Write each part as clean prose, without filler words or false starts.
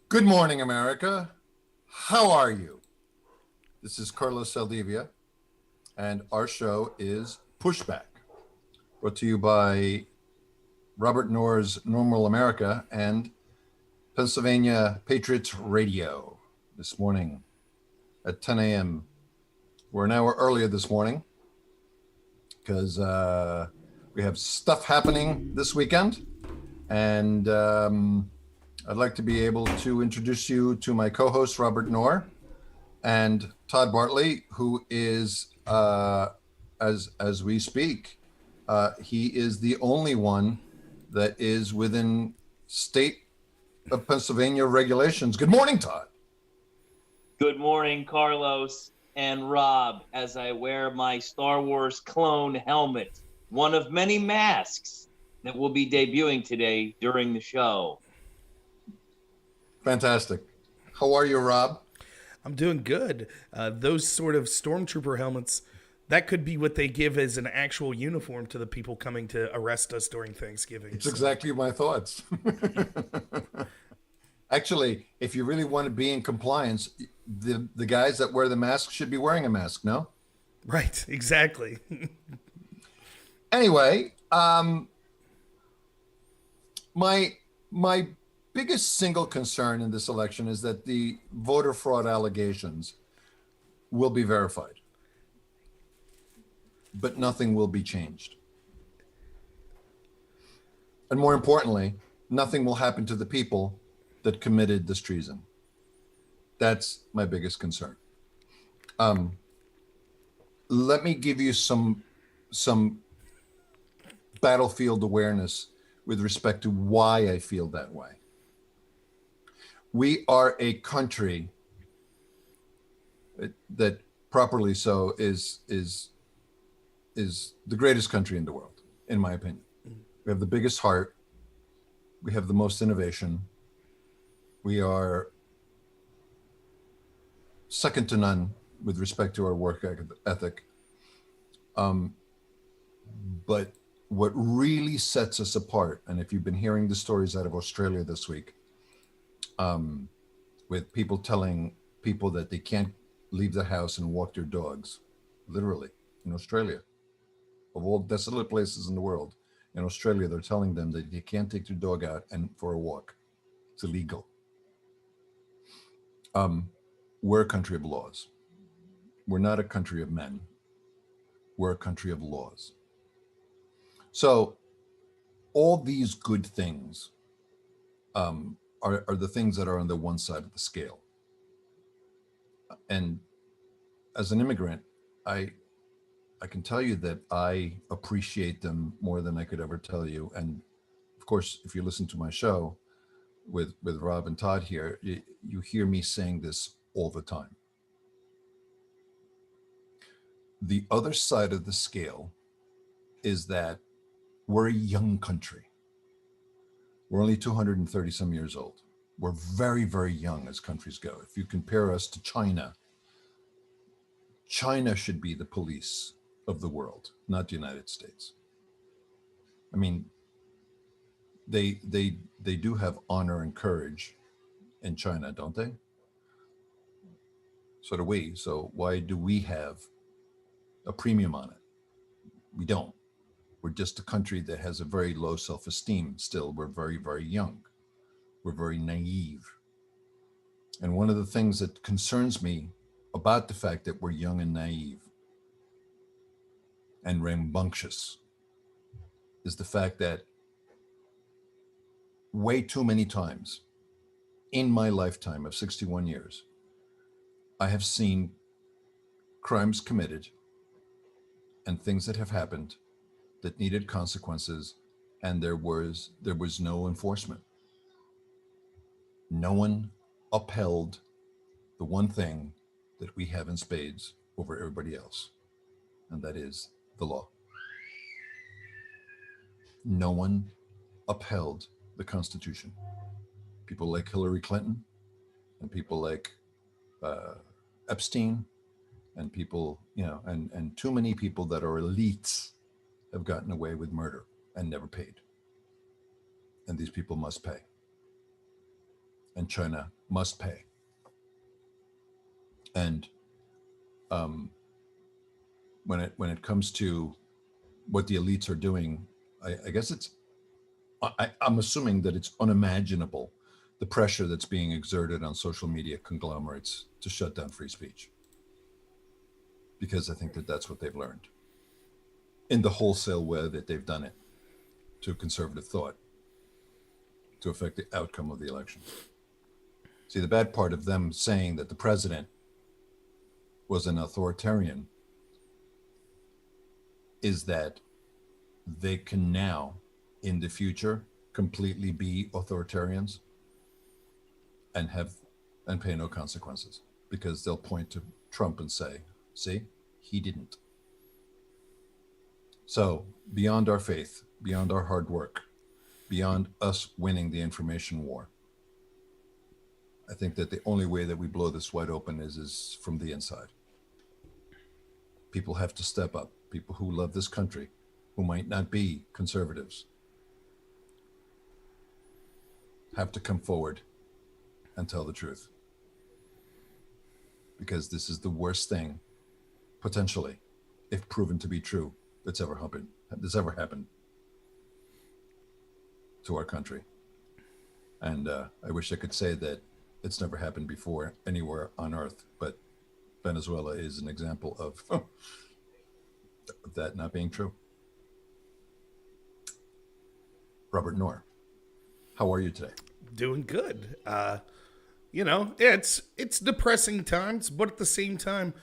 Good morning, America. How are you? This is Carlos Saldivia, and our show is Pushback, brought to you by Robert Knorr's Normal America and Pennsylvania Patriot Radio this morning at 10 a.m. We're an hour earlier this morning because we have stuff happening this weekend, and I'd like to be able to introduce you to my co-host, Robert Knorr, and Todd Bartley, who is, as we speak, he is the only one that is within state of Pennsylvania regulations. Good morning, Todd. Good morning, Carlos and Rob, as I wear my Star Wars clone helmet, one of many masks that will be debuting today during the show. Fantastic. How are you, Rob? I'm doing good. Those sort of stormtrooper helmets, that could be what they give as an actual uniform to the people coming to arrest us during Thanksgiving. It's exactly my thoughts. Actually, if you really want to be in compliance, the guys that wear the mask should be wearing a mask, no? Right, exactly. Anyway, my biggest single concern in this election is that the voter fraud allegations will be verified, but nothing will be changed. And more importantly, nothing will happen to the people that committed this treason. That's my biggest concern. Let me give you some battlefield awareness with respect to why I feel that way. We are a country that properly so is the greatest country in the world, in my opinion. We have the biggest heart. We have the most innovation. We are second to none with respect to our work ethic. But what really sets us apart, and if you've been hearing the stories out of Australia this week, with people telling people that they can't leave the house and walk their dogs, literally, in Australia. Of all desolate places in the world, in Australia, they're telling them that they can't take their dog out and for a walk. It's illegal. We're a country of laws. We're not a country of men. We're a country of laws. So all these good things are the things that are on the one side of the scale. And as an immigrant, I can tell you that I appreciate them more than I could ever tell you. And of course, if you listen to my show with Rob and Todd here, you hear me saying this all the time. The other side of the scale is that we're a young country. We're only 230 some years old. We're very, very young as countries go. If you compare us to China, China should be the police of the world, not the United States. I mean, they do have honor and courage in China, don't they? So do we. So why do we have a premium on it? We don't. We're just a country that has a very low self-esteem still. We're very, very young. We're very naive. And one of the things that concerns me about the fact that we're young and naive and rambunctious is the fact that way too many times in my lifetime of 61 years, I have seen crimes committed and things that have happened that needed consequences, and there was no enforcement. No one upheld the one thing that we have in spades over everybody else, and that is the law. No one upheld the Constitution. People like Hillary Clinton and people like Epstein and people, and too many people that are elites have gotten away with murder and never paid. And these people must pay. and China must pay. And when it comes to what the elites are doing, I guess I'm assuming that it's unimaginable, the pressure that's being exerted on social media conglomerates to shut down free speech. Because I think that that's what they've learned in the wholesale way that they've done it to conservative thought to affect the outcome of the election. See, the bad part of them saying that the president was an authoritarian is that they can now, in the future, completely be authoritarians and pay no consequences, because they'll point to Trump and say, see, he didn't. So beyond our faith, beyond our hard work, beyond us winning the information war, I think that the only way that we blow this wide open is from the inside. People have to step up. People who love this country, who might not be conservatives, have to come forward and tell the truth. Because this is the worst thing, potentially, if proven to be true, that's ever happened to our country. And I wish I could say that it's never happened before anywhere on earth, but Venezuela is an example of that not being true. Robert Knorr, how are you today? Doing good. It's depressing times, but at the same time,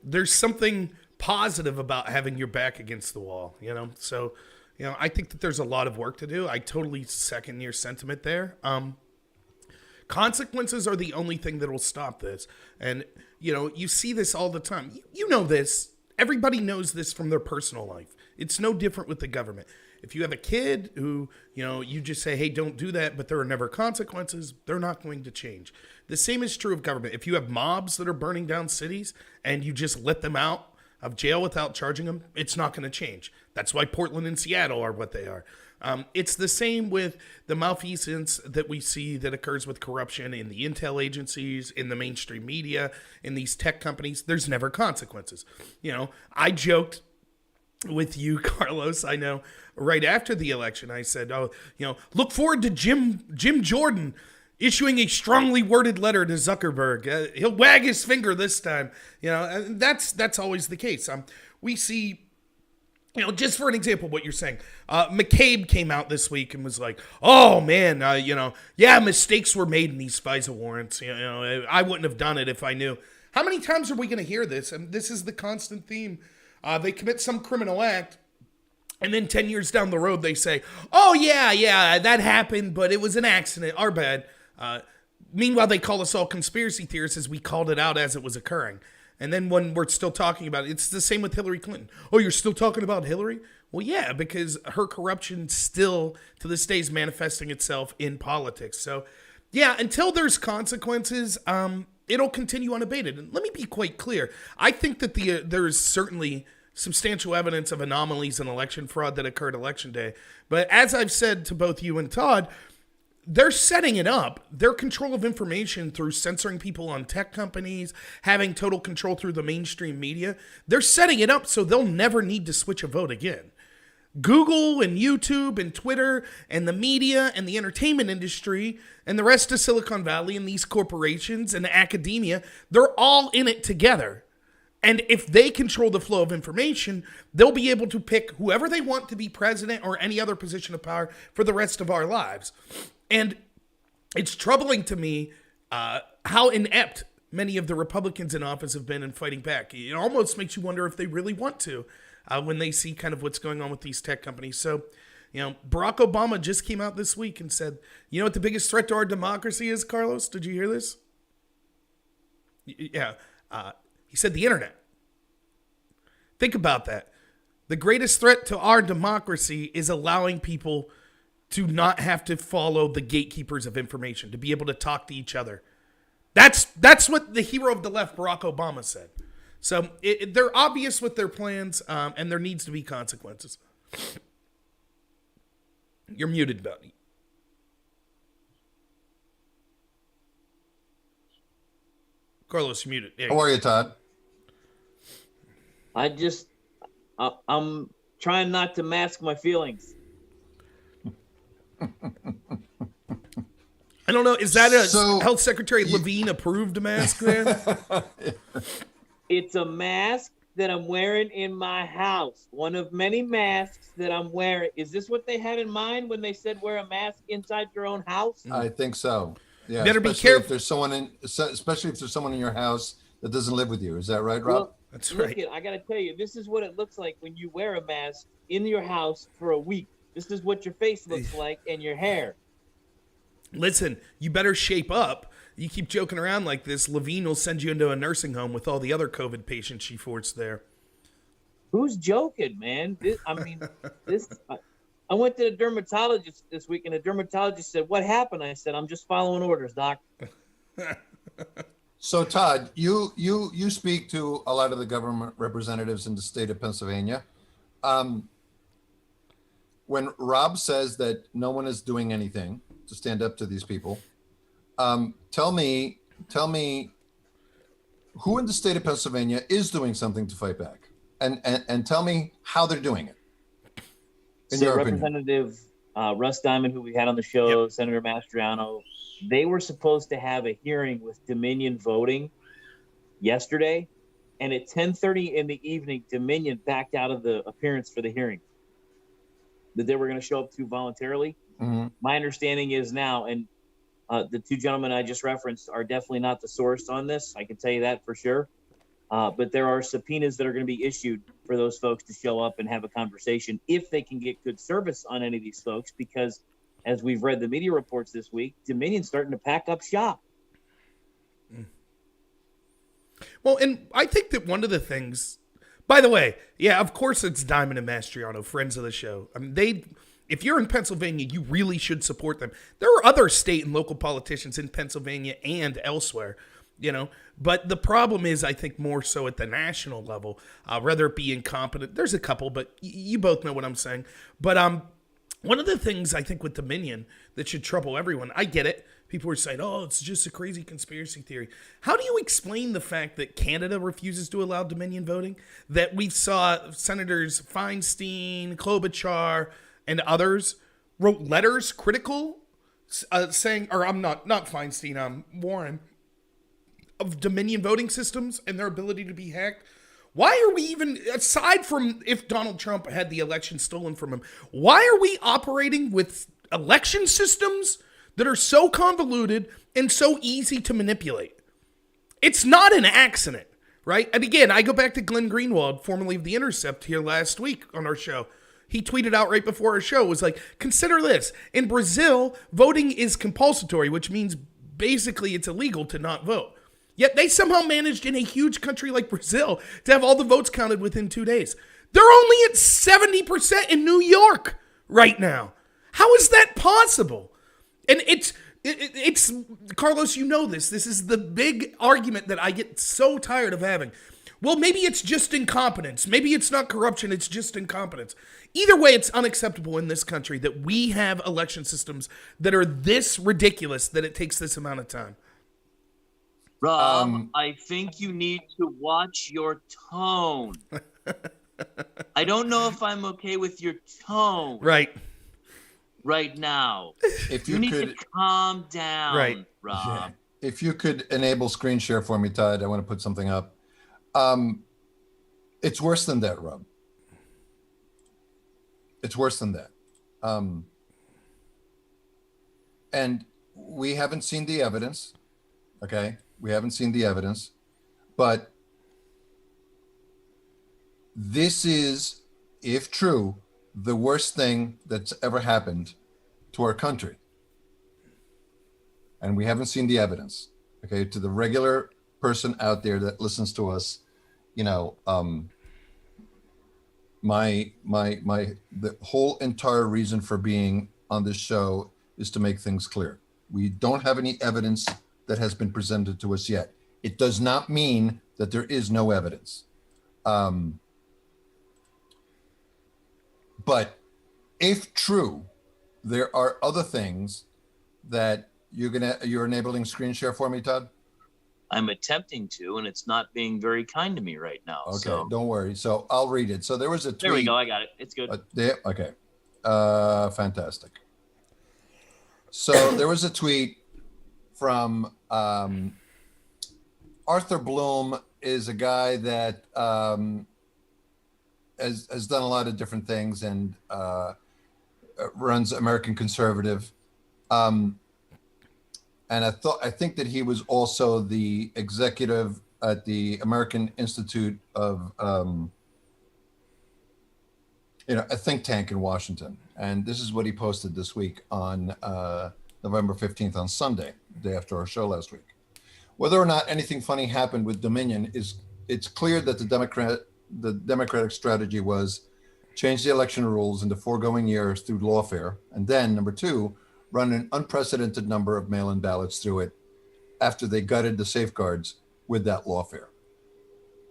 there's something positive about having your back against the wall, So, I think that there's a lot of work to do. I totally second your sentiment there. Consequences are the only thing that will stop this. And, you see this all the time. You know this. Everybody knows this from their personal life. It's no different with the government. If you have a kid who, you just say, hey, don't do that, but there are never consequences, they're not going to change. The same is true of government. If you have mobs that are burning down cities and you just let them out of jail without charging them, it's not going to change. That's why Portland and Seattle are what they are. It's the same with the malfeasance that we see that occurs with corruption in the intel agencies, in the mainstream media, in these tech companies. There's never consequences. I joked with you, Carlos, I know, right after the election, I said, look forward to Jim Jordan issuing a strongly worded letter to Zuckerberg. He'll wag his finger this time. And that's always the case. We see, just for an example, what you're saying, McCabe came out this week and was like, oh man, mistakes were made in these FISA warrants. I wouldn't have done it if I knew. How many times are we going to hear this? And this is the constant theme. They commit some criminal act, and then 10 years down the road, they say, oh, yeah, that happened, but it was an accident, our bad. Meanwhile, they call us all conspiracy theorists as we called it out as it was occurring. And then when we're still talking about it, it's the same with Hillary Clinton. Oh, you're still talking about Hillary? Well, yeah, because her corruption still, to this day, is manifesting itself in politics. So, yeah, until there's consequences, it'll continue unabated. And let me be quite clear. I think that there is certainly substantial evidence of anomalies in election fraud that occurred election day. But as I've said to both you and Todd, they're setting it up. Their control of information through censoring people on tech companies, having total control through the mainstream media, they're setting it up so they'll never need to switch a vote again. Google and YouTube and Twitter and the media and the entertainment industry and the rest of Silicon Valley and these corporations and academia, they're all in it together. And if they control the flow of information, they'll be able to pick whoever they want to be president or any other position of power for the rest of our lives. And it's troubling to me how inept many of the Republicans in office have been in fighting back. It almost makes you wonder if they really want to when they see kind of what's going on with these tech companies. So, Barack Obama just came out this week and said, you know what the biggest threat to our democracy is, Carlos? Did you hear this? Yeah. He said the internet. Think about that. The greatest threat to our democracy is allowing people to not have to follow the gatekeepers of information, to be able to talk to each other. That's what the hero of the left, Barack Obama, said. So they're obvious with their plans, and there needs to be consequences. You're muted, buddy. Carlos, you're muted. How are you, Todd? I'm trying not to mask my feelings. I don't know. Is that a Health Secretary Levine approved mask there? It's a mask that I'm wearing in my house. One of many masks that I'm wearing. Is this what they had in mind when they said wear a mask inside your own house? I think so. Yeah. Better be careful. If there's someone especially if there's someone in your house that doesn't live with you. Is that right, Rob? Well, That's right. I got to tell you, this is what it looks like when you wear a mask in your house for a week. This is what your face looks like and your hair. Listen, you better shape up. You keep joking around like this, Levine will send you into a nursing home with all the other COVID patients she forced there. Who's joking, man? I went to the dermatologist this week, and the dermatologist said, "What happened?" I said, "I'm just following orders, doc." So, Todd, you speak to a lot of the government representatives in the state of Pennsylvania. When Rob says that no one is doing anything to stand up to these people, tell me who in the state of Pennsylvania is doing something to fight back, and tell me how they're doing it. So Representative Russ Diamond, who we had on the show, yep. Senator Mastriano, they were supposed to have a hearing with Dominion Voting yesterday, and at 10:30 in the evening, Dominion backed out of the appearance for the hearing that they were going to show up to voluntarily. Mm-hmm. My understanding is now, and the two gentlemen I just referenced are definitely not the source on this. I can tell you that for sure. But there are subpoenas that are going to be issued for those folks to show up and have a conversation if they can get good service on any of these folks, because as we've read the media reports this week, Dominion's starting to pack up shop. Well, and I think that one of the things, by the way, yeah, of course it's Diamond and Mastriano, friends of the show. I mean, if you're in Pennsylvania, you really should support them. There are other state and local politicians in Pennsylvania and elsewhere, you know, but the problem is, I think, more so at the national level, whether it be incompetent. There's a couple, but you both know what I'm saying. But one of the things I think with Dominion that should trouble everyone, I get it. People are saying, oh, it's just a crazy conspiracy theory. How do you explain the fact that Canada refuses to allow Dominion voting? That we saw Senators Feinstein, Klobuchar, and others wrote letters critical saying, or I'm not Feinstein, Warren, of Dominion voting systems and their ability to be hacked. Why are we even, aside from if Donald Trump had the election stolen from him, why are we operating with election systems that are so convoluted and so easy to manipulate? It's not an accident, right? And again, I go back to Glenn Greenwald, formerly of The Intercept, here last week on our show. He tweeted out right before our show, was like, consider this. In Brazil, voting is compulsory, which means basically it's illegal to not vote. Yet they somehow managed in a huge country like Brazil to have all the votes counted within 2 days. They're only at 70% in New York right now. How is that possible? And it's Carlos, you know this. This is the big argument that I get so tired of having. Well, maybe it's just incompetence. Maybe it's not corruption. It's just incompetence. Either way, it's unacceptable in this country that we have election systems that are this ridiculous that it takes this amount of time. Rob, I think you need to watch your tone. I don't know if I'm okay with your tone. Right now. If you need to calm down, right, Rob. Yeah. If you could enable screen share for me, Todd, I want to put something up. It's worse than that, Rob. It's worse than that. And we haven't seen the evidence. Okay. We haven't seen the evidence, but this is, if true, the worst thing that's ever happened to our country. And we haven't seen the evidence. Okay. To the regular person out there that listens to us, you know, the whole entire reason for being on this show is to make things clear. We don't have any evidence that has been presented to us yet. It does not mean that there is no evidence. But if true, there are other things that you're enabling screen share for me, Todd? I'm attempting to, and it's not being very kind to me right now. Okay, So. don't worry. So I'll read it. So there was a tweet. There we go. I got it. It's good. Okay. Fantastic. So there was a tweet from Arthur Bloom, is a guy that has done a lot of different things and runs American Conservative. And I think that he was also the executive at the American Institute of, a think tank in Washington. And this is what he posted this week on November 15th on Sunday, the day after our show last week. Whether or not anything funny happened with Dominion it's clear that the Democratic strategy was change the election rules in the foregoing years through lawfare, and then number two, run an unprecedented number of mail-in ballots through it after they gutted the safeguards with that lawfare.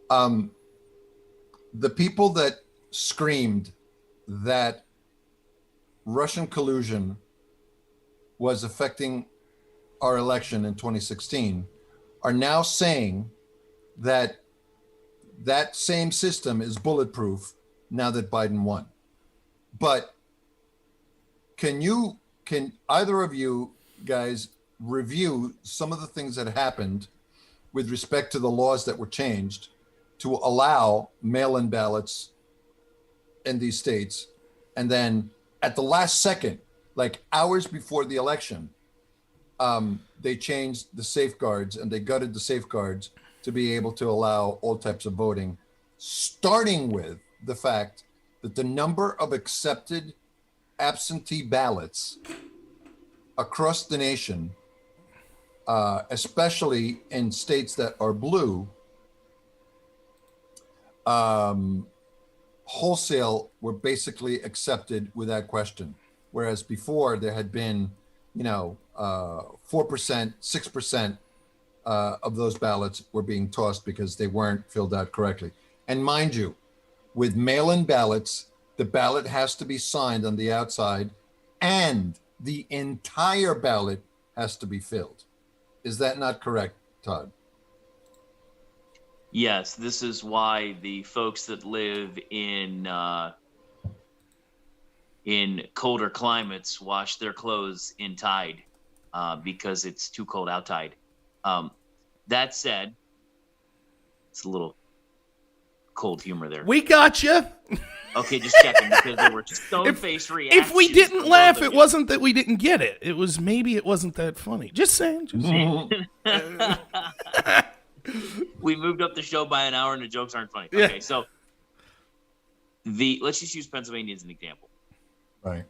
The people that screamed that Russian collusion was affecting our election in 2016 are now saying that that same system is bulletproof now that Biden won. But can either of you guys review some of the things that happened with respect to the laws that were changed to allow mail-in ballots in these states, and then at the last second, like hours before the election, they changed the safeguards and they gutted the safeguards to be able to allow all types of voting, starting with the fact that the number of accepted absentee ballots across the nation, especially in states that are blue, wholesale were basically accepted without question. Whereas before there had been, 4%, 6% of those ballots were being tossed because they weren't filled out correctly. And mind you, with mail-in ballots, the ballot has to be signed on the outside and the entire ballot has to be filled. Is that not correct, Todd? Yes, this is why the folks that live in colder climates wash their clothes in Tide because it's too cold outside. That said, it's a little cold humor there. We got you. Okay, just checking because there were stone-faced reactions. If we didn't laugh, it wasn't that we didn't get it. It was maybe it wasn't that funny. Just saying. We moved up the show by an hour and the jokes aren't funny. Okay, so let's just use Pennsylvania as an example. Right.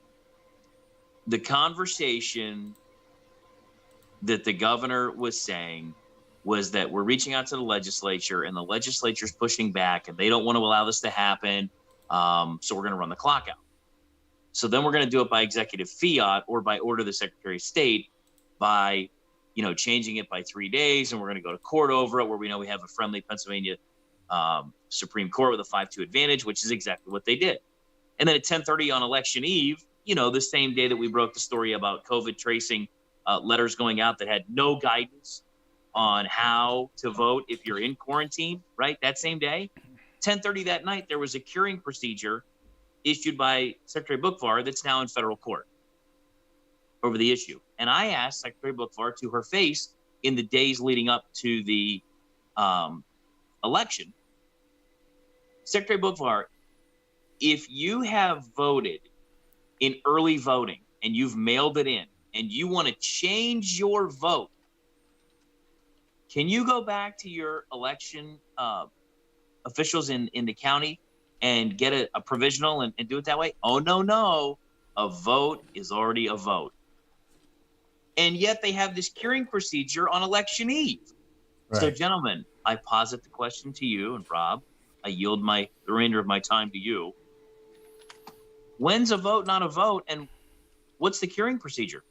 The conversation that the governor was saying was that we're reaching out to the legislature and the legislature's pushing back and they don't want to allow this to happen. So we're going to run the clock out. So then we're going to do it by executive fiat or by order of the Secretary of State by, changing it by 3 days. And we're going to go to court over it where we know we have a friendly Pennsylvania Supreme Court with a 5-2 advantage, which is exactly what they did. And then at 10:30 on election eve, the same day that we broke the story about COVID tracing letters going out that had no guidance on how to vote if you're in quarantine, right? That same day, 10:30 that night, there was a curing procedure issued by Secretary Bookvar that's now in federal court over the issue. And I asked Secretary Bookvar to her face in the days leading up to the election, Secretary Bookvar, if you have voted in early voting and you've mailed it in and you want to change your vote, can you go back to your election officials in the county and get a provisional and do it that way? Oh, no. A vote is already a vote. And yet they have this curing procedure on election eve. Right. So, gentlemen, I posit the question to you, and Rob, I yield the remainder of my time to you. When's a vote not a vote, and what's the curing procedure?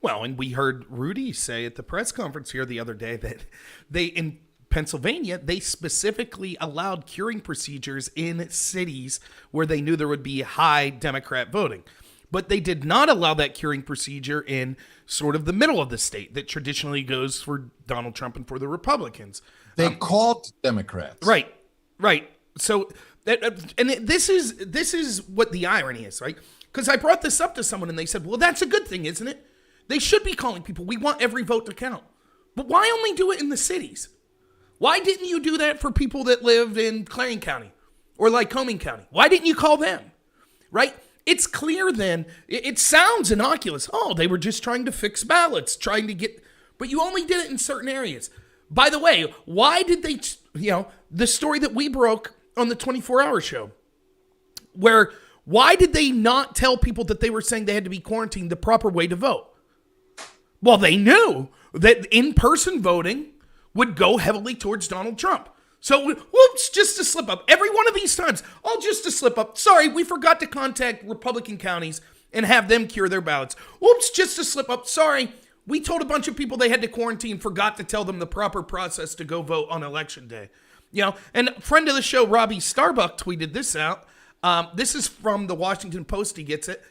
Well, and we heard Rudy say at the press conference here the other day that in Pennsylvania, they specifically allowed curing procedures in cities where they knew there would be high Democrat voting. But they did not allow that curing procedure in sort of the middle of the state that traditionally goes for Donald Trump and for the Republicans. They called Democrats. Right. So, this is what the irony is, right? Because I brought this up to someone and they said, well, that's a good thing, isn't it? They should be calling people. We want every vote to count. But why only do it in the cities? Why didn't you do that for people that live in Clarion County or Lycoming County? Why didn't you call them? Right? It's clear then, it sounds innocuous. Oh, they were just trying to fix ballots, but you only did it in certain areas. By the way, why did they, the story that we broke on the 24-hour show, why did they not tell people that they were saying they had to be quarantined the proper way to vote? Well, they knew that in-person voting would go heavily towards Donald Trump. So, whoops, just a slip up. Every one of these times, just a slip up. Sorry, we forgot to contact Republican counties and have them cure their ballots. Whoops, just a slip up. Sorry, we told a bunch of people they had to quarantine, forgot to tell them the proper process to go vote on Election Day. And a friend of the show, Robbie Starbuck, tweeted this out. This is from the Washington Post. He gets it.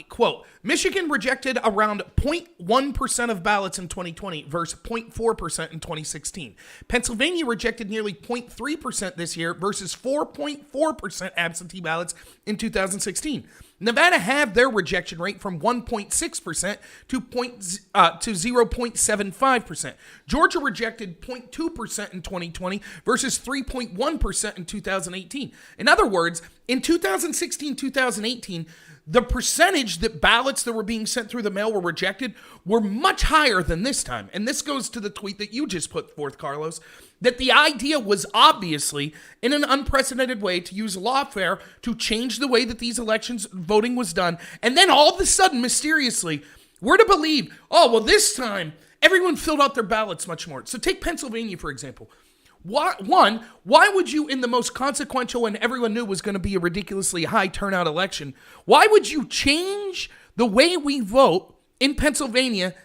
Quote, Michigan rejected around 0.1% of ballots in 2020 versus 0.4% in 2016. Pennsylvania rejected nearly 0.3% this year versus 4.4% absentee ballots in 2016. Nevada halved their rejection rate from 1.6% to 0.75%. Georgia rejected 0.2% in 2020 versus 3.1% in 2018. In other words, in 2016, 2018, the percentage that ballots that were being sent through the mail were rejected were much higher than this time. And this goes to the tweet that you just put forth, Carlos, that the idea was obviously in an unprecedented way to use lawfare to change the way that these elections voting was done. And then all of a sudden, mysteriously, we're to believe, this time everyone filled out their ballots much more. So take Pennsylvania, for example. Why would you, in the most consequential and everyone knew was going to be a ridiculously high turnout election, why would you change the way we vote in Pennsylvania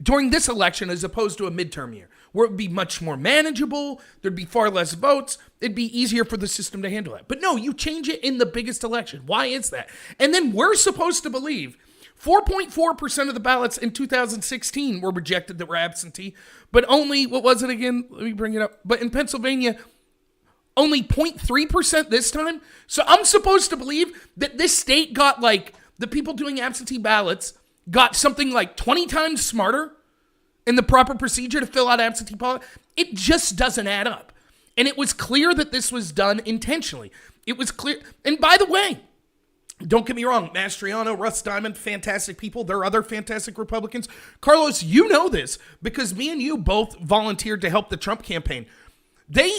during this election as opposed to a midterm year, where it would be much more manageable, there'd be far less votes, it'd be easier for the system to handle that? But no, you change it in the biggest election. Why is that? And then we're supposed to believe 4.4% of the ballots in 2016 were rejected that were absentee, but only, what was it again? Let me bring it up. But in Pennsylvania, only 0.3% this time. So I'm supposed to believe that this state got the people doing absentee ballots got something like 20 times smarter in the proper procedure to fill out absentee ballots. It just doesn't add up. And it was clear that this was done intentionally. It was clear. And by the way, don't get me wrong, Mastriano, Russ Diamond, fantastic people. There are other fantastic Republicans. Carlos, you know this because me and you both volunteered to help the Trump campaign. They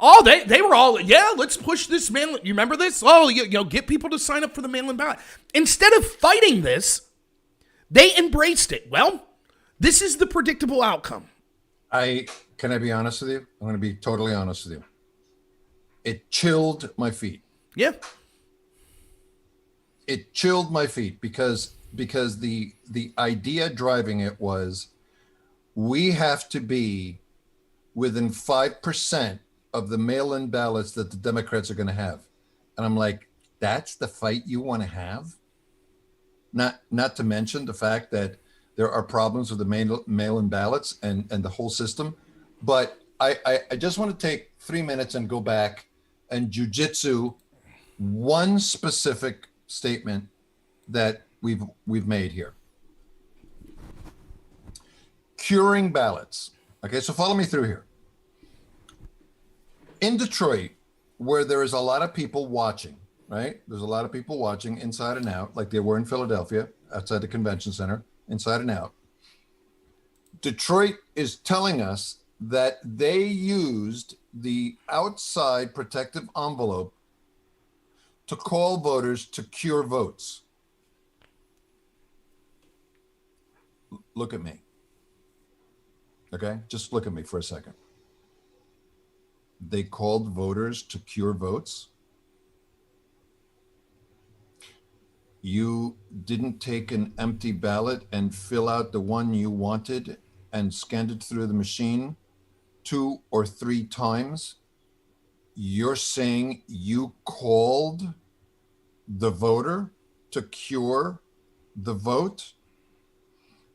were all, let's push this mail. You remember this? Get people to sign up for the mail-in ballot. Instead of fighting this, they embraced it. Well, this is the predictable outcome. Can I be honest with you? I'm going to be totally honest with you. It chilled my feet. Yeah. It chilled my feet because the idea driving it was we have to be within 5% of the mail-in ballots that the Democrats are going to have. And I'm like, that's the fight you want to have? Not to mention the fact that there are problems with the mail-in ballots and the whole system. But I just want to take 3 minutes and go back and jujitsu one specific statement that we've made here. Curing ballots. Okay, so follow me through here. In Detroit, where there is a lot of people watching, right? There's a lot of people watching inside and out, like they were in Philadelphia, outside the convention center, inside and out. Detroit is telling us that they used the outside protective envelope to call voters to cure votes. Look at me. Okay, just look at me for a second. They called voters to cure votes. You didn't take an empty ballot and fill out the one you wanted and scanned it through the machine 2 or 3 times. You're saying you called the voter to cure the vote.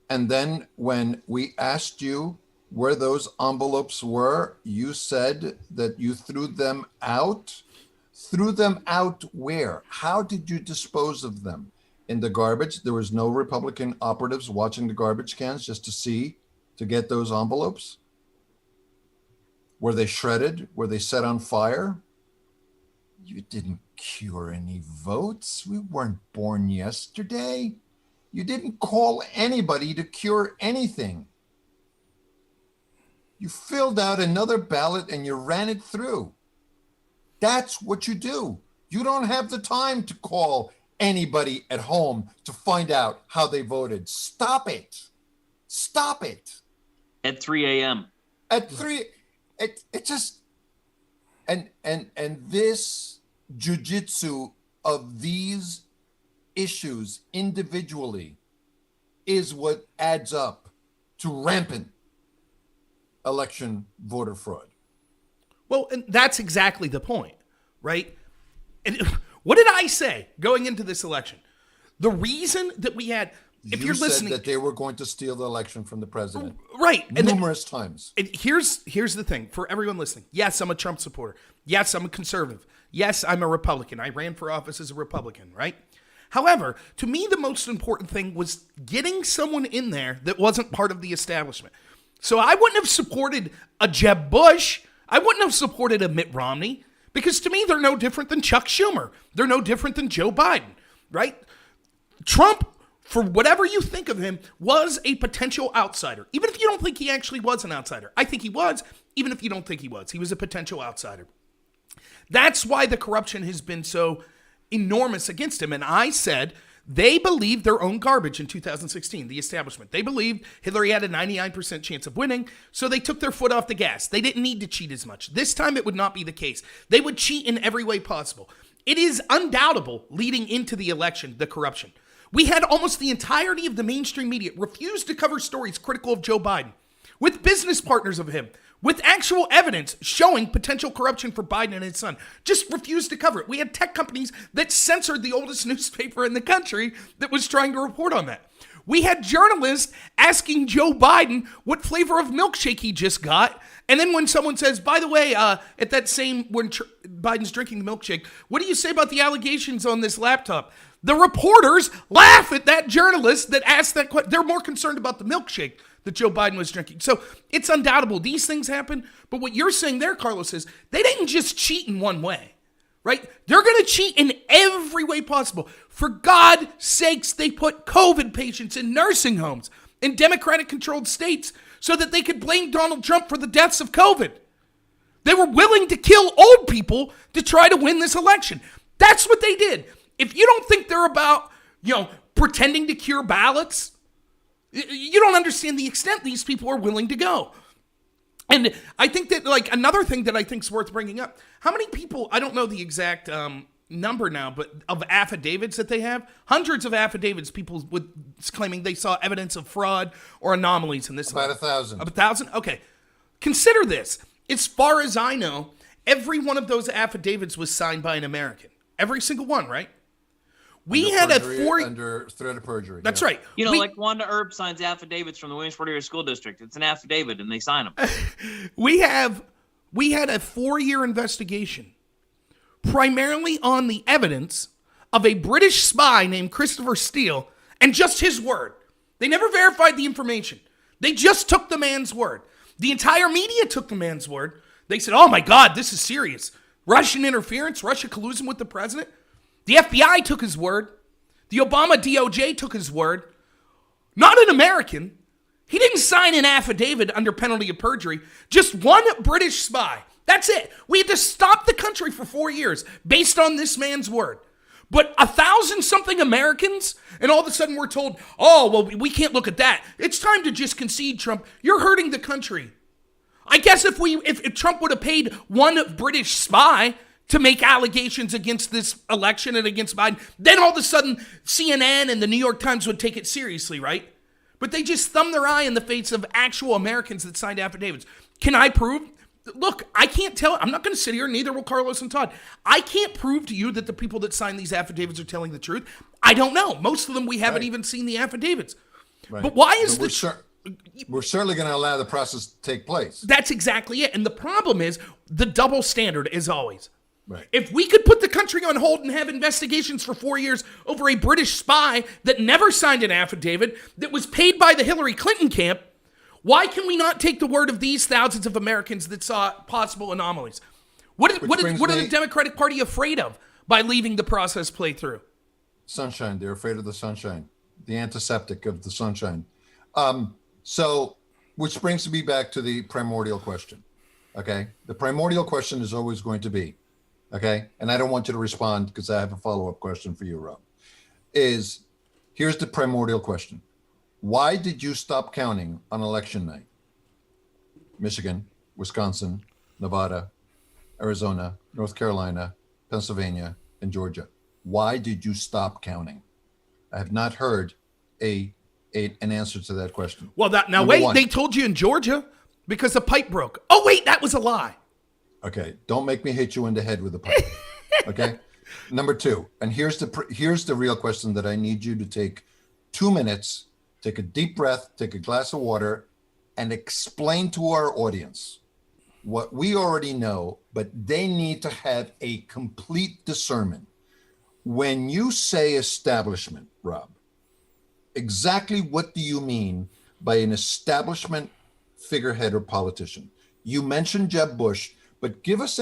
And then when we asked you where those envelopes were, you said that you threw them out. Threw them out where? How did you dispose of them? In the garbage? There was no Republican operatives watching the garbage cans just to get those envelopes? Were they shredded? Were they set on fire? You didn't cure any votes. We weren't born yesterday. You didn't call anybody to cure anything. You filled out another ballot and you ran it through. That's what you do. You don't have the time to call anybody at home to find out how they voted. Stop it. Stop it. At 3 a.m. At 3, it just, and this jujitsu of these issues individually is what adds up to rampant election voter fraud. Well, and that's exactly the point, right? And what did I say going into this election? The reason that we had, if you're listening, said that they were going to steal the election from the president, right? And numerous times. And here's the thing for everyone listening. Yes, I'm a Trump supporter. Yes, I'm a conservative. Yes, I'm a Republican. I ran for office as a Republican, right? However, to me, the most important thing was getting someone in there that wasn't part of the establishment. So I wouldn't have supported a Jeb Bush. I wouldn't have supported a Mitt Romney, because to me, they're no different than Chuck Schumer. They're no different than Joe Biden, right? Trump, for whatever you think of him, was a potential outsider. Even if you don't think he actually was an outsider. I think he was, even if you don't think he was. He was a potential outsider. That's why the corruption has been so enormous against him. And I said they believed their own garbage in 2016, the establishment. They believed Hillary had a 99% chance of winning, so they took their foot off the gas. They didn't need to cheat as much. This time it would not be the case. They would cheat in every way possible. It is undoubtable leading into the election, the corruption. We had almost the entirety of the mainstream media refuse to cover stories critical of Joe Biden, with business partners of him, with actual evidence showing potential corruption for Biden and his son. Just refused to cover it. We had tech companies that censored the oldest newspaper in the country that was trying to report on that. We had journalists asking Joe Biden what flavor of milkshake he just got. And then when someone says, by the way, at that same, when Biden's drinking the milkshake, what do you say about the allegations on this laptop? The reporters laugh at that journalist that asked that question. They're more concerned about the milkshake that Joe Biden was drinking. So it's undoubtable these things happen. But what you're saying there, Carlos, is they didn't just cheat in one way, right? They're going to cheat in every way possible. For God's sakes, they put COVID patients in nursing homes in Democratic-controlled states so that they could blame Donald Trump for the deaths of COVID. They were willing to kill old people to try to win this election. That's what they did. If you don't think they're about, pretending to cure ballots, you don't understand the extent these people are willing to go. And I think that, another thing that I think is worth bringing up, how many people, I don't know the exact number now, but of affidavits that they have, hundreds of affidavits, people claiming they saw evidence of fraud or anomalies in this. About 1,000. 1,000? Okay. Consider this. As far as I know, every one of those affidavits was signed by an American. Every single one, right? We had under threat of perjury. That's right. Like Wanda Earp signs affidavits from the Williamsport Area School District. It's an affidavit, and they sign them. We had a 4-year investigation, primarily on the evidence of a British spy named Christopher Steele, and just his word. They never verified the information. They just took the man's word. The entire media took the man's word. They said, "Oh my God, this is serious. Russian interference, Russia collusion with the president." The FBI took his word. The Obama DOJ took his word. Not an American. He didn't sign an affidavit under penalty of perjury. Just one British spy. That's it. We had to stop the country for 4 years based on this man's word. But 1,000-something Americans, and all of a sudden we're told, oh, well, we can't look at that. It's time to just concede, Trump. You're hurting the country. I guess if Trump would have paid one British spy to make allegations against this election and against Biden, then all of a sudden CNN and the New York Times would take it seriously, right? But they just thumb their eye in the face of actual Americans that signed affidavits. Can I prove Look, I can't tell. I'm not going to sit here, neither will Carlos and Todd. I can't prove to you that the people that signed these affidavits are telling the truth. I don't know. Most of them, we haven't even seen the affidavits. Right. But why is we're certainly going to allow the process to take place. That's exactly it. And the problem is the double standard, as always. Right. If we could put the country on hold and have investigations for 4 years over a British spy that never signed an affidavit, that was paid by the Hillary Clinton camp, why can we not take the word of these thousands of Americans that saw possible anomalies? What are the Democratic Party afraid of by leaving the process play through? Sunshine. They're afraid of the sunshine, the antiseptic of the sunshine. So, which brings me back to the primordial question. Okay. The primordial question is always going to be, okay, and I don't want you to respond because I have a follow-up question for you, Rob, here's the primordial question. Why did you stop counting on election night? Michigan, Wisconsin, Nevada, Arizona, North Carolina, Pennsylvania, and Georgia. Why did you stop counting? I have not heard an answer to that question. Well, they told you in Georgia because the pipe broke. Oh, wait, that was a lie. Okay, don't make me hit you in the head with a pipe. Okay? Number two, and here's the real question that I need you to take 2 minutes, take a deep breath, take a glass of water, and explain to our audience what we already know, but they need to have a complete discernment. When you say establishment, Rob, exactly what do you mean by an establishment figurehead or politician? You mentioned Jeb Bush, but give us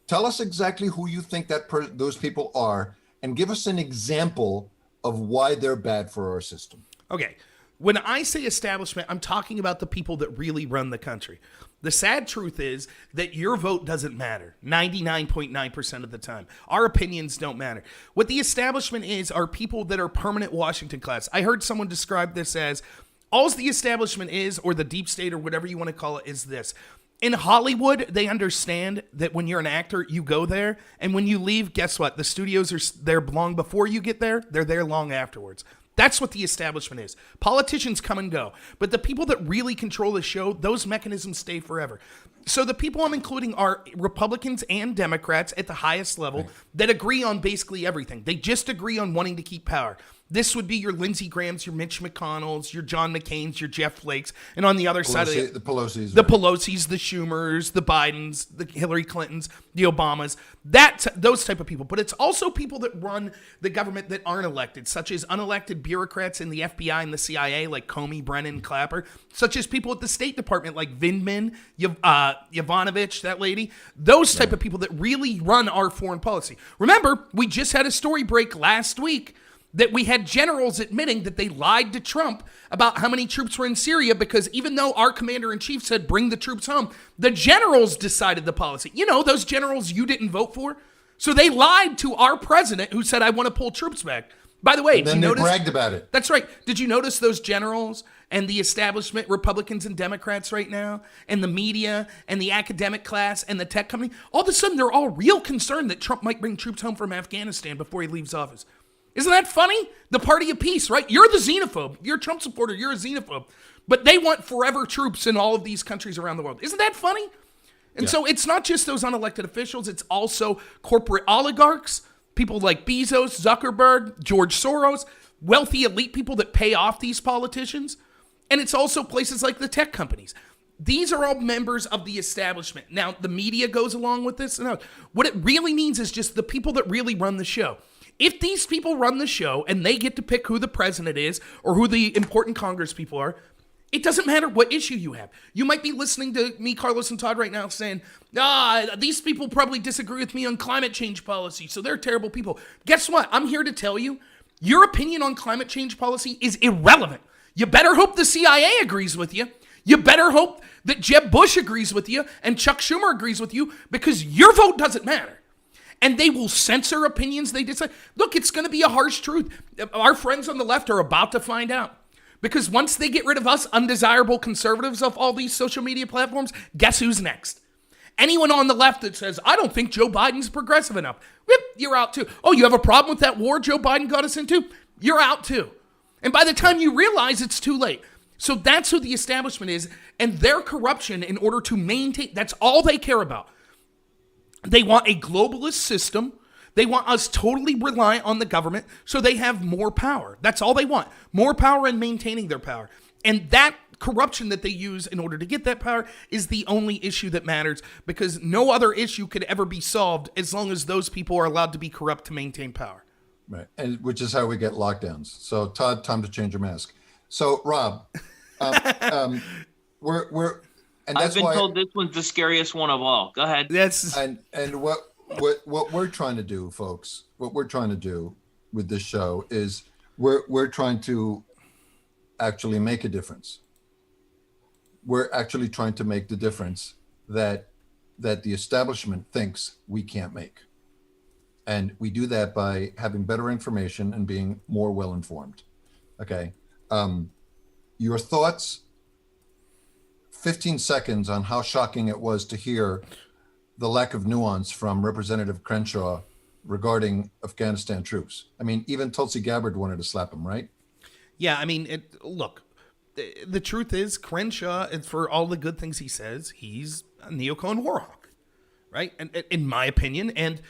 tell us exactly who you think those people are, and give us an example of why they're bad for our system. Okay. When I say establishment, I'm talking about the people that really run the country. The sad truth is that your vote doesn't matter 99.9% of the time. Our opinions don't matter. What the establishment is are people that are permanent Washington class. I heard someone describe this as all the establishment is, or the deep state, or whatever you want to call it, is this. In Hollywood, they understand that when you're an actor, you go there, and when you leave, guess what? The studios are there long before you get there. They're there long afterwards. That's what the establishment is. Politicians come and go, but the people that really control the show, those mechanisms stay forever. So the people I'm including are Republicans and Democrats at the highest level that agree on basically everything. They just agree on wanting to keep power. This would be your Lindsey Grahams, your Mitch McConnells, your John McCains, your Jeff Flakes, and on the other side of the Pelosi's, the Pelosi's, the Schumers, the Bidens, the Hillary Clintons, the Obamas, those type of people. But it's also people that run the government that aren't elected, such as unelected bureaucrats in the FBI and the CIA, like Comey, Brennan, Clapper, such as people at the State Department, like Vindman, Yovanovitch, that lady. Those type of people that really run our foreign policy. Remember, we just had a story break last week that we had generals admitting that they lied to Trump about how many troops were in Syria, because even though our commander-in-chief said bring the troops home, the generals decided the policy. You know, those generals you didn't vote for. So they lied to our president who said, I want to pull troops back. By the way, and then they bragged about it. That's right. Did you notice those generals and the establishment, Republicans and Democrats right now, and the media and the academic class and the tech company? All of a sudden, they're all real concerned that Trump might bring troops home from Afghanistan before he leaves office. Isn't that funny? The party of peace, right? You're the xenophobe. You're a Trump supporter. You're a xenophobe. But they want forever troops in all of these countries around the world. Isn't that funny? And so it's not just those unelected officials. It's also corporate oligarchs, people like Bezos, Zuckerberg, George Soros, wealthy elite people that pay off these politicians. And it's also places like the tech companies. These are all members of the establishment. Now, the media goes along with this. No, what it really means is just the people that really run the show. If these people run the show and they get to pick who the president is or who the important Congress people are, it doesn't matter what issue you have. You might be listening to me, Carlos, and Todd right now saying, these people probably disagree with me on climate change policy, so they're terrible people. Guess what? I'm here to tell you, your opinion on climate change policy is irrelevant. You better hope the CIA agrees with you. You better hope that Jeb Bush agrees with you and Chuck Schumer agrees with you, because your vote doesn't matter. And they will censor opinions they decide. Look, it's going to be a harsh truth. Our friends on the left are about to find out. Because once they get rid of us undesirable conservatives off all these social media platforms, guess who's next? Anyone on the left that says, I don't think Joe Biden's progressive enough, you're out too. Oh, you have a problem with that war Joe Biden got us into? You're out too. And by the time you realize, it's too late. So that's who the establishment is, and their corruption in order to maintain, that's all they care about. They want a globalist system. They want us totally reliant on the government so they have more power. That's all they want. More power and maintaining their power. And that corruption that they use in order to get that power is the only issue that matters, because no other issue could ever be solved as long as those people are allowed to be corrupt to maintain power. Right, and which is how we get lockdowns. So, Todd, time to change your mask. So, Rob, we're and that's I've been why, told this one's the scariest one of all. Go ahead. That's and what we're trying to do, folks, what we're trying to do with this show is we're trying to actually make a difference. We're actually trying to make the difference that the establishment thinks we can't make. And we do that by having better information and being more well-informed. Okay. Your thoughts, 15 seconds on how shocking it was to hear the lack of nuance from Representative Crenshaw regarding Afghanistan troops. I mean, even Tulsi Gabbard wanted to slap him, right? Yeah, I mean, look, the truth is Crenshaw, and for all the good things he says, he's a neocon war hawk, right? And in my opinion, and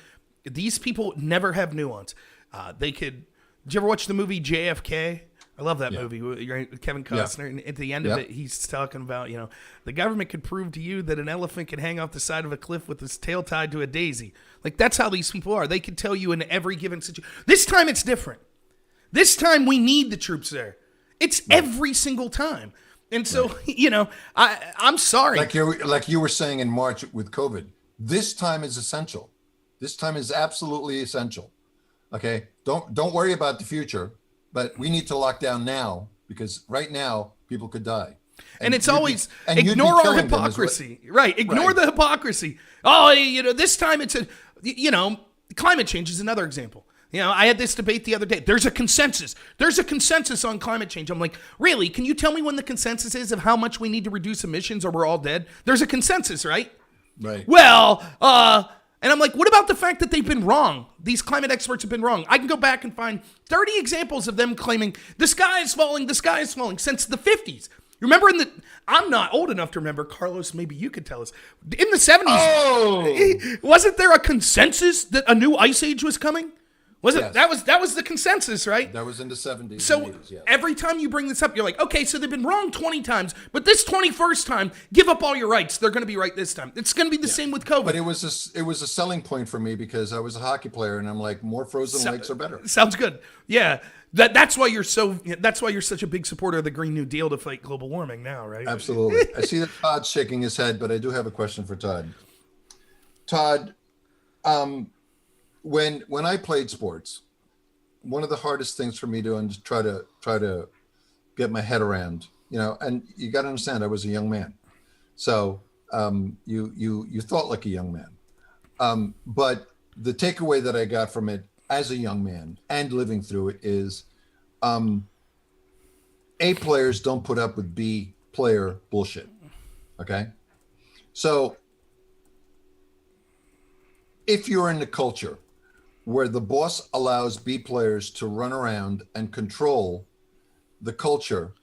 these people never have nuance. Did you ever watch the movie JFK? I love that movie with Kevin Costner. And at the end of it, he's talking about, the government could prove to you that an elephant can hang off the side of a cliff with his tail tied to a daisy. Like, that's how these people are. They can tell you in every given situation. This time it's different. This time we need the troops there. It's every single time. And so, I'm sorry. Like you were saying in March with COVID, this time is essential. This time is absolutely essential. Okay. Don't worry about the future, but we need to lock down now, because right now people could die. And it's always ignore our hypocrisy, right? Ignore the hypocrisy. Oh, this time it's climate change is another example. I had this debate the other day. There's a consensus. There's a consensus on climate change. I'm like, really? Can you tell me when the consensus is of how much we need to reduce emissions or we're all dead? There's a consensus, right? Right. Well, and I'm like, what about the fact that they've been wrong? These climate experts have been wrong. I can go back and find 30 examples of them claiming the sky is falling since the 50s. Remember I'm not old enough to remember, Carlos, maybe you could tell us. In the 70s, wasn't there a consensus that a new ice age was coming? Was it? Yes. That was the consensus, right? That was in the 70s. So and 80s, yes. Every time you bring this up, you're like, okay, so they've been wrong 20 times, but this 21st time, give up all your rights. They're going to be right this time. It's going to be the same with COVID. But it was a selling point for me, because I was a hockey player, and I'm like, more frozen lakes are better. Sounds good. Yeah. That's why you're such a big supporter of the Green New Deal to fight global warming now, right? Absolutely. I see that Todd's shaking his head, but I do have a question for Todd. Todd, when I played sports, one of the hardest things for me to try to get my head around, and you got to understand, I was a young man, so you thought like a young man, but the takeaway that I got from it as a young man and living through it is, A players don't put up with B player bullshit. Okay, so if you're in the culture where the boss allows B players to run around and control the culture,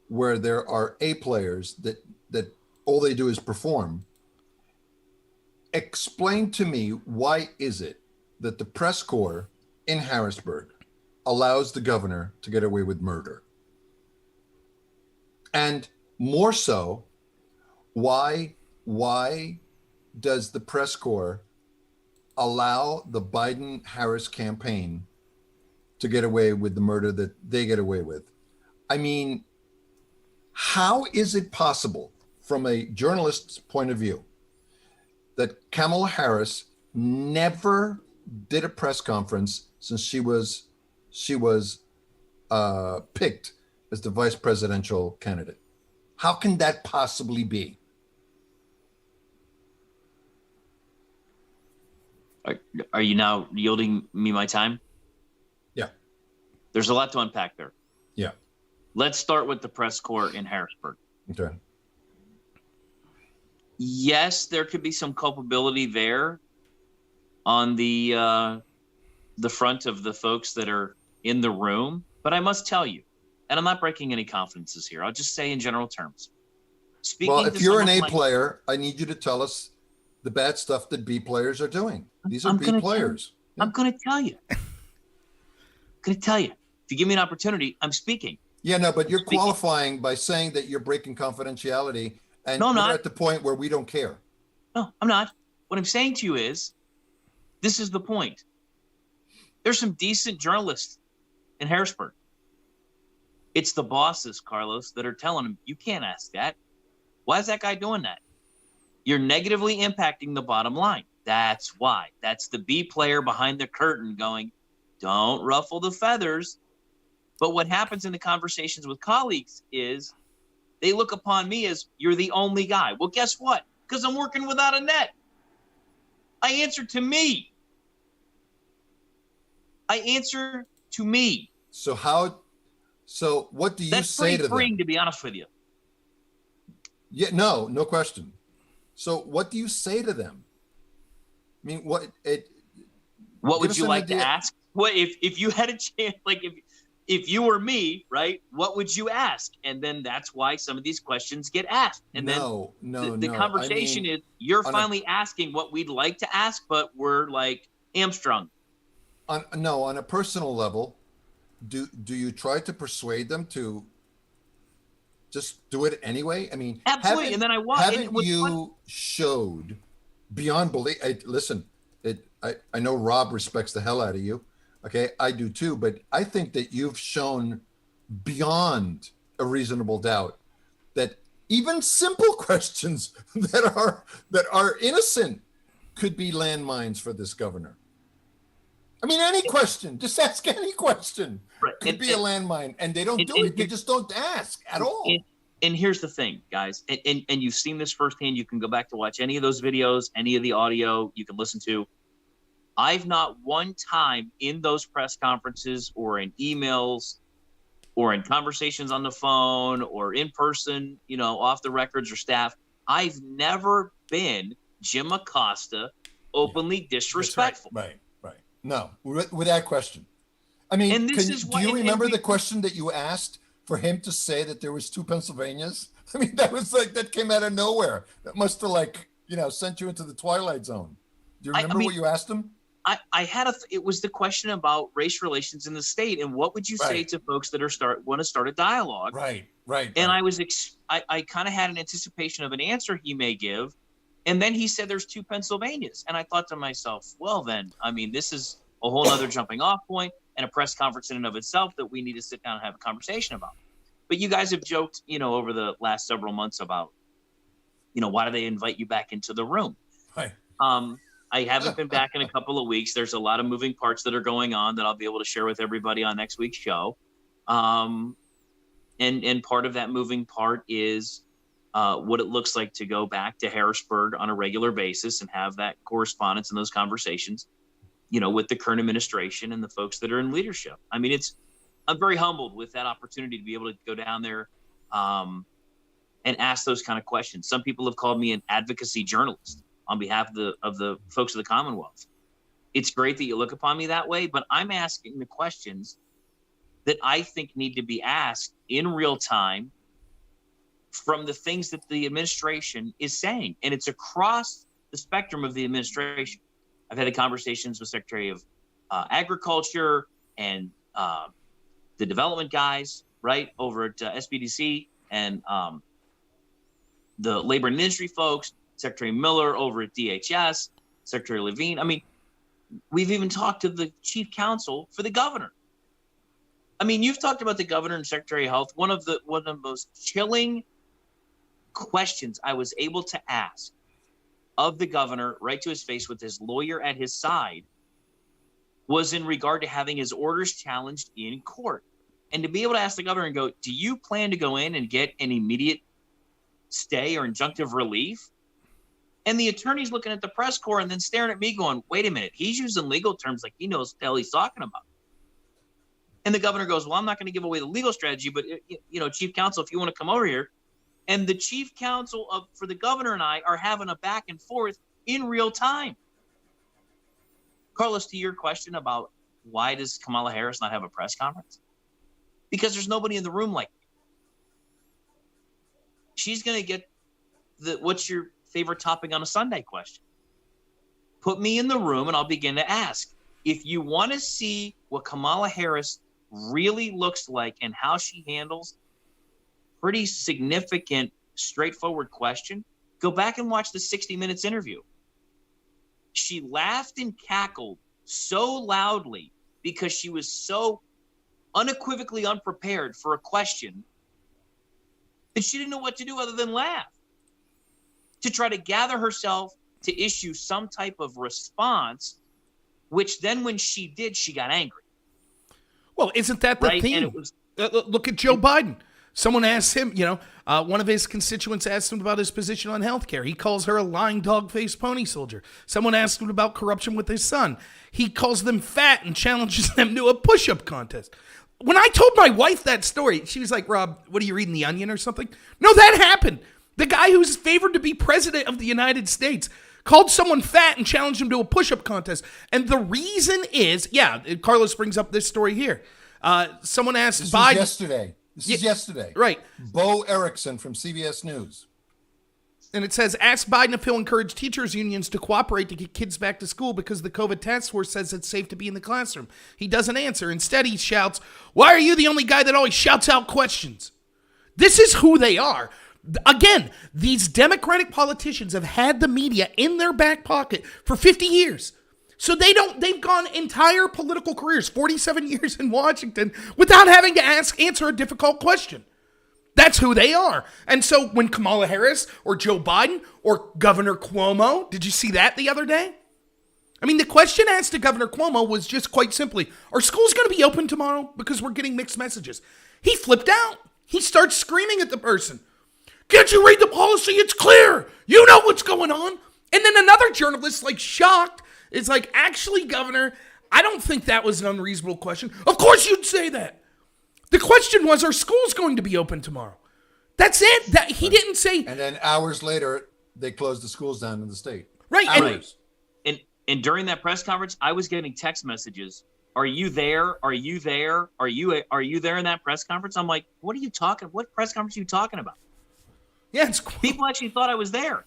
where there are A players that all they do is perform, explain to me, why is it that the press corps in Harrisburg allows the governor to get away with murder? And more so, why does the press corps allow the Biden-Harris campaign to get away with the murder that they get away with? I mean, how is it possible, from a journalist's point of view, that Kamala Harris never did a press conference since she was picked as the vice presidential candidate? How can that possibly be? Are you now yielding me my time? Yeah. There's a lot to unpack there. Yeah. Let's start with the press corps in Harrisburg. Okay. Yes, there could be some culpability there on the front of the folks that are in the room, but I must tell you, and I'm not breaking any confidences here. I'll just say in general terms. Speaking Well, to if you're an someone A like- player, I need you to tell us the bad stuff that B players are doing. These are I'm B gonna players. I'm going to tell you. If you give me an opportunity, I'm speaking. Yeah, no, but you're Speaking. qualifying by saying that you're breaking confidentiality, and No, I'm we're not. at the point where we don't care. No, I'm not. What I'm saying to you is, this is the point. There's some decent journalists in Harrisburg. It's the bosses, Carlos, that are telling him, you can't ask that. Why is that guy doing that? You're negatively impacting the bottom line. That's why. That's the B player behind the curtain going, don't ruffle the feathers. But what happens in the conversations with colleagues is they look upon me as, you're the only guy. Well, guess what? Because I'm working without a net. I answer to me. So what do you That's say pretty to freeing, them? to be honest with you. Yeah, no question. So what do you say to them? I mean, What give would us you an like to idea. ask? What if you had a chance, like if you were me, right? What would you ask? And then that's why some of these questions get asked. And No. the conversation is, you're finally asking what we'd like to ask, but we're like hamstrung. On a personal level, do you try to persuade them to just do it anyway? I mean, Absolutely. And then I want. Haven't you showed beyond belief? Listen, I know Rob respects the hell out of you. Okay, I do too. But I think that you've shown beyond a reasonable doubt that even simple questions that are innocent could be landmines for this governor. I mean, any question, just ask any question. Right. Could be a landmine, and they don't do it. They just don't ask at all. And here's the thing, guys, and you've seen this firsthand. You can go back to watch any of those videos, any of the audio you can listen to. I've not one time in those press conferences or in emails or in conversations on the phone or in person, off the records or staff, I've never been Jim Acosta openly disrespectful. Right. No, without question. I mean, And this do you remember the question that you asked for him to say that there was 2 Pennsylvanias? I mean, that came out of nowhere. That must have sent you into the twilight zone. Do you remember what you asked him? It was the question about race relations in the state, and what would you say to folks that want to start a dialogue? Right. And I kind of had an anticipation of an answer he may give. And then he said there's 2 Pennsylvanias. And I thought to myself, well, then, I mean, this is a whole other jumping off point and a press conference in and of itself that we need to sit down and have a conversation about. But you guys have joked, over the last several months about, why do they invite you back into the room? Right. I haven't been back in a couple of weeks. There's a lot of moving parts that are going on that I'll be able to share with everybody on next week's show. And part of that moving part is what it looks like to go back to Harrisburg on a regular basis and have that correspondence and those conversations, with the current administration and the folks that are in leadership. I mean, I'm very humbled with that opportunity to be able to go down there and ask those kind of questions. Some people have called me an advocacy journalist on behalf of the folks of the Commonwealth. It's great that you look upon me that way, but I'm asking the questions that I think need to be asked in real time from the things that the administration is saying. And it's across the spectrum of the administration. I've had conversations with Secretary of Agriculture and the development guys, right, over at SBDC, and the Labor and Industry folks, Secretary Miller over at DHS, Secretary Levine. I mean, we've even talked to the chief counsel for the governor. I mean, you've talked about the governor and Secretary of Health. One of the most chilling questions I was able to ask of the governor, right to his face with his lawyer at his side, was in regard to having his orders challenged in court. And to be able to ask the governor and go, do you plan to go in and get an immediate stay or injunctive relief? And the attorney's looking at the press corps and then staring at me going, wait a minute, he's using legal terms like he knows what the hell he's talking about. And the governor goes, well, I'm not going to give away the legal strategy, but, chief counsel, if you want to come over here. And the chief counsel for the governor and I are having a back and forth in real time. Carlos, to your question about why does Kamala Harris not have a press conference? because there's nobody in the room like me. She's going to get what's your favorite topping on a Sunday question? Put me in the room and I'll begin to ask. If you want to see what Kamala Harris really looks like and how she handles pretty significant, straightforward question, go back and watch the 60 Minutes interview. She laughed and cackled so loudly because she was so unequivocally unprepared for a question that she didn't know what to do other than laugh, to try to gather herself to issue some type of response, which then when she did, she got angry. Well, isn't that the theme? Look at Joe Biden. Someone asked him, one of his constituents asked him about his position on health care. He calls her a lying dog-faced pony soldier. Someone asked him about corruption with his son. He calls them fat and challenges them to a push-up contest. When I told my wife that story, she was like, Rob, what are you reading, The Onion or something? No, that happened. The guy who's favored to be president of the United States called someone fat and challenged him to a push-up contest. And the reason is, Carlos brings up this story here. Someone asked Biden. This is yesterday. Right. Bo Erickson from CBS News. And it says, ask Biden if he'll encourage teachers' unions to cooperate to get kids back to school because the COVID task force says it's safe to be in the classroom. He doesn't answer. Instead, he shouts, why are you the only guy that always shouts out questions? This is who they are. Again, these Democratic politicians have had the media in their back pocket for 50 years. So they've gone entire political careers, 47 years in Washington, without having to answer a difficult question. That's who they are. And so when Kamala Harris or Joe Biden or Governor Cuomo, did you see that the other day? I mean, the question asked to Governor Cuomo was just quite simply, are schools going to be open tomorrow? Because we're getting mixed messages. He flipped out. He starts screaming at the person. Can't you read the policy? It's clear. You know what's going on. And then another journalist, shocked, is like, actually, Governor, I don't think that was an unreasonable question. Of course you'd say that. The question was, are schools going to be open tomorrow? That's it. He didn't say. And then hours later, they closed the schools down in the state. Right. Hours. And during that press conference, I was getting text messages. Are you there? Are you there? Are you there in that press conference? I'm like, what press conference are you talking about? Yeah, people actually thought I was there.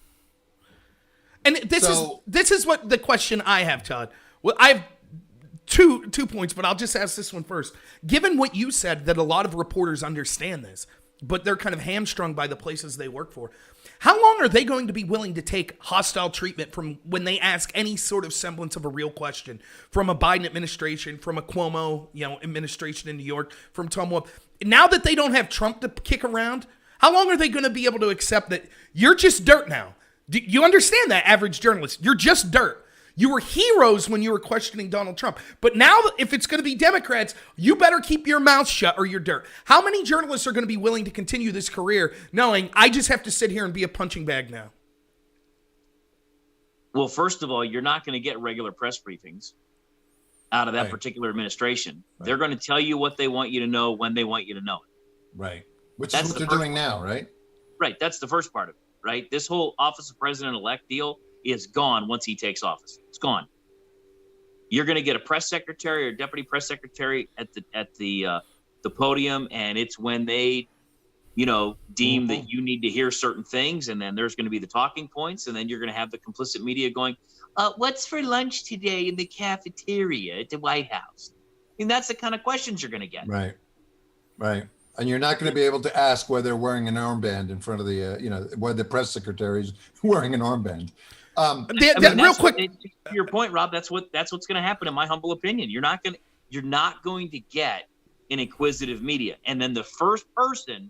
And this is what the question I have, Todd. Well, I have two points, but I'll just ask this one first. Given what you said, that a lot of reporters understand this, but they're kind of hamstrung by the places they work for, how long are they going to be willing to take hostile treatment from when they ask any sort of semblance of a real question from a Biden administration, from a Cuomo, administration in New York, from Tom Wolf? Now that they don't have Trump to kick around, how long are they going to be able to accept that you're just dirt now? Do you understand that, average journalist? You're just dirt. You were heroes when you were questioning Donald Trump. But now, if it's going to be Democrats, you better keep your mouth shut or you're dirt. How many journalists are going to be willing to continue this career knowing I just have to sit here and be a punching bag now? Well, first of all, you're not going to get regular press briefings out of that particular administration. Right. They're going to tell you what they want you to know when they want you to know it. Right. Which is what they're doing now, right? Right. That's the first part of it, right? This whole office of president-elect deal is gone once he takes office. It's gone. You're going to get a press secretary or deputy press secretary at the podium, and it's when they, deem that you need to hear certain things, and then there's going to be the talking points, and then you're going to have the complicit media going, what's for lunch today in the cafeteria at the White House? And that's the kind of questions you're going to get. Right. Right. And you're not going to be able to ask whether they're wearing an armband in front of the, whether the press secretary's wearing an armband. Real quick, to your point, Rob, that's what's going to happen, in my humble opinion. You're not going to get an inquisitive media, and then the first person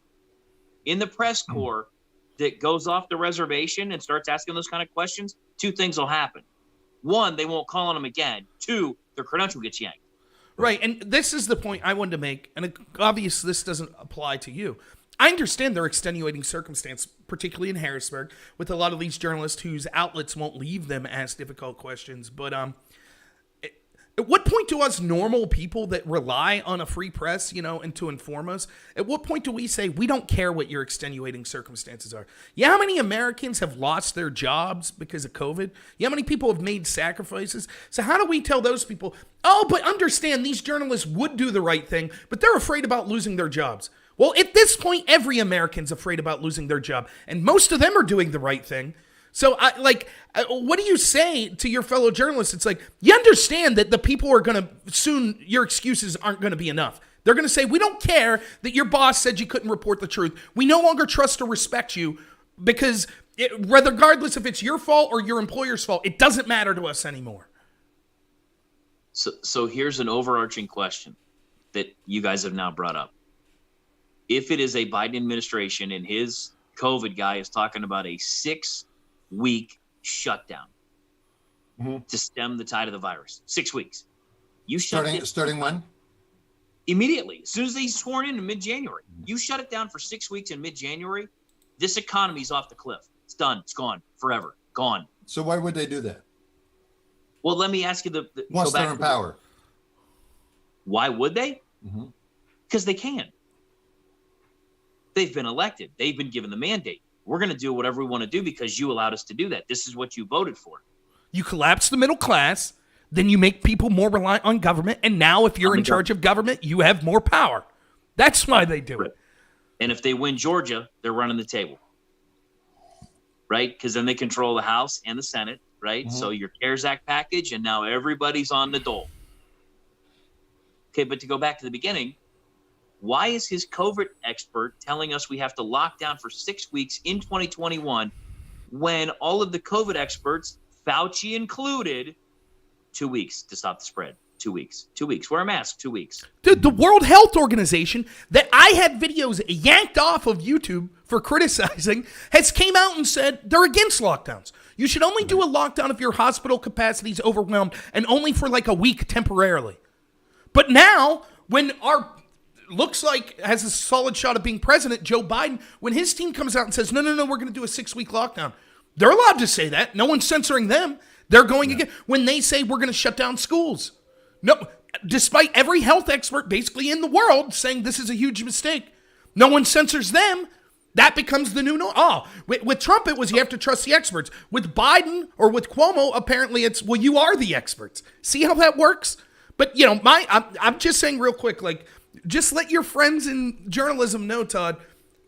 in the press corps that goes off the reservation and starts asking those kind of questions, two things will happen. One, they won't call on them again. Two, their credential gets yanked. Right, and this is the point I wanted to make, and obviously this doesn't apply to you. I understand their extenuating circumstance, particularly in Harrisburg, with a lot of these journalists whose outlets won't leave them ask difficult questions. But At what point do us normal people that rely on a free press, and to inform us, at what point do we say we don't care what your extenuating circumstances are? Yeah, how many Americans have lost their jobs because of COVID? Yeah, how many people have made sacrifices? So how do we tell those people, oh, but understand these journalists would do the right thing, but they're afraid about losing their jobs? Well, at this point, every American's afraid about losing their job, and most of them are doing the right thing. So, what do you say to your fellow journalists? It's like, you understand that the people are going to soon, your excuses aren't going to be enough. They're going to say, we don't care that your boss said you couldn't report the truth. We no longer trust or respect you because regardless if it's your fault or your employer's fault, it doesn't matter to us anymore. So here's an overarching question that you guys have now brought up. If it is a Biden administration and his COVID guy is talking about a 6-week shutdown to stem the tide of the virus. 6 weeks. You starting when? Immediately. As soon as they sworn in mid-January. You shut it down for 6 weeks in mid-January, this economy's off the cliff. It's done. It's gone. Forever. Gone. So why would they do that? Well, let me ask you once they're in power. Why would they? Because they can. They've been elected. They've been given the mandate. We're going to do whatever we want to do because you allowed us to do that. This is what you voted for. You collapse the middle class, then you make people more reliant on government, and now if you're in charge of government, you have more power. That's why they do it. And if they win Georgia, they're running the table. Right? Because then they control the House and the Senate, right? So your CARES Act package, and now everybody's on the dole. Okay, but to go back to the beginning, why is his COVID expert telling us we have to lock down for 6 weeks in 2021 when all of the COVID experts, Fauci included, 2 weeks to stop the spread? 2 weeks. 2 weeks. Wear a mask. 2 weeks. Dude, the World Health Organization that I had videos yanked off of YouTube for criticizing has came out and said they're against lockdowns. You should only do a lockdown if your hospital capacity is overwhelmed and only for like a week temporarily. But now, when our looks like has a solid shot of being president, Joe Biden, when his team comes out and says, no, we're going to do a 6-week lockdown. They're allowed to say that. No one's censoring them. They're going again. When they say we're going to shut down schools. No, despite every health expert basically in the world saying this is a huge mistake, no one censors them. That becomes the new norm. With Trump, it was you have to trust the experts. With Biden or with Cuomo, apparently it's, well, you are the experts. See how that works? But, I'm just saying real quick, just let your friends in journalism know, Todd,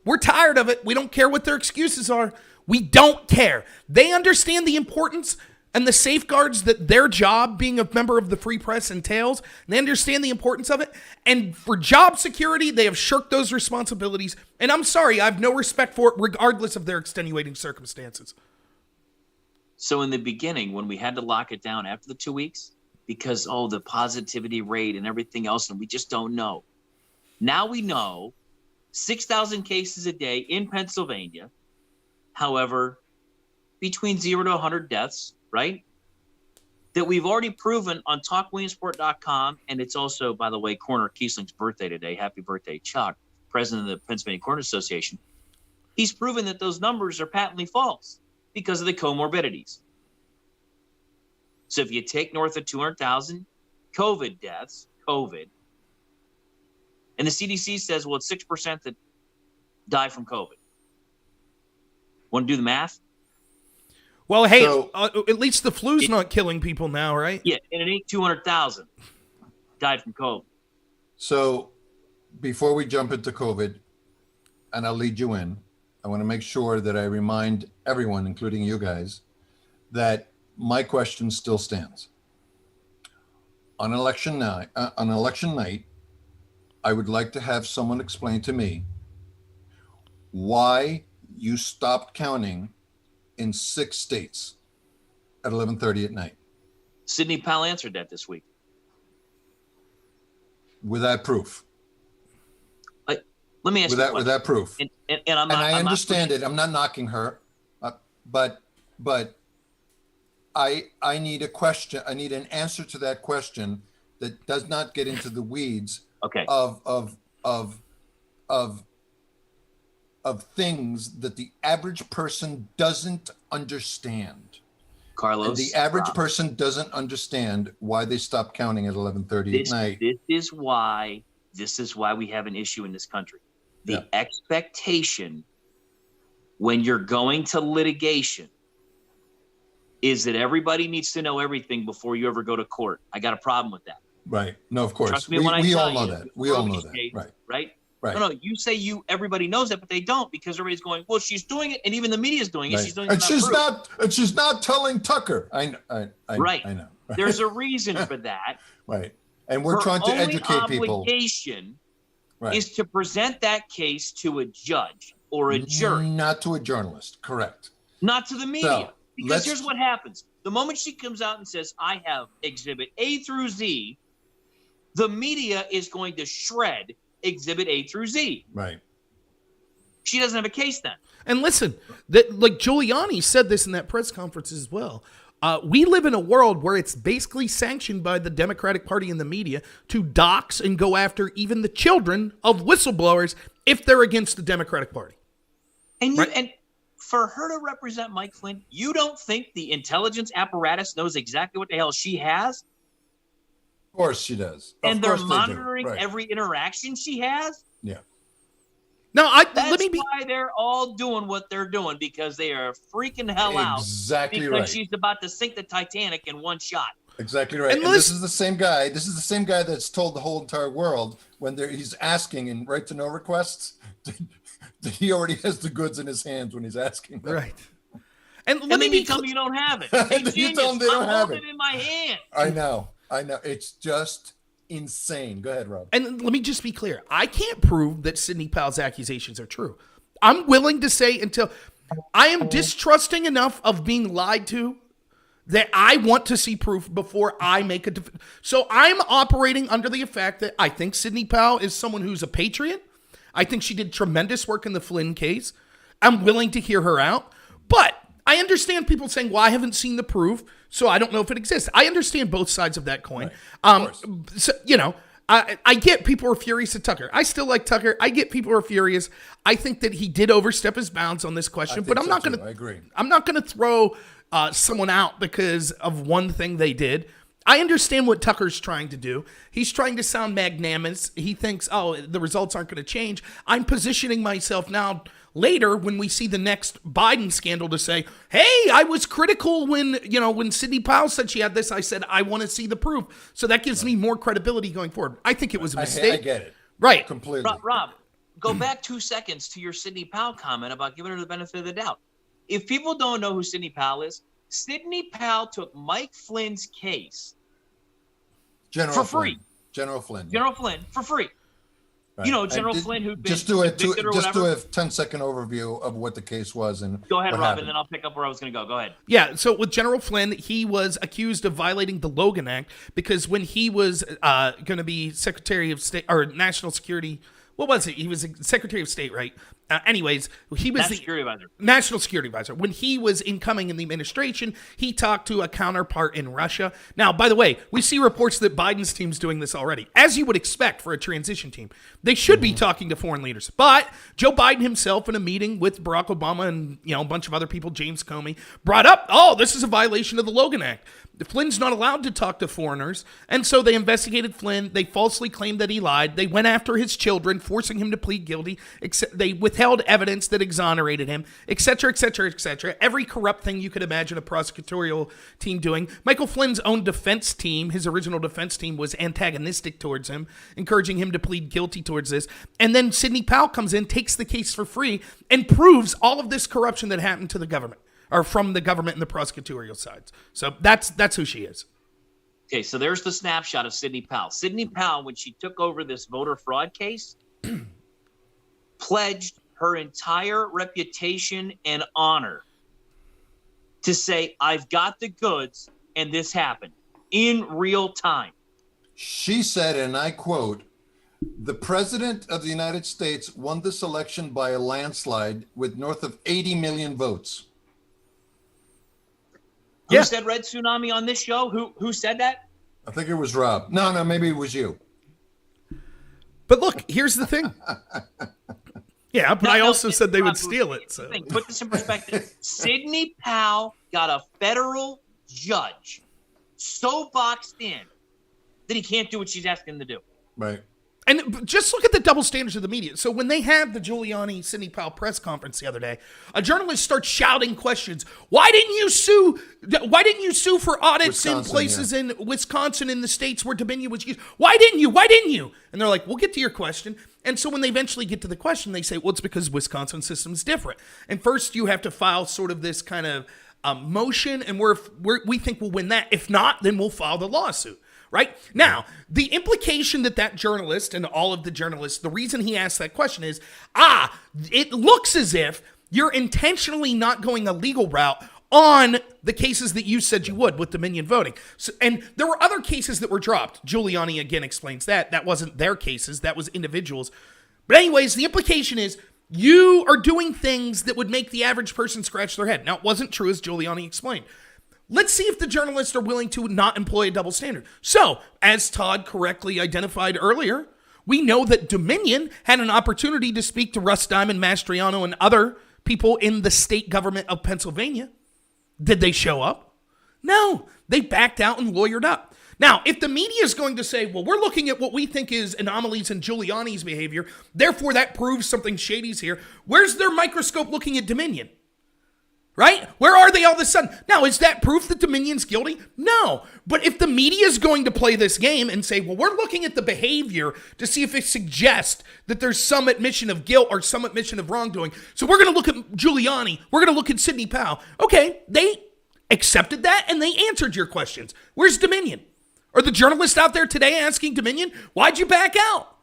we're tired of it. We don't care what their excuses are. We don't care. They understand the importance and the safeguards that their job, being a member of the free press, entails. They understand the importance of it. And for job security, they have shirked those responsibilities. And I'm sorry, I have no respect for it, regardless of their extenuating circumstances. So in the beginning, when we had to lock it down after the 2 weeks, because, the positivity rate and everything else, and we just don't know. Now we know 6,000 cases a day in Pennsylvania. However, between 0 to 100 deaths, right? That we've already proven on TalkWilliamsport.com, and it's also, by the way, Corner Kiesling's birthday today. Happy birthday, Chuck, president of the Pennsylvania Corner Association. He's proven that those numbers are patently false because of the comorbidities. So if you take north of 200,000 COVID deaths, and the CDC says, well, it's 6% that die from COVID. Want to do the math? Well, hey, at least the flu's not killing people now, right? Yeah, and it ain't 200,000 died from COVID. So before we jump into COVID, and I'll lead you in, I want to make sure that I remind everyone, including you guys, that my question still stands. On election night, I would like to have someone explain to me why you stopped counting in 6 states at 11:30 at night. Sidney Powell answered that this week. Without proof. Let me ask you without proof. And I understand it. I'm not knocking her, but I need a question. I need an answer to that question that does not get into the weeds of things that the average person doesn't understand. Carlos. And the average Rob, person doesn't understand why they stopped counting at 11:30 at night. This is why we have an issue in this country. The expectation when you're going to litigation is that everybody needs to know everything before you ever go to court. I got a problem with that. Right. No, of course. Trust me when I we tell all know you, that. We all know that. case, Right. Right. Right. No, you say everybody knows that, but they don't, because everybody's going, well, she's doing it, and even the media is doing it. Right. She's doing it. And she's not telling Tucker. I Right. I know. There's a reason for that. Right. And we're Her trying to only educate people. obligation Right. is to present that case to a judge or a jury, Not to a journalist. Correct. not to the media. So, Because here's what happens. The moment she comes out and says, I have exhibit A through Z, the media is going to shred exhibit A through Z. Right. She doesn't have a case then. And listen, like Giuliani said this in that press conference as well. We live in a world where it's basically sanctioned by the Democratic Party and the media to dox and go after even the children of whistleblowers if they're against the Democratic Party. And Right. and for her to represent Mike Flynn, you don't think the intelligence apparatus knows exactly what the hell she has? Of course she does. And Of they're course they do. monitoring Right. every interaction she has? Yeah. Now, That's let me be. why they're all doing what they're doing, because they are freaking hell out. Exactly Because right. she's about to sink the Titanic in one shot. Exactly right. And And this is the same guy. This is the same guy that's told the whole entire world when he's asking in right to know requests that he already has the goods in his hands when he's asking them. Right. And let And me then be you tell me you don't have it. And Hey, then you genius, tell them they don't I'm have holding it. in my hand. I know. It's just insane. Go ahead, Rob. And let me just be clear. I can't prove that Sidney Powell's accusations are true. I'm willing to say until I am distrusting enough of being lied to that I want to see proof before I make a so I'm operating under the effect that I think Sidney Powell is someone who's a patriot. I think she did tremendous work in the Flynn case. I'm willing to hear her out. But I understand people saying, well, I haven't seen the proof, so I don't know if it exists. I understand both sides of that coin. Right. Of course. So, you know, I get people are furious at Tucker. I still like Tucker. I get people are furious. I think that he did overstep his bounds on this question, but I'm not going to. I agree. I'm not going to throw someone out because of one thing they did. I understand what Tucker's trying to do. He's trying to sound magnanimous. He thinks, oh, the results aren't going to change. I'm positioning myself now later when we see the next Biden scandal to say, hey, I was critical when Sidney Powell said she had this. I said, I want to see the proof. So that gives me more credibility going forward. I think it was a mistake. I get it. Right. Completely. Rob, go back 2 seconds to your Sidney Powell comment about giving her the benefit of the doubt. If people don't know who Sidney Powell is, Sidney Powell took Mike Flynn's case for free. General Flynn. General Flynn for free. Right. You know, General Flynn, who'd been just do a convicted or whatever. 10-second overview of what the case was and Go ahead, what Rob, happened. and then I'll pick up where I was going to go. Go ahead. Yeah, so with General Flynn, he was accused of violating the Logan Act because when he was going to be Secretary of State or National Security, what was it? He was Secretary of State, right? Anyways, he was National Security Advisor. National Security Advisor. When he was incoming in the administration, he talked to a counterpart in Russia. Now, by the way, we see reports that Biden's team's doing this already, as you would expect for a transition team. They should be talking to foreign leaders. But Joe Biden himself, in a meeting with Barack Obama and a bunch of other people, James Comey, brought up, oh, this is a violation of the Logan Act. Flynn's not allowed to talk to foreigners, and so they investigated Flynn. They falsely claimed that he lied. They went after his children, forcing him to plead guilty. They withheld evidence that exonerated him, et cetera, et cetera, et cetera. Every corrupt thing you could imagine a prosecutorial team doing. Michael Flynn's own defense team, his original defense team, was antagonistic towards him, encouraging him to plead guilty towards this. And then Sidney Powell comes in, takes the case for free, and proves all of this corruption that happened to the government. Or from the government and the prosecutorial sides. So that's who she is. Okay, so there's the snapshot of Sidney Powell. Sidney Powell, when she took over this voter fraud case, pledged her entire reputation and honor to say, I've got the goods, and this happened in real time. She said, and I quote, the president of the United States won this election by a landslide with north of 80 million votes. Who said Red Tsunami on this show? Who said that? I think it was Rob. No, maybe it was you. But look, here's the thing. Yeah, but I also said they would steal it. So Put this in perspective. Sidney Powell got a federal judge so boxed in that he can't do what she's asking him to do. Right. And just look at the double standards of the media. So when they had the Giuliani Sidney Powell press conference the other day, a journalist starts shouting questions. Why didn't you sue? Why didn't you sue for audits in places in Wisconsin, in the states where Dominion was used? Why didn't you? Why didn't you? And they're like, we'll get to your question. And so when they eventually get to the question, they say, well, it's because Wisconsin system is different. And first you have to file sort of this kind of motion, and we think we'll win that. If not, then we'll file the lawsuit. Right? Now, the implication that journalist and all of the journalists, the reason he asked that question is, it looks as if you're intentionally not going a legal route on the cases that you said you would with Dominion voting. So, and there were other cases that were dropped. Giuliani, again, explains that. That wasn't their cases. That was individuals. But anyways, the implication is you are doing things that would make the average person scratch their head. Now, it wasn't true, as Giuliani explained. Let's see if the journalists are willing to not employ a double standard. So, as Todd correctly identified earlier, we know that Dominion had an opportunity to speak to Russ Diamond, Mastriano, and other people in the state government of Pennsylvania. Did they show up? No. They backed out and lawyered up. Now, if the media is going to say, well, we're looking at what we think is anomalies in Giuliani's behavior, therefore that proves something shady's here, where's their microscope looking at Dominion? Right? Where are they all of a sudden? Now, is that proof that Dominion's guilty? No. But if the media is going to play this game and say, well, we're looking at the behavior to see if it suggests that there's some admission of guilt or some admission of wrongdoing, so we're going to look at Giuliani, we're going to look at Sidney Powell. Okay, they accepted that and they answered your questions. Where's Dominion? Are the journalists out there today asking Dominion, why'd you back out?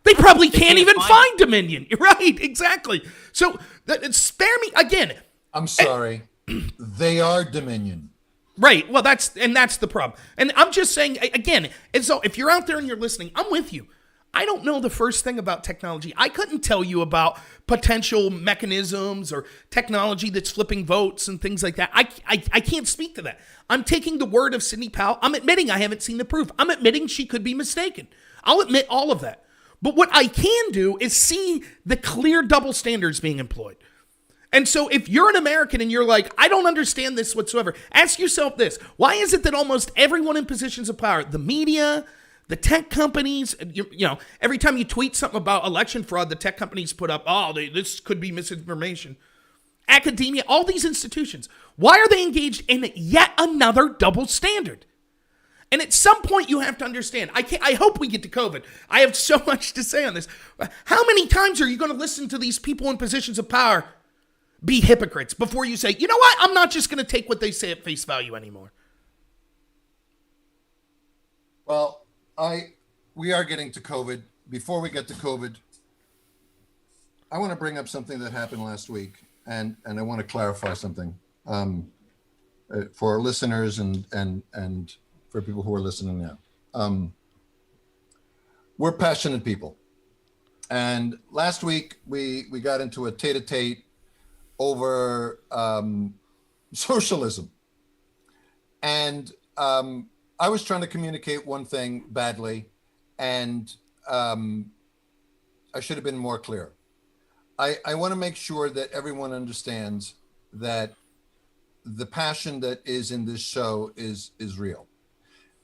They probably can't even find Dominion. Right, exactly. So, spare me, again, I'm sorry. They are Dominion. Right. Well, that's the problem. And I'm just saying, again, and so if you're out there and you're listening, I'm with you. I don't know the first thing about technology. I couldn't tell you about potential mechanisms or technology that's flipping votes and things like that. I can't speak to that. I'm taking the word of Sidney Powell. I'm admitting I haven't seen the proof. I'm admitting she could be mistaken. I'll admit all of that. But what I can do is see the clear double standards being employed. And so if you're an American and you're like, I don't understand this whatsoever, ask yourself this. Why is it that almost everyone in positions of power, the media, the tech companies, you know, every time you tweet something about election fraud, the tech companies put up, this could be misinformation. Academia, all these institutions, why are they engaged in yet another double standard? And at some point you have to understand, I hope we get to COVID. I have so much to say on this. How many times are you going to listen to these people in positions of power be hypocrites before you say, you know what, I'm not just going to take what they say at face value anymore? Well, we are getting to COVID. Before we get to COVID, I want to bring up something that happened last week, and I want to clarify something for our listeners and for people who are listening now. We're passionate people, and last week we got into a tete-a-tete over socialism. And I was trying to communicate one thing badly, and I should have been more clear. I want to make sure that everyone understands that the passion that is in this show is real.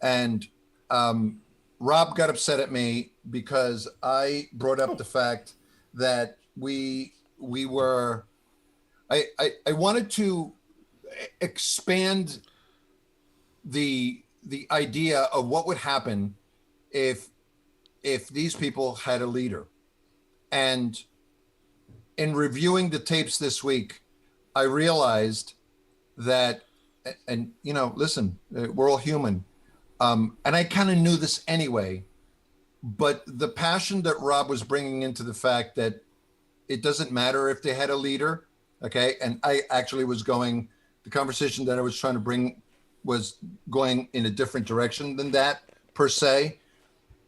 And Rob got upset at me because I brought up the fact that we were... I wanted to expand the idea of what would happen if these people had a leader. And in reviewing the tapes this week, I realized that, and you know, listen, we're all human. And I kind of knew this anyway, but the passion that Rob was bringing into the fact that it doesn't matter if they had a leader. Okay. And I actually the conversation that I was trying to bring was going in a different direction than that per se.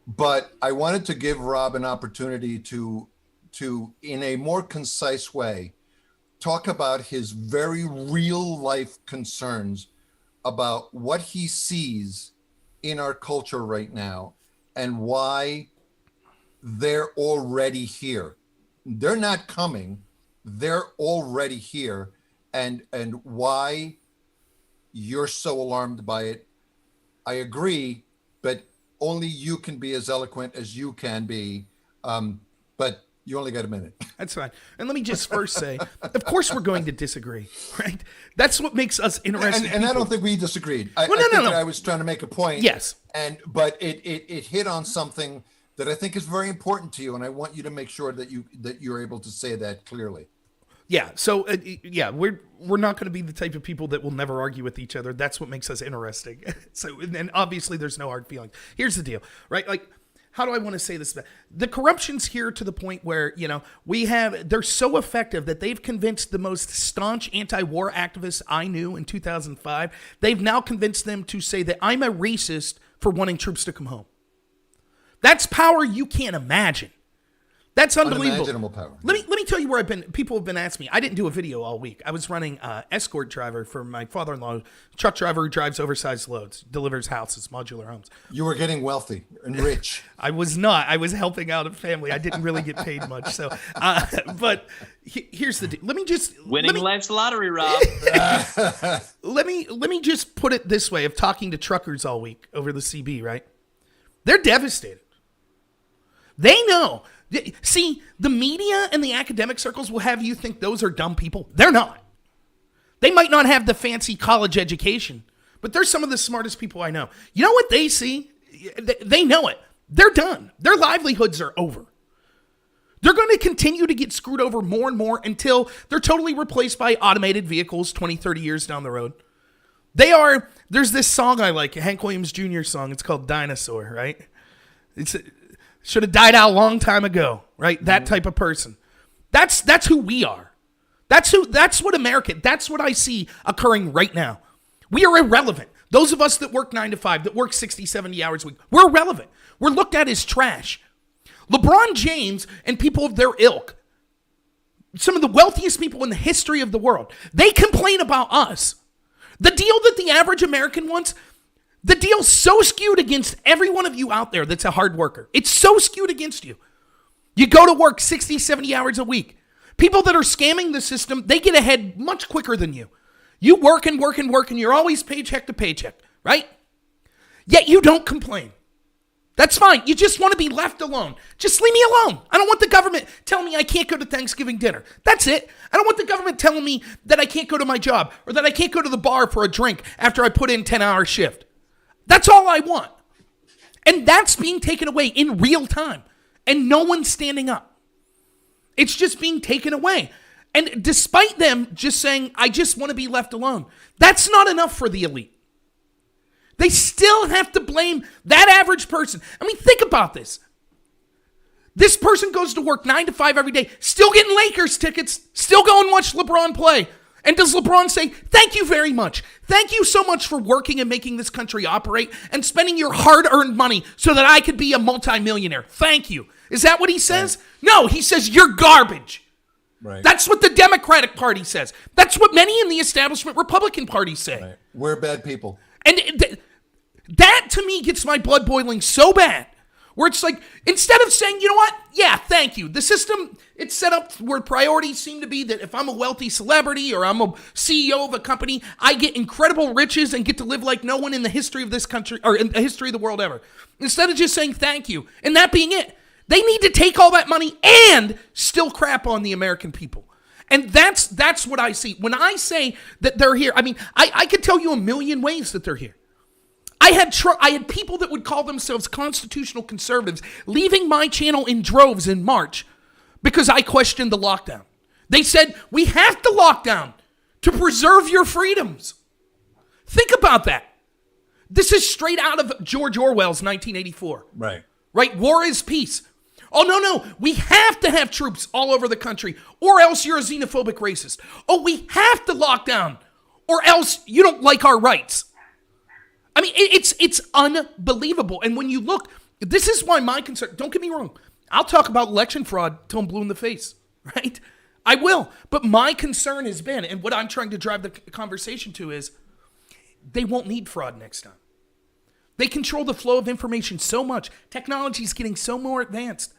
But I wanted to give Rob an opportunity to in a more concise way, talk about his very real life concerns about what he sees in our culture right now and why they're already here. They're not coming. They're already here, and why you're so alarmed by it. I agree, but only you can be as eloquent as you can be. But you only got a minute. That's fine. And let me just first say, of course we're going to disagree, right? That's what makes us interesting. And I don't think we disagreed. I was trying to make a point. Yes. But it hit on something that I think is very important to you, and I want you to make sure that you're able to say that clearly. Yeah. So we're not going to be the type of people that will never argue with each other. That's what makes us interesting. So, and obviously there's no hard feelings. Here's the deal, right? Like, how do I want to say this? The corruption's here to the point where, they're so effective that they've convinced the most staunch anti-war activists I knew in 2005. They've now convinced them to say that I'm a racist for wanting troops to come home. That's power you can't imagine. That's unbelievable. Unimaginable power. Let me tell you where I've been. People have been asking me. I didn't do a video all week. I was running escort driver for my father-in-law, truck driver who drives oversized loads, delivers houses, modular homes. You were getting wealthy and rich. I was not. I was helping out a family. I didn't really get paid much. So, but here's the deal. Winning life's lottery, Rob. Let me just put it this way: of talking to truckers all week over the CB, right? They're devastated. They know. See, the media and the academic circles will have you think those are dumb people. They're not. They might not have the fancy college education, but they're some of the smartest people I know. You know what they see? They know it. They're done. Their livelihoods are over. They're going to continue to get screwed over more and more until they're totally replaced by automated vehicles 20, 30 years down the road. There's this song I like, a Hank Williams Jr. song. It's called Dinosaur, right? Should have died out a long time ago, right? That type of person. That's who we are. That's what America, that's what I see occurring right now. We are irrelevant. Those of us that work 9 to 5, that work 60, 70 hours a week, we're irrelevant. We're looked at as trash. LeBron James and people of their ilk, some of the wealthiest people in the history of the world, they complain about us. The deal that the average American wants, the deal's so skewed against every one of you out there that's a hard worker. It's so skewed against you. You go to work 60, 70 hours a week. People that are scamming the system, they get ahead much quicker than you. You work and work and work, and you're always paycheck to paycheck, right? Yet you don't complain. That's fine. You just want to be left alone. Just leave me alone. I don't want the government telling me I can't go to Thanksgiving dinner. That's it. I don't want the government telling me that I can't go to my job or that I can't go to the bar for a drink after I put in 10-hour shift. That's all I want. And that's being taken away in real time. And no one's standing up. It's just being taken away. And despite them just saying, I just want to be left alone, that's not enough for the elite. They still have to blame that average person. I mean, think about this. This person goes to work 9 to 5 every day, still getting Lakers tickets, still go and watch LeBron play. And does LeBron say, thank you very much. Thank you so much for working and making this country operate and spending your hard-earned money so that I could be a multimillionaire. Thank you. Is that what he says? Right. No, he says, you're garbage. Right. That's what the Democratic Party says. That's what many in the establishment Republican Party say. Right. We're bad people. And that, to me, gets my blood boiling so bad. Where it's like, instead of saying, you know what? Yeah, thank you. The system, it's set up where priorities seem to be that if I'm a wealthy celebrity or I'm a CEO of a company, I get incredible riches and get to live like no one in the history of this country or in the history of the world ever. Instead of just saying thank you and that being it, they need to take all that money and still crap on the American people. And that's what I see. When I say that they're here, I mean, I could tell you a million ways that they're here. I had people that would call themselves constitutional conservatives leaving my channel in droves in March because I questioned the lockdown. They said, we have to lock down to preserve your freedoms. Think about that. This is straight out of George Orwell's 1984. Right. War is peace. Oh, no. We have to have troops all over the country or else you're a xenophobic racist. Oh, we have to lock down or else you don't like our rights. I mean, it's unbelievable. And when you look, this is why my concern, don't get me wrong, I'll talk about election fraud till I'm blue in the face, right? I will. But my concern has been, and what I'm trying to drive the conversation to is, they won't need fraud next time. They control the flow of information so much. Technology is getting so more advanced.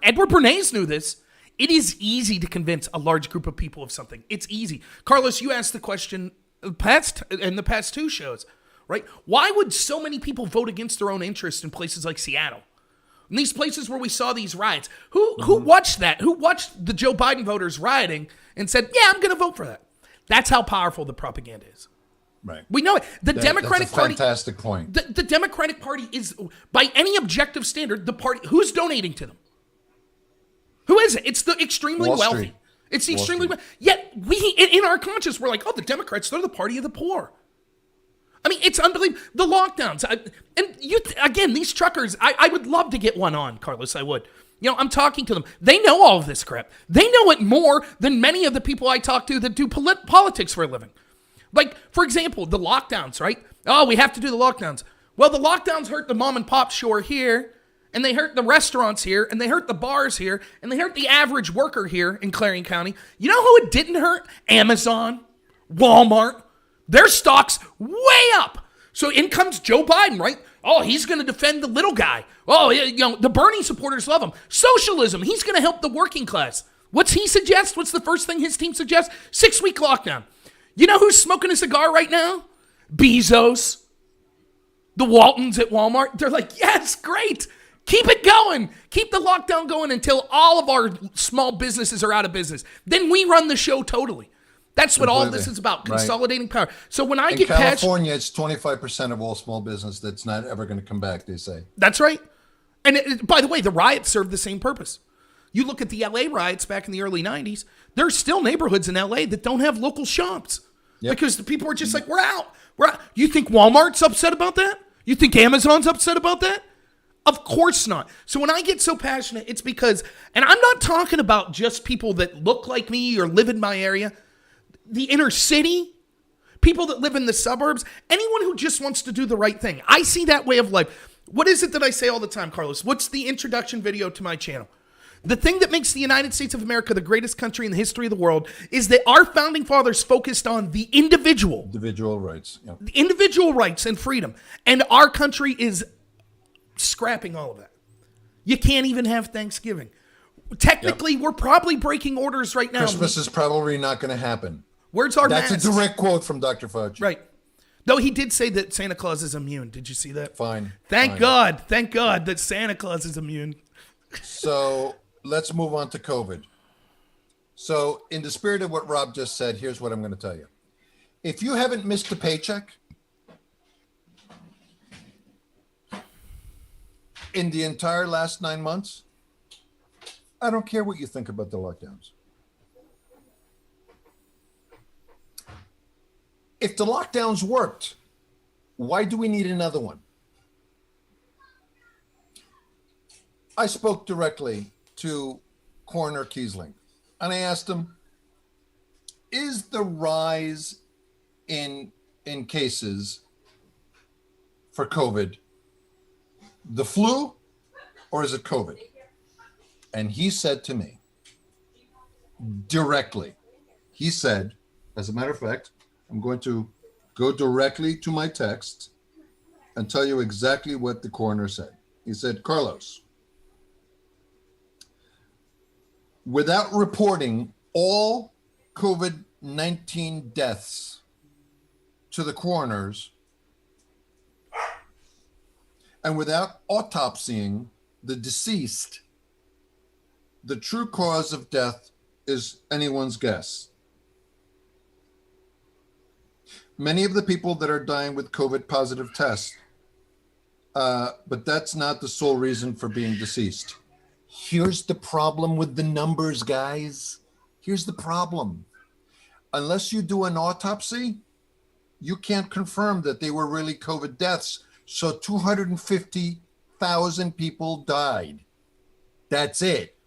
Edward Bernays knew this. It is easy to convince a large group of people of something. It's easy. Carlos, you asked the question the past two shows, right? Why would so many people vote against their own interest in places like Seattle? In these places where we saw these riots, who watched that? Who watched the Joe Biden voters rioting and said, "Yeah, I'm going to vote for that"? That's how powerful the propaganda is. Right. We know it. The Democratic Party. Fantastic point. The Democratic Party is, by any objective standard, the party who's donating to them. Who is it? It's the extremely Wall wealthy. Street. It's the Wall extremely Street. Yet we, in our conscience, we're like, oh, the Democrats, they're the party of the poor. I mean, it's unbelievable. The lockdowns. Again, these truckers, I would love to get one on, Carlos, I would. You know, I'm talking to them. They know all of this crap. They know it more than many of the people I talk to that do politics for a living. Like, for example, the lockdowns, right? Oh, we have to do the lockdowns. Well, the lockdowns hurt the mom and pop store here, and they hurt the restaurants here, and they hurt the bars here, and they hurt the average worker here in Clarion County. You know who it didn't hurt? Amazon, Walmart. Their stock's way up. So in comes Joe Biden, right? Oh, he's going to defend the little guy. Oh, you know, the Bernie supporters love him. Socialism, he's going to help the working class. What's he suggest? What's the first thing his team suggests? 6-week lockdown. You know who's smoking a cigar right now? Bezos. The Waltons at Walmart. They're like, yes, great. Keep it going. Keep the lockdown going until all of our small businesses are out of business. Then we run the show totally. That's what all this is about, consolidating power. So when I get California, it's 25% of all small business that's not ever going to come back, they say. That's right. And by the way, the riots serve the same purpose. You look at the LA riots back in the early 90s, there's still neighborhoods in LA that don't have local shops. Yep. Because the people are just like, we're out. You think Walmart's upset about that? You think Amazon's upset about that? Of course not. So when I get so passionate, it's because, and I'm not talking about just people that look like me or live in my area, the inner city, people that live in the suburbs, anyone who just wants to do the right thing. I see that way of life. What is it that I say all the time, Carlos? What's the introduction video to my channel? The thing that makes the United States of America the greatest country in the history of the world is that our founding fathers focused on the individual. Individual rights. Yep. The individual rights and freedom. And our country is scrapping all of that. You can't even have Thanksgiving. Technically, we're probably breaking orders right now. Christmas is probably not going to happen. Where's our That's masks? a direct quote from Dr. Fauci. Right. Though he did say that Santa Claus is immune. Did you see that? Fine. Thank God that Santa Claus is immune. So let's move on to COVID. So in the spirit of what Rob just said, here's what I'm going to tell you. If you haven't missed a paycheck in the entire last 9 months, I don't care what you think about the lockdowns. If the lockdowns worked, why do we need another one? I spoke directly to Coroner Kiesling, and I asked him, is the rise in cases for COVID the flu or is it COVID? And he said to me directly, he said, as a matter of fact, I'm going to go directly to my text and tell you exactly what the coroner said. He said, Carlos, without reporting all COVID-19 deaths to the coroners and without autopsying the deceased, the true cause of death is anyone's guess. Many of the people that are dying with COVID positive tests, but that's not the sole reason for being deceased. Here's the problem with the numbers, guys. Here's the problem. Unless you do an autopsy, you can't confirm that they were really COVID deaths. So 250,000 people died. That's it.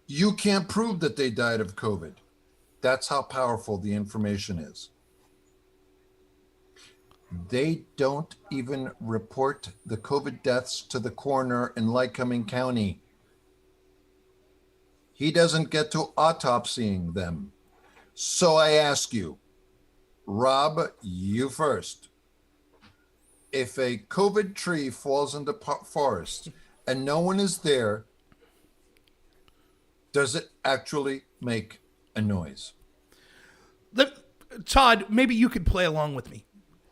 You can't prove that they died of COVID. That's how powerful the information is. They don't even report the COVID deaths to the coroner in Lycoming County. He doesn't get to autopsying them. So I ask you, Rob, you first. If a COVID tree falls in the forest and no one is there, does it actually make a noise? Todd, maybe you could play along with me.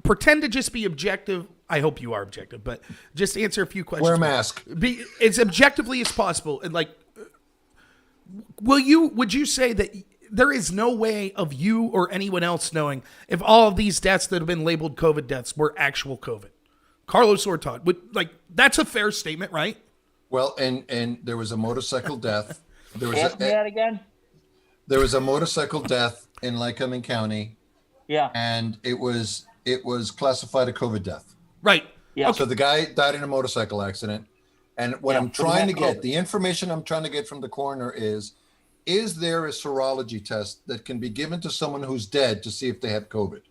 Pretend to just be objective. I hope you are objective, but just answer a few questions. Wear a mask. Be as objectively as possible. And like, would you say that there is no way of you or anyone else knowing if all of these deaths that have been labeled COVID deaths were actual COVID? Carlos or Todd, that's a fair statement, right? Well, and there was a motorcycle death. Ask me that again. There was a motorcycle death in Lycoming County. Yeah. And it was classified a COVID death. Right. Yeah. So the guy died in a motorcycle accident. And what I'm trying to get, the information I'm trying to get from the coroner is there a serology test that can be given to someone who's dead to see if they have COVID?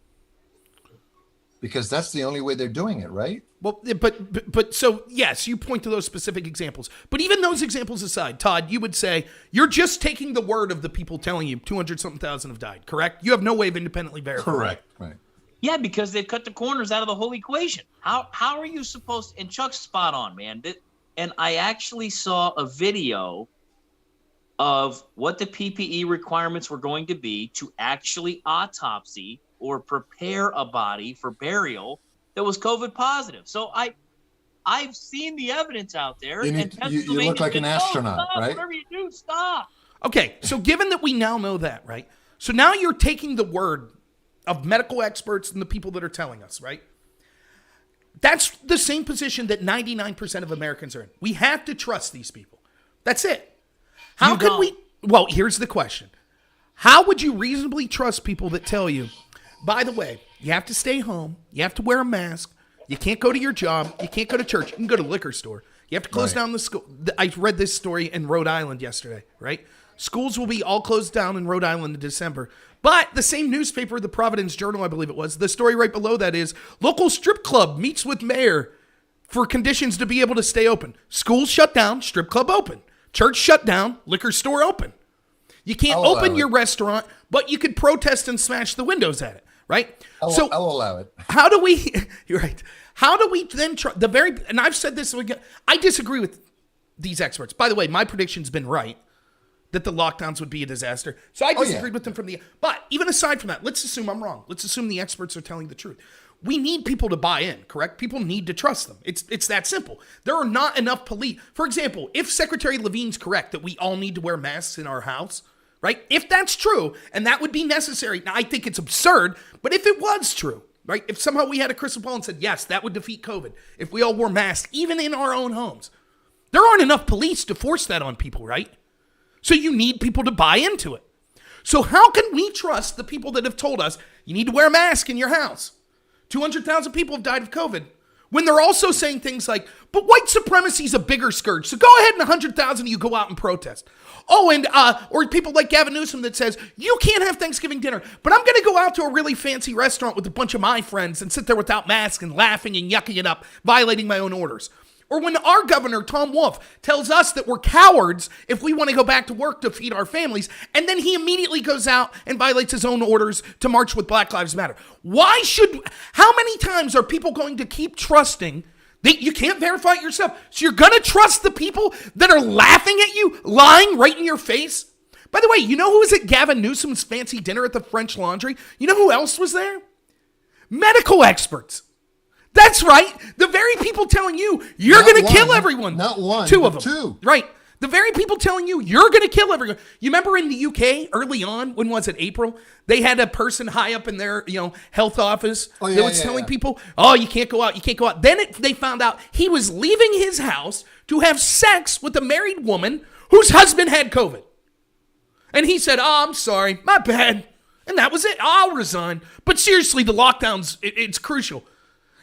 Because that's the only way they're doing it, right? Well, but so yes, you point to those specific examples. But even those examples aside, Todd, you would say you're just taking the word of the people telling you 200-something thousand have died, correct? You have no way of independently verifying. Correct. Right. Yeah, because they've cut the corners out of the whole equation. How are you supposed? And Chuck's spot on, man. And I actually saw a video of what the PPE requirements were going to be to actually autopsy or prepare a body for burial that was COVID positive. So I've seen the evidence out there. You look like an astronaut, right? Whatever you do, stop. Okay, so given that we now know that, right? So now you're taking the word of medical experts and the people that are telling us, right? That's the same position that 99% of Americans are in. We have to trust these people. That's it. How can we? Well, here's the question. How would you reasonably trust people that tell you, by the way, you have to stay home, you have to wear a mask, you can't go to your job, you can't go to church, you can go to the liquor store, you have to close down the school. I read this story in Rhode Island yesterday, right? Schools will be all closed down in Rhode Island in December. But the same newspaper, the Providence Journal, I believe it was, the story right below that is, local strip club meets with mayor for conditions to be able to stay open. Schools shut down, strip club open. Church shut down, liquor store open. You can't open your restaurant, but you could protest and smash the windows at it, right? I'll allow it. How do we, you're right. How do we then try, and I've said this, I disagree with these experts. By the way, my prediction's been right, that the lockdowns would be a disaster. So I disagreed with them but even aside from that, let's assume I'm wrong. Let's assume the experts are telling the truth. We need people to buy in, correct? People need to trust them. It's that simple. There are not enough police. For example, if Secretary Levine's correct that we all need to wear masks in our house, right? If that's true, and that would be necessary, now I think it's absurd, but if it was true, right? If somehow we had a crystal ball and said, yes, that would defeat COVID, if we all wore masks, even in our own homes, there aren't enough police to force that on people, right? So you need people to buy into it. So how can we trust the people that have told us you need to wear a mask in your house? 200,000 people have died of COVID. When they're also saying things like, but white supremacy is a bigger scourge. So go ahead and 100,000 of you go out and protest. Oh, and or people like Gavin Newsom that says, you can't have Thanksgiving dinner, but I'm going to go out to a really fancy restaurant with a bunch of my friends and sit there without masks and laughing and yucking it up, violating my own orders. Or when our governor, Tom Wolf, tells us that we're cowards if we want to go back to work to feed our families, and then he immediately goes out and violates his own orders to march with Black Lives Matter. How many times are people going to keep trusting that you can't verify it yourself? So you're going to trust the people that are laughing at you, lying right in your face? By the way, you know who was at Gavin Newsom's fancy dinner at the French Laundry? You know who else was there? Medical experts. That's right. The very people telling you you're going to kill everyone. Not one. Two of them. Two. Right. The very people telling you you're going to kill everyone. You remember in the UK early on, when was it, April? They had a person high up in their health office that was telling people, oh, you can't go out, you can't go out. Then they found out he was leaving his house to have sex with a married woman whose husband had COVID. And he said, oh, I'm sorry, my bad. And that was it. I'll resign. But seriously, the lockdowns, it's crucial.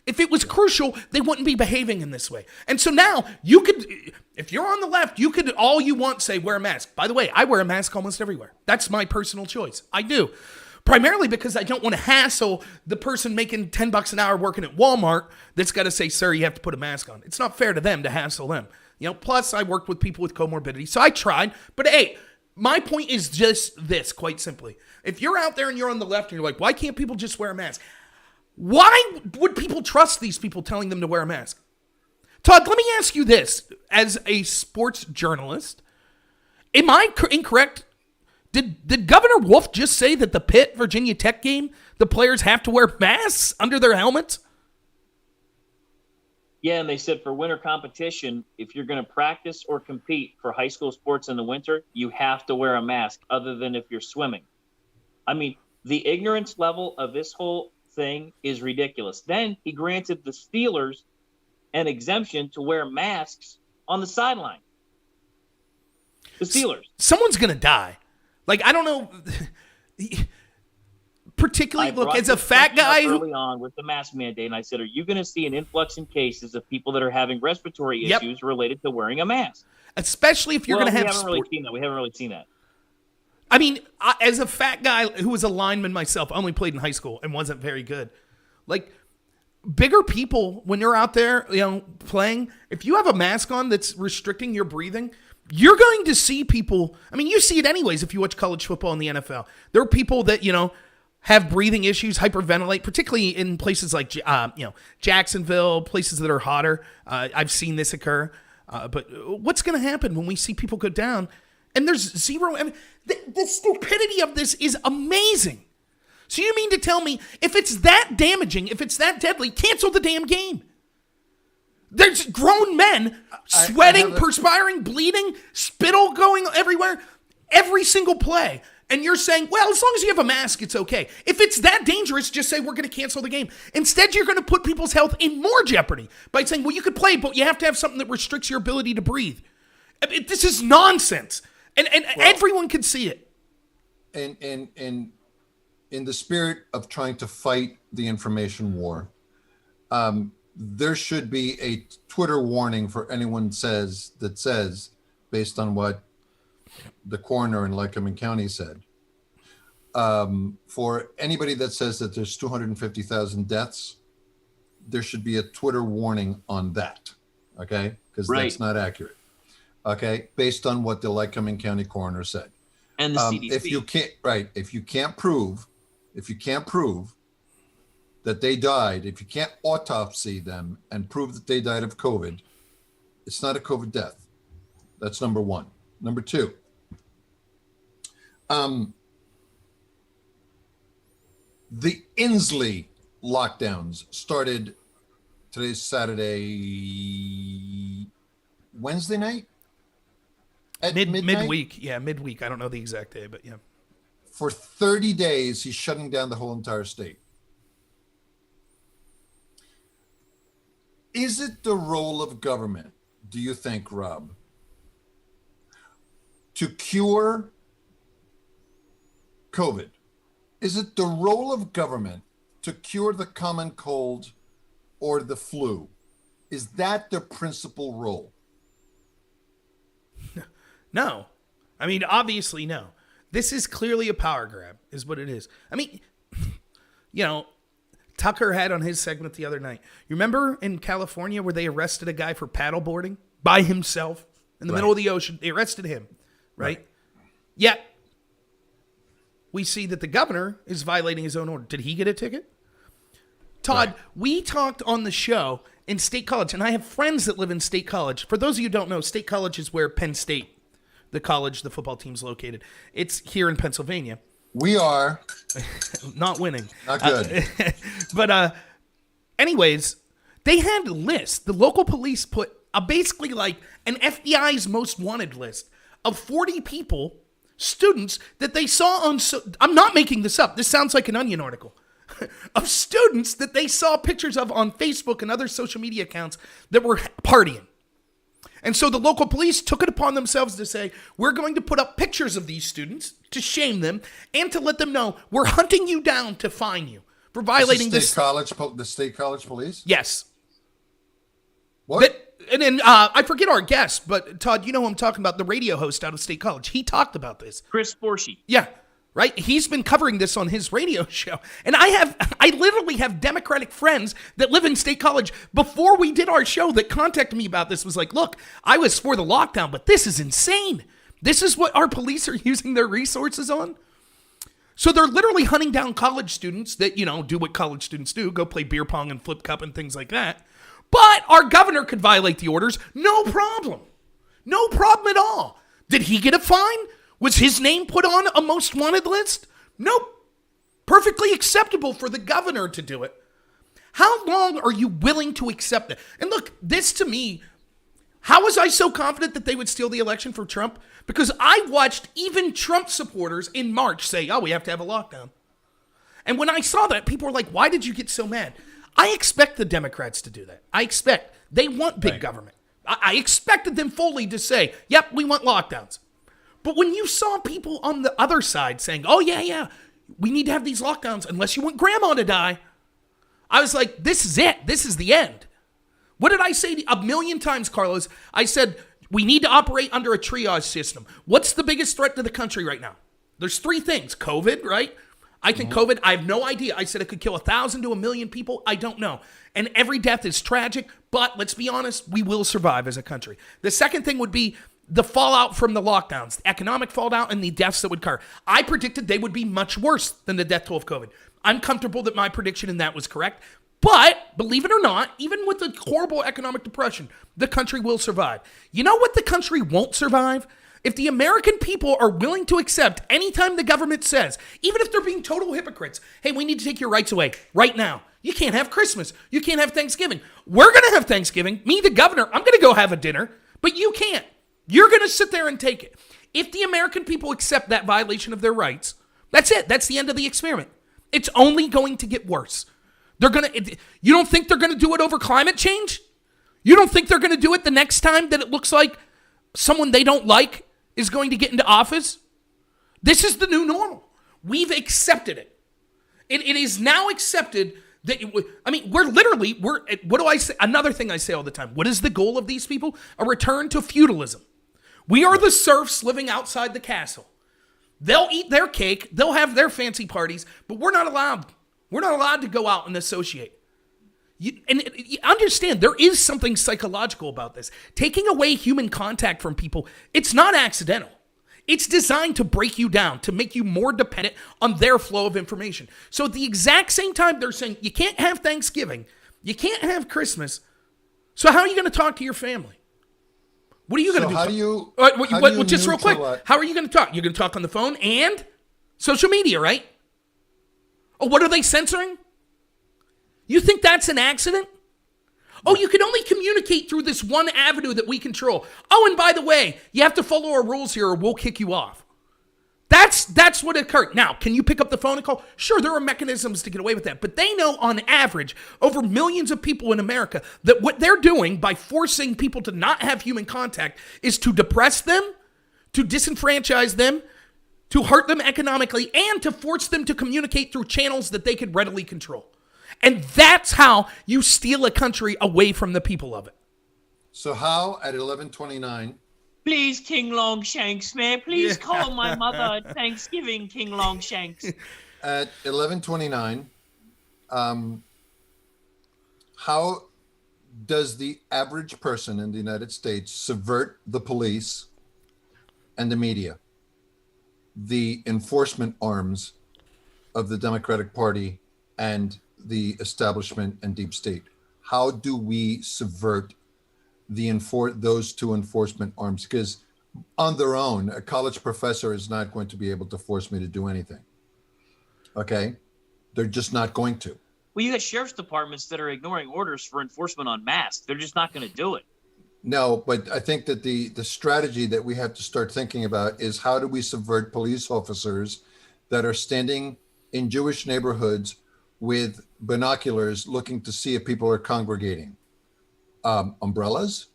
If it was crucial, they wouldn't be behaving in this way. And so now you could, if you're on the left, you could all you want say wear a mask. By the way, I wear a mask almost everywhere. That's my personal choice. I do. Primarily because I don't want to hassle the person making $10 an hour working at Walmart that's got to say, sir, you have to put a mask on. It's not fair to them to hassle them. Plus I worked with people with comorbidity, so I tried. But hey, my point is just this, quite simply. If you're out there and you're on the left and you're like, why can't people just wear a mask? Why would people trust these people telling them to wear a mask? Todd, let me ask you this. As a sports journalist, am I incorrect Did Governor Wolf just say that the Pitt Virginia Tech game, the players have to wear masks under their helmets? Yeah, and they said for winter competition, if you're going to practice or compete for high school sports in the winter, you have to wear a mask other than if you're swimming. I mean, the ignorance level of this whole thing is ridiculous. Then he granted the Steelers an exemption to wear masks on the sideline. The Steelers. Someone's going to die. Like, I don't know. Particularly, look, as a fat guy early on with the mask mandate, and I said, are you going to see an influx in cases of people that are having respiratory issues related to wearing a mask? Especially if you're going to have... We haven't really seen that. I mean, as a fat guy who was a lineman myself, I only played in high school and wasn't very good. Like, bigger people, when you're out there, playing, if you have a mask on that's restricting your breathing, you're going to see people... I mean, you see it anyways if you watch college football in the NFL. There are people that, have breathing issues, hyperventilate, particularly in places like, Jacksonville, places that are hotter. I've seen this occur. But what's going to happen when we see people go down and there's zero... I mean, the stupidity of this is amazing. So you mean to tell me if it's that damaging, if it's that deadly, cancel the damn game? There's grown men sweating, perspiring, bleeding, spittle going everywhere, every single play. And you're saying, well, as long as you have a mask, it's okay. If it's that dangerous, just say we're going to cancel the game. Instead, you're going to put people's health in more jeopardy by saying, well, you could play, but you have to have something that restricts your ability to breathe. This is nonsense. And everyone can see it. And in the spirit of trying to fight the information war, there should be a Twitter warning for anyone that says, based on what the coroner in Lycoming County said, for anybody that says that there's 250,000 deaths, there should be a Twitter warning on that, okay? Because that's not accurate, okay? Based on what the Lycoming County coroner said. And the CDC. If you can't prove that they died, if you can't autopsy them and prove that they died of COVID, it's not a COVID death. That's number one. Number two, the Inslee lockdowns started today's Saturday, Wednesday night? At midnight? Midweek. Yeah, midweek. I don't know the exact day, but yeah. For 30 days, he's shutting down the whole entire state. Is it the role of government, do you think, Rob, to cure COVID? Is it the role of government to cure the common cold or the flu? Is that their principal role? No. I mean, obviously, no. This is clearly a power grab, is what it is. I mean, Tucker had on his segment the other night. You remember in California where they arrested a guy for paddleboarding by himself in the middle of the ocean? They arrested him, right? Yet, we see that the governor is violating his own order. Did he get a ticket? Todd, we talked on the show in State College, and I have friends that live in State College. For those of you who don't know, State College is where Penn State, the college, the football team's located. It's here in Pennsylvania. We are. Not winning. Not good. But anyways, they had lists. The local police put basically like an FBI's most wanted list of 40 people, students, that they saw on... I'm not making this up. This sounds like an Onion article. Of students that they saw pictures of on Facebook and other social media accounts that were partying. And so the local police took it upon themselves to say, we're going to put up pictures of these students to shame them and to let them know we're hunting you down to fine you for violating the state college police? Yes. What? And then I forget our guest, but Todd, you know who I'm talking about, the radio host out of State College. He talked about this. Chris Forshee. Yeah. Right? He's been covering this on his radio show. And I literally have Democratic friends that live in State College before we did our show that contacted me about this, was like, look, I was for the lockdown, but this is insane. This is what our police are using their resources on. So they're literally hunting down college students that, do what college students do, go play beer pong and flip cup and things like that. But our governor could violate the orders, no problem. No problem at all. Did he get a fine? Was his name put on a most wanted list? Nope. Perfectly acceptable for the governor to do it. How long are you willing to accept it? And look, this to me, how was I so confident that they would steal the election from Trump? Because I watched even Trump supporters in March say, oh, we have to have a lockdown. And when I saw that, people were like, why did you get so mad? I expect the Democrats to do that. I expect. They want big government. I expected them fully to say, yep, we want lockdowns. But when you saw people on the other side saying, oh, yeah, we need to have these lockdowns unless you want grandma to die, I was like, this is it. This is the end. What did I say a million times, Carlos? I said, we need to operate under a triage system. What's the biggest threat to the country right now? There's three things. COVID, right? I think COVID, I have no idea. I said it could kill 1,000 to 1,000,000 people. I don't know. And every death is tragic, but let's be honest, we will survive as a country. The second thing would be the fallout from the lockdowns, the economic fallout and the deaths that would occur. I predicted they would be much worse than the death toll of COVID. I'm comfortable that my prediction in that was correct. But believe it or not, even with the horrible economic depression, the country will survive. You know what the country won't survive? If the American people are willing to accept anytime the government says, even if they're being total hypocrites, hey, we need to take your rights away right now. You can't have Christmas. You can't have Thanksgiving. We're going to have Thanksgiving. Me, the governor, I'm going to go have a dinner, but you can't. You're going to sit there and take it. If the American people accept that violation of their rights, that's it. That's the end of the experiment. It's only going to get worse. You don't think they're going to do it over climate change? You don't think they're going to do it the next time that it looks like someone they don't like is going to get into office? This is the new normal. We've accepted it. It is now accepted that, what do I say? Another thing I say all the time. What is the goal of these people? A return to feudalism. We are the serfs living outside the castle. They'll eat their cake. They'll have their fancy parties, but we're not allowed. We're not allowed to go out and associate. You understand, there is something psychological about this. Taking away human contact from people, it's not accidental. It's designed to break you down, to make you more dependent on their flow of information. So at the exact same time, they're saying, you can't have Thanksgiving, you can't have Christmas, so how are you going to talk to your family? What are you going to do? Just real quick, how are you going to talk? You're going to talk on the phone and social media, right? Oh, what are they censoring? You think that's an accident? Oh, you can only communicate through this one avenue that we control. Oh, and by the way, you have to follow our rules here or we'll kick you off. That's what occurred. Now, can you pick up the phone and call? Sure, there are mechanisms to get away with that. But they know on average, over millions of people in America, that what they're doing by forcing people to not have human contact is to depress them, to disenfranchise them, to hurt them economically, and to force them to communicate through channels that they could readily control. And that's how you steal a country away from the people of it. So how at 11:29? Please, King Longshanks, may I please call my mother at Thanksgiving, King Longshanks? At 11:29, how does the average person in the United States subvert the police and the media, the enforcement arms of the Democratic Party and the establishment and deep state? How do we subvert those two enforcement arms? Because on their own, a college professor is not going to be able to force me to do anything. Okay? They're just not going to. Well, you got sheriff's departments that are ignoring orders for enforcement on masks. They're just not going to do it. No, but I think that the strategy that we have to start thinking about is how do we subvert police officers that are standing in Jewish neighborhoods with binoculars looking to see if people are congregating? Umbrellas,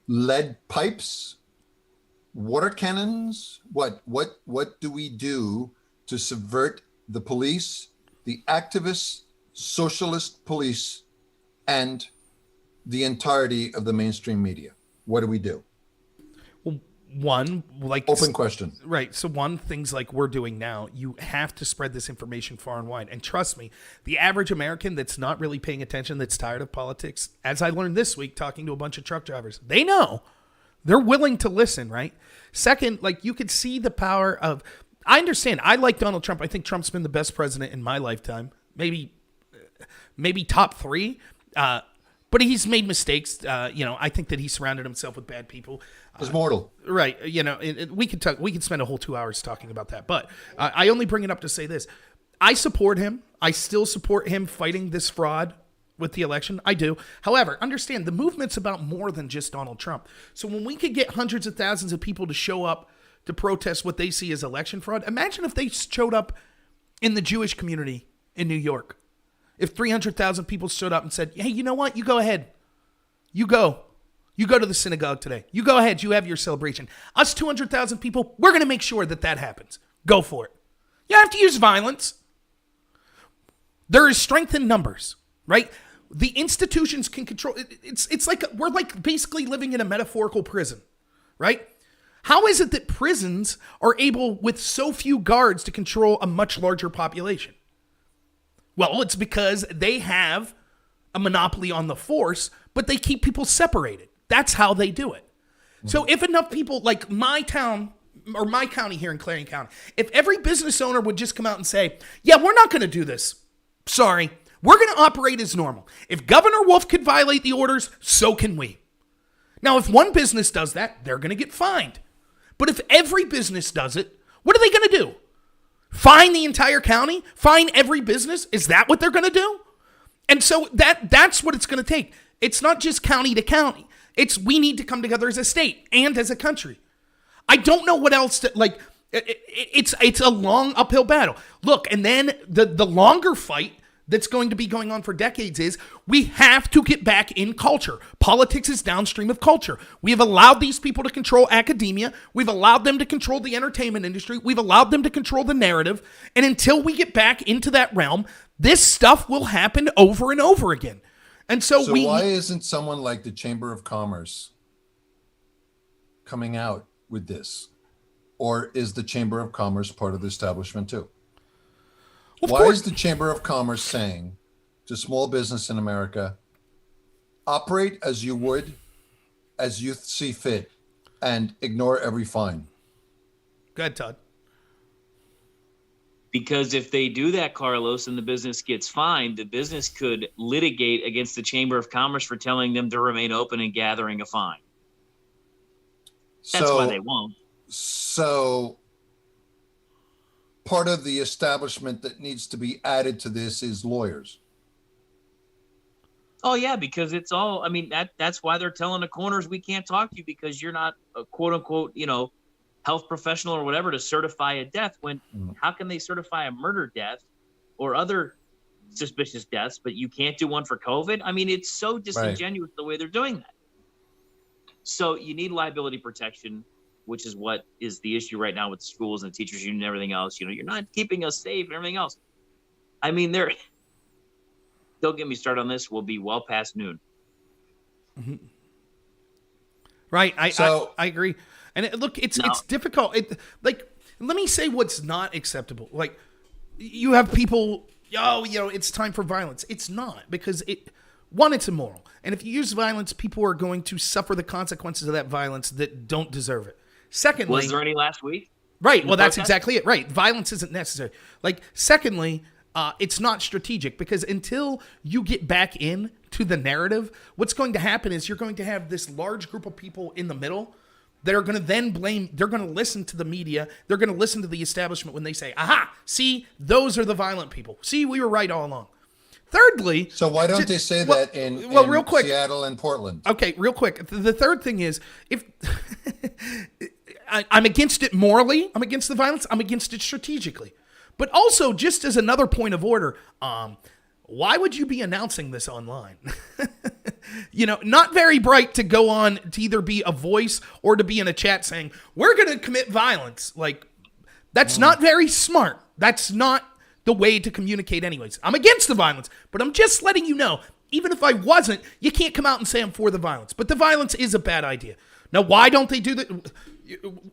lead pipes, water cannons. What do we do to subvert the police, the activist socialist police, and the entirety of the mainstream media? What do we do? One, like open question. Right. So one, things like we're doing now, you have to spread this information far and wide. And trust me, the average American that's not really paying attention, that's tired of politics, as I learned this week talking to a bunch of truck drivers, they know. They're willing to listen, right? Second, like you could see the power of, I understand, I like Donald Trump. I think Trump's been the best president in my lifetime. Maybe top three. But he's made mistakes. I think that he surrounded himself with bad people. is mortal. Right. We could spend a whole 2 hours talking about that. But I only bring it up to say this. I support him. I still support him fighting this fraud with the election. I do. However, understand the movement's about more than just Donald Trump. So when we could get hundreds of thousands of people to show up to protest what they see as election fraud, imagine if they showed up in the Jewish community in New York. If 300,000 people stood up and said, hey, you know what? You go ahead. You go. You go to the synagogue today. You go ahead. You have your celebration. Us 200,000 people, we're going to make sure that happens. Go for it. You have to use violence. There is strength in numbers, right? The institutions can control. It's like we're like basically living in a metaphorical prison, right? How is it that prisons are able, with so few guards, to control a much larger population? Well, it's because they have a monopoly on the force, but they keep people separated. That's how they do it. So if enough people, like my town or my county here in Clarion County, if every business owner would just come out and say, yeah, we're not going to do this. Sorry. We're going to operate as normal. If Governor Wolf could violate the orders, so can we. Now, if one business does that, they're going to get fined. But if every business does it, what are they going to do? Fine the entire county? Fine every business? Is that what they're going to do? And so that's what it's going to take. It's not just county to county. It's we need to come together as a state and as a country. I don't know what else to, like, it's a long uphill battle. Look, and then the longer fight that's going to be going on for decades is we have to get back in culture. Politics is downstream of culture. We have allowed these people to control academia. We've allowed them to control the entertainment industry. We've allowed them to control the narrative. And until we get back into that realm, this stuff will happen over and over again. And so why isn't someone like the Chamber of Commerce coming out with this? Or is the Chamber of Commerce part of the establishment too? Why is the Chamber of Commerce saying to small business in America, operate as you would, as you see fit, and ignore every fine? Go ahead, Todd. Because if they do that, Carlos, and the business gets fined, the business could litigate against the Chamber of Commerce for telling them to remain open and gathering a fine. That's why they won't. So part of the establishment that needs to be added to this is lawyers. Oh, yeah, because it's all, I mean, that's why they're telling the corners we can't talk to you because you're not a quote unquote, health professional or whatever to certify a death when how can they certify a murder death or other suspicious deaths, but you can't do one for COVID? I mean, it's so disingenuous the way they're doing that. So you need liability protection, which is what is the issue right now with the schools and the teachers union and everything else. You're not keeping us safe and everything else. I mean, don't get me started on this. We'll be well past noon. Mm-hmm. Right. I agree. And look, it's difficult. Let me say what's not acceptable. Like, you have people, it's time for violence. It's not, because it's immoral. And if you use violence, people are going to suffer the consequences of that violence that don't deserve it. Secondly, was there any last week? Right. Well, that's exactly it. Right. Violence isn't necessary. Like, secondly, it's not strategic, because until you get back in to the narrative, what's going to happen is you're going to have this large group of people in the middle that are going to then they're going to listen to the media. They're going to listen to the establishment when they say, aha, see, those are the violent people. See, we were right all along. Thirdly. So why don't they say that in real quick, Seattle and Portland? Okay, real quick. The third thing is, if I'm against it morally, I'm against the violence, I'm against it strategically. But also, just as another point of order, why would you be announcing this online? Not very bright to go on to either be a voice or to be in a chat saying, we're going to commit violence. Like, that's not very smart. That's not the way to communicate anyways. I'm against the violence, but I'm just letting you know, even if I wasn't, you can't come out and say I'm for the violence. But the violence is a bad idea. Now, why don't they do that?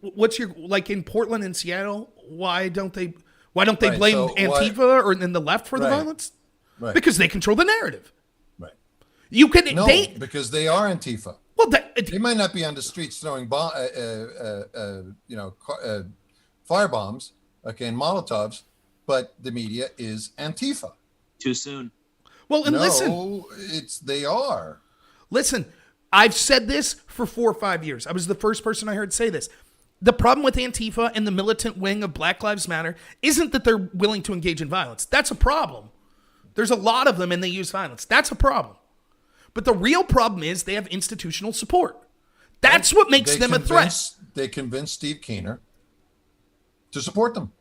What's your, like in Portland and Seattle, why don't they blame Antifa or in the left for the violence? Right. Because they control the narrative. Right. Because they are Antifa. Well, they might not be on the streets throwing firebombs, and Molotovs, but the media is Antifa. Too soon. Well, and listen, they are. Listen, I've said this for 4 or 5 years. I was the first person I heard say this. The problem with Antifa and the militant wing of Black Lives Matter isn't that they're willing to engage in violence. That's a problem. There's a lot of them and they use violence. That's a problem. But the real problem is they have institutional support. That's what makes them a threat. They convinced Steve Keener to support them.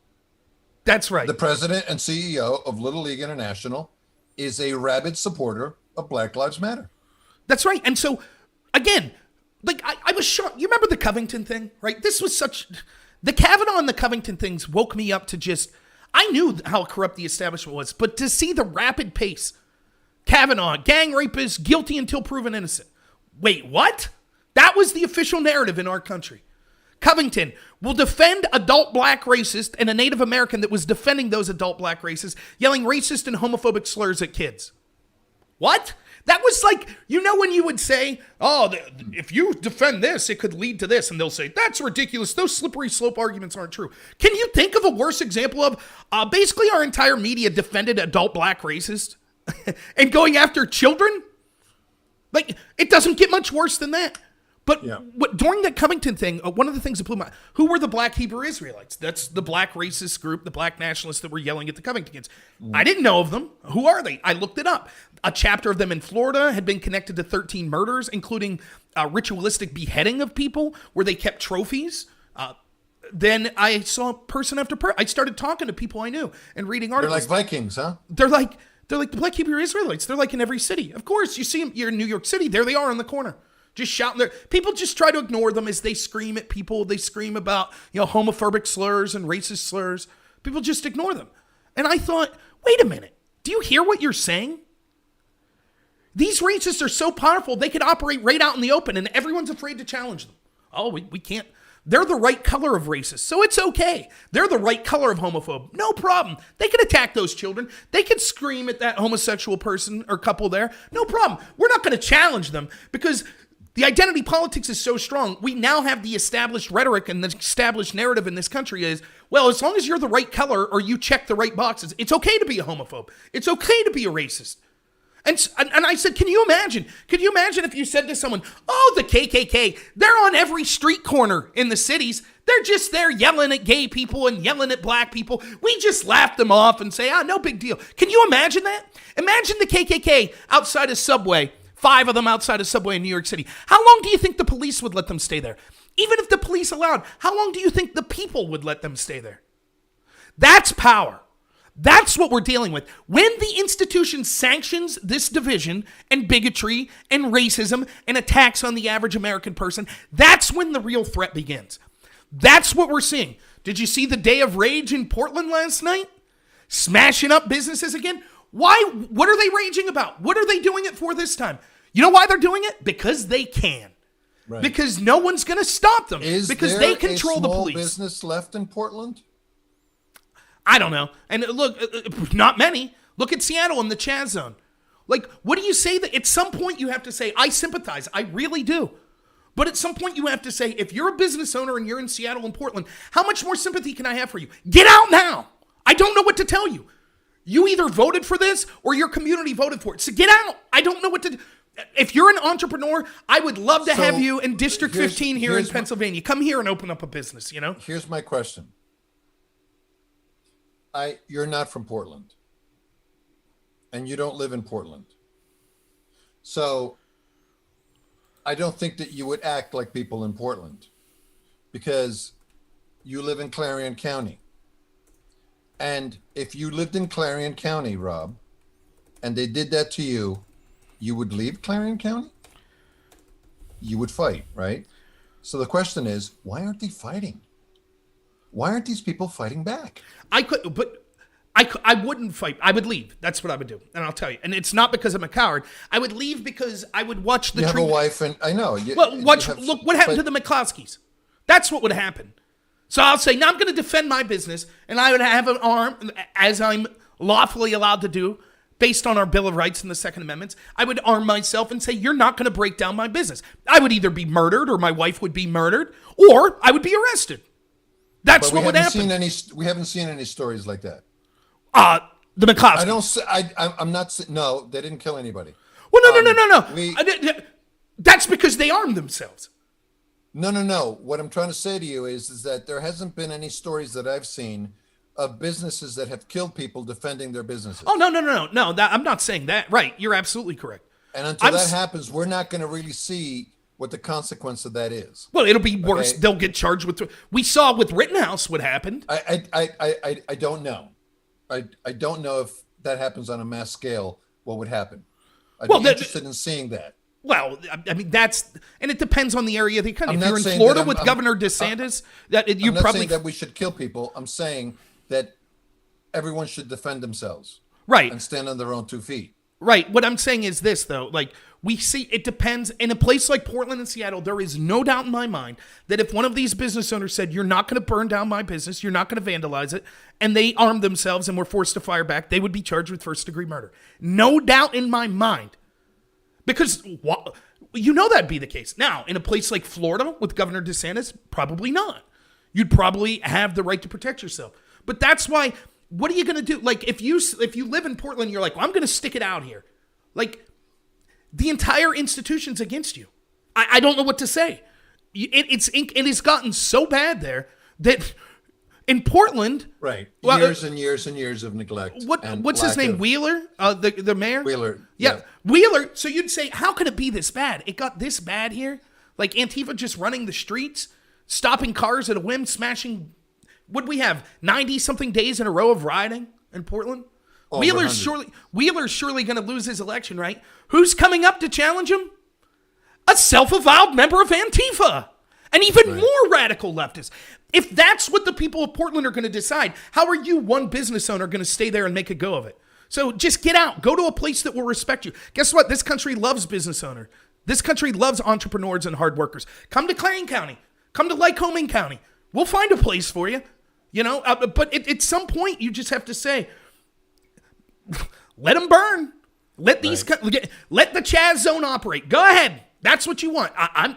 That's right. The president and CEO of Little League International is a rabid supporter of Black Lives Matter. That's right. And so, again, like I was shocked. You remember the Covington thing, right? This was the Kavanaugh and the Covington things woke me up to just, I knew how corrupt the establishment was, but to see the rapid pace, Kavanaugh, gang rapist, guilty until proven innocent. Wait, what? That was the official narrative in our country. Covington will defend adult black racist and a Native American that was defending those adult black racists, yelling racist and homophobic slurs at kids. What? That was like, you know when you would say, oh, if you defend this, it could lead to this. And they'll say, that's ridiculous. Those slippery slope arguments aren't true. Can you think of a worse example of basically our entire media defended adult black racists and going after children? Like, it doesn't get much worse than that. But during the Covington thing, one of the things that blew my, who were the black Hebrew Israelites? That's the black racist group, the black nationalists that were yelling at the Covington kids. I didn't know of them. Who are they? I looked it up. A chapter of them in Florida had been connected to 13 murders, including ritualistic beheading of people where they kept trophies. Then I saw person after person. I started talking to people I knew and reading articles. They're like Vikings, huh? They're like the black Hebrew Israelites. They're like in every city. Of course, you see them. You're in New York City. There they are in the corner. Just shouting there. People just try to ignore them as they scream at people. They scream about, homophobic slurs and racist slurs. People just ignore them. And I thought, wait a minute. Do you hear what you're saying? These racists are so powerful, they could operate right out in the open and everyone's afraid to challenge them. Oh, we can't. They're the right color of racist, so it's okay. They're the right color of homophobe. No problem. They can attack those children. They can scream at that homosexual person or couple there. No problem. We're not going to challenge them because the identity politics is so strong. We now have the established rhetoric and the established narrative in this country is, well, as long as you're the right color or you check the right boxes, it's okay to be a homophobe. It's okay to be a racist. And I said, can you imagine? Could you imagine if you said to someone, oh, the KKK, they're on every street corner in the cities. They're just there yelling at gay people and yelling at black people. We just laugh them off and say, no big deal. Can you imagine that? Imagine the KKK outside a Subway. 5 of them outside a Subway in New York City. How long do you think the police would let them stay there? Even if the police allowed, how long do you think the people would let them stay there? That's power. That's what we're dealing with. When the institution sanctions this division and bigotry and racism and attacks on the average American person, that's when the real threat begins. That's what we're seeing. Did you see the day of rage in Portland last night? Smashing up businesses again? Why? What are they raging about? What are they doing it for this time? You know why they're doing it? Because they can. Right. Because no one's going to stop them. Because they control the police. Is there a small business left in Portland? I don't know. And look, not many. Look at Seattle and the Chaz Zone. Like, what do you say that at some point you have to say, I sympathize. I really do. But at some point you have to say, if you're a business owner and you're in Seattle and Portland, how much more sympathy can I have for you? Get out now. I don't know what to tell you. You either voted for this or your community voted for it. So get out. I don't know what to do. If you're an entrepreneur, I would love to have you in District 15 here in Pennsylvania. Come here and open up a business, Here's my question. You're not from Portland. And you don't live in Portland. So I don't think that you would act like people in Portland because you live in Clarion County. And if you lived in Clarion County, Rob, and they did that to you, you would leave Clarion County? You would fight, right? So the question is, why aren't they fighting? Why aren't these people fighting back? I wouldn't fight. I would leave. That's what I would do. And I'll tell you. And it's not because I'm a coward. I would leave because I would watch the... You have a wife and... I know. Look what happened to the McCloskeys. That's what would happen. So I'll say, now I'm going to defend my business, and I would have an arm, as I'm lawfully allowed to do, based on our Bill of Rights and the Second Amendments. I would arm myself and say, you're not going to break down my business. I would either be murdered or my wife would be murdered, or I would be arrested. That's what would happen. We haven't seen any stories like that. The McCloskeys. I'm not... No, they didn't kill anybody. Well, no. That's because they armed themselves. No. What I'm trying to say to you is that there hasn't been any stories that I've seen of businesses that have killed people defending their businesses. Oh, no. I'm not saying that. Right. You're absolutely correct. And until that happens, we're not going to really see what the consequence of that is. Well, it'll be worse. Okay. They'll get charged with. We saw with Rittenhouse what happened. I don't know. I don't know if that happens on a mass scale. What would happen? I'd be interested in seeing that. Well, I mean, and it depends on the area of the country. I'm if you're not in saying Florida that with Governor DeSantis, I'm not saying that we should kill people. I'm saying that everyone should defend themselves. Right. And stand on their own 2 feet. Right. What I'm saying is this, though. Like, we see, it depends. In a place like Portland and Seattle, there is no doubt in my mind that if one of these business owners said, you're not going to burn down my business, you're not going to vandalize it, and they armed themselves and were forced to fire back, they would be charged with first-degree murder. No doubt in my mind. Because you know that'd be the case. Now, in a place like Florida with Governor DeSantis, probably not. You'd probably have the right to protect yourself. But that's why, what are you going to do? Like, if you live in Portland, you're like, well, I'm going to stick it out here. Like, the entire institution's against you. I don't know what to say. It has gotten so bad there that in Portland, right? Years and years and years of neglect. What's his name? Wheeler, the mayor. Wheeler, yeah, Wheeler. So you'd say, how could it be this bad? It got this bad here. Like Antifa just running the streets, stopping cars at a whim, smashing. Would we have 90-something days in a row of rioting in Portland? Wheeler's surely going to lose his election, right? Who's coming up to challenge him? A self-avowed member of Antifa. An even more radical leftist. If that's what the people of Portland are going to decide, how are you, one business owner, going to stay there and make a go of it? So just get out. Go to a place that will respect you. Guess what? This country loves business owners. This country loves entrepreneurs and hard workers. Come to Clarion County. Come to Lycoming County. We'll find a place for you. You know, but at some point, you just have to say, let them burn. Let let the Chaz zone operate. Go ahead. That's what you want.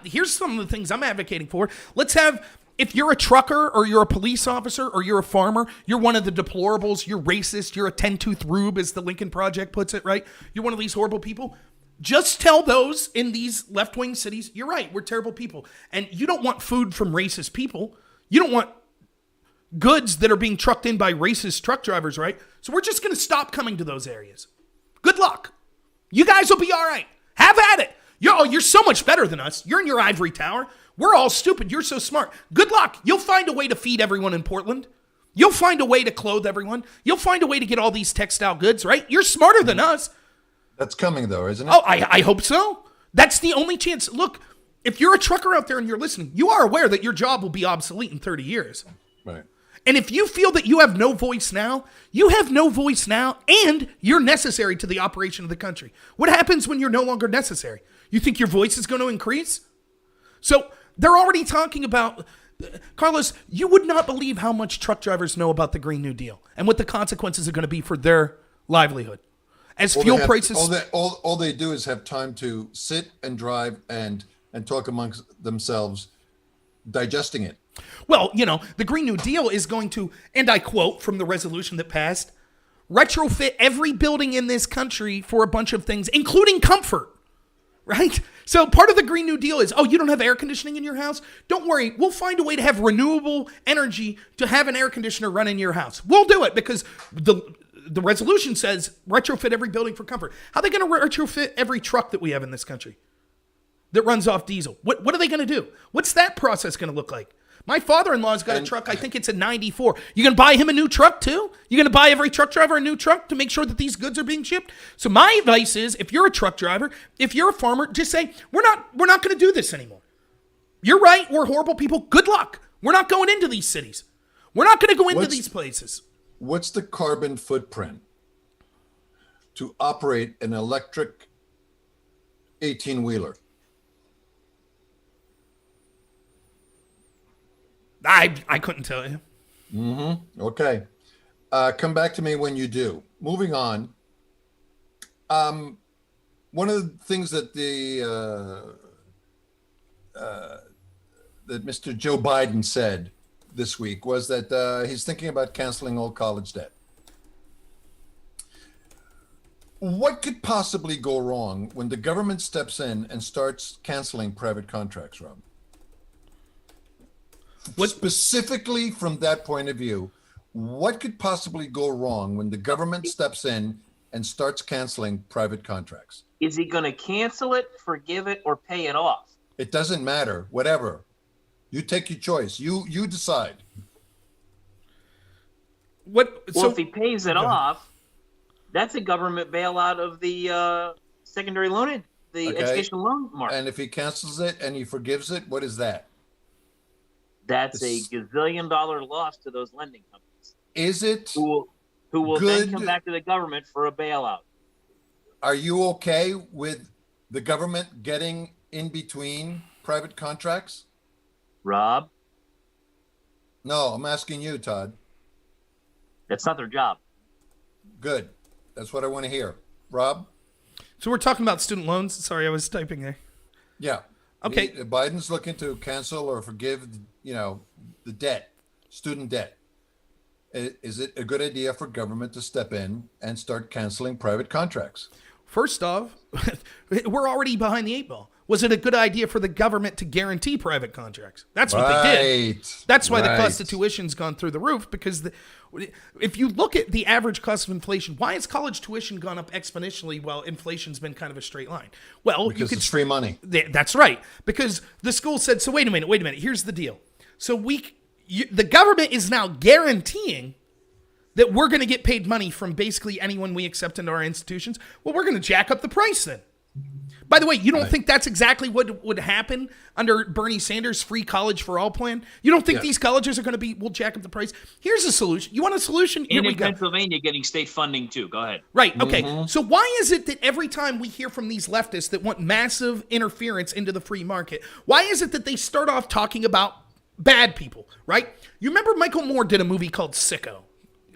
Here's some of the things I'm advocating for. Let's have, if you're a trucker or you're a police officer or you're a farmer, you're one of the deplorables, you're racist, you're a 10-tooth rube, as the Lincoln Project puts it, right? You're one of these horrible people. Just tell those in these left-wing cities, you're right, we're terrible people. And you don't want food from racist people. You don't want goods that are being trucked in by racist truck drivers, right? So we're just going to stop coming to those areas. Good luck. You guys will be all right. Have at it. You're so much better than us. You're in your ivory tower. We're all stupid. You're so smart. Good luck. You'll find a way to feed everyone in Portland. You'll find a way to clothe everyone. You'll find a way to get all these textile goods, right? You're smarter than us. That's coming, though, isn't it? Oh, I hope so. That's the only chance. Look, if you're a trucker out there and you're listening, you are aware that your job will be obsolete in 30 years. Right. And if you feel that you have no voice now, you have no voice now, and you're necessary to the operation of the country. What happens when you're no longer necessary? You think your voice is going to increase? So they're already talking about, Carlos, you would not believe how much truck drivers know about the Green New Deal and what the consequences are going to be for their livelihood. As fuel prices... All they do is have time to sit and drive and talk amongst themselves, digesting it. Well, you know, the Green New Deal is going to, and I quote from the resolution that passed, retrofit every building in this country for a bunch of things, including comfort, right? So part of the Green New Deal is, oh, you don't have air conditioning in your house? Don't worry. We'll find a way to have renewable energy to have an air conditioner run in your house. We'll do it because the resolution says retrofit every building for comfort. How are they going to retrofit every truck that we have in this country that runs off diesel? What are they going to do? What's that process going to look like? My father-in-law's got a truck. I think it's a 94. You going to buy him a new truck too? You going to buy every truck driver a new truck to make sure that these goods are being shipped? So my advice is, if you're a truck driver, if you're a farmer, just say, we're not going to do this anymore. You're right. We're horrible people. Good luck. We're not going into these cities. We're not going to go into these places. What's the carbon footprint to operate an electric 18-wheeler? I couldn't tell you. Mm-hmm. Okay. Come back to me when you do. Moving on. One of the things that that Mr. Joe Biden said this week was that he's thinking about canceling all college debt. What could possibly go wrong when the government steps in and starts canceling private contracts, Rob? What- Specifically from that point of view, what could possibly go wrong when the government steps in and starts canceling private contracts? Is he going to cancel it, forgive it, or pay it off? It doesn't matter. Whatever. You take your choice. You decide. What? Well, if he pays it off, that's a government bailout of the secondary loan, the Okay. education loan market. And if he cancels it and he forgives it, what is that? That's a It's- gazillion-dollar loss to those lending companies Is it? who will Good. then come back to the government for a bailout. Are you okay with the government getting in between private contracts? Rob, No, I'm asking you, Todd. that's not their job. Good. That's what I want to hear. Rob? So we're talking about student loans. Sorry, I was typing there. Yeah. Okay. Biden's looking to cancel or forgive, the debt, student debt. Is it a good idea for government to step in and start canceling private contracts? First off, we're already behind the 8 ball. Was it a good idea for the government to guarantee private contracts? That's what they did. Right. That's why the Right. cost of tuition's gone through the roof, because if you look at the average cost of inflation, why has college tuition gone up exponentially while inflation's been kind of a straight line? Well, Because it's free money. That's right. Because the school said, so wait a minute. Here's the deal. So the government is now guaranteeing that we're going to get paid money from basically anyone we accept into our institutions. Well, we're going to jack up the price then. By the way, you don't think that's exactly what would happen under Bernie Sanders' free college for all plan? You don't think these colleges are going to we'll jack up the price? Here's a solution. You want a solution? Here And we in go. Pennsylvania, getting state funding too. Go ahead. Right. Okay. So why is it that every time we hear from these leftists that want massive interference into the free market, why is it that they start off talking about bad people, right? You remember Michael Moore did a movie called Sicko.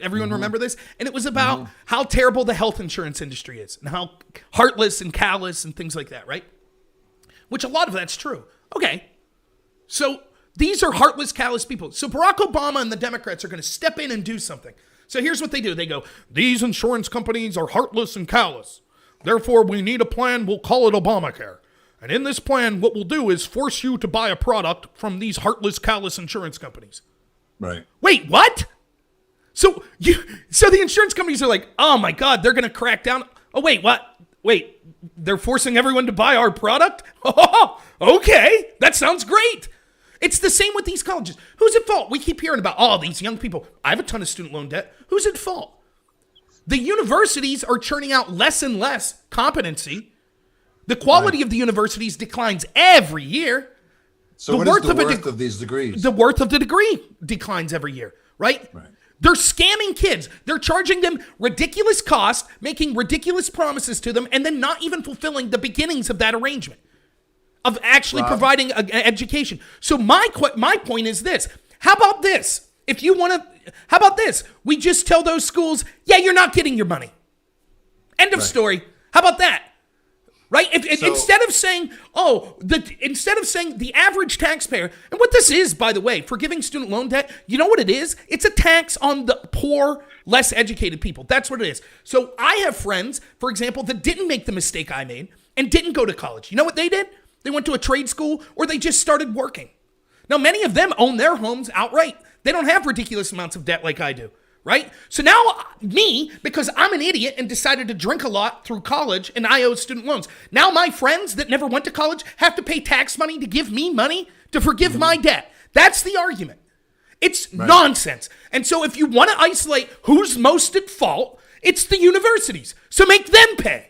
Everyone remember this? And it was about how terrible the health insurance industry is and how heartless and callous and things like that, right? Which a lot of that's true. Okay. So these are heartless, callous people. So Barack Obama and the Democrats are going to step in and do something. So here's what they do. They go, these insurance companies are heartless and callous. Therefore, we need a plan. We'll call it Obamacare. And in this plan, what we'll do is force you to buy a product from these heartless, callous insurance companies. Right. Wait, what? So the insurance companies are like, oh my God, they're going to crack down. Oh, wait, what? Wait, they're forcing everyone to buy our product? Oh, okay, that sounds great. It's the same with these colleges. Who's at fault? We keep hearing about, these young people. I have a ton of student loan debt. Who's at fault? The universities are churning out less and less competency. The quality of the universities declines every year. So what is the worth of these degrees? The worth of the degree declines every year, right? Right. They're scamming kids. They're charging them ridiculous costs, making ridiculous promises to them, and then not even fulfilling the beginnings of that arrangement of actually providing an education. So my point is this. How about this? How about this? We just tell those schools, yeah, you're not getting your money. End of story. How about that? Right? Instead of saying the average taxpayer, and what this is, by the way, forgiving student loan debt, you know what it is? It's a tax on the poor, less educated people. That's what it is. So I have friends, for example, that didn't make the mistake I made and didn't go to college. You know what they did? They went to a trade school or they just started working. Now, many of them own their homes outright. They don't have ridiculous amounts of debt like I do. Right? So now me, because I'm an idiot and decided to drink a lot through college and I owe student loans. Now my friends that never went to college have to pay tax money to give me money to forgive my debt. That's the argument. It's nonsense. And so if you want to isolate who's most at fault, it's the universities. So make them pay.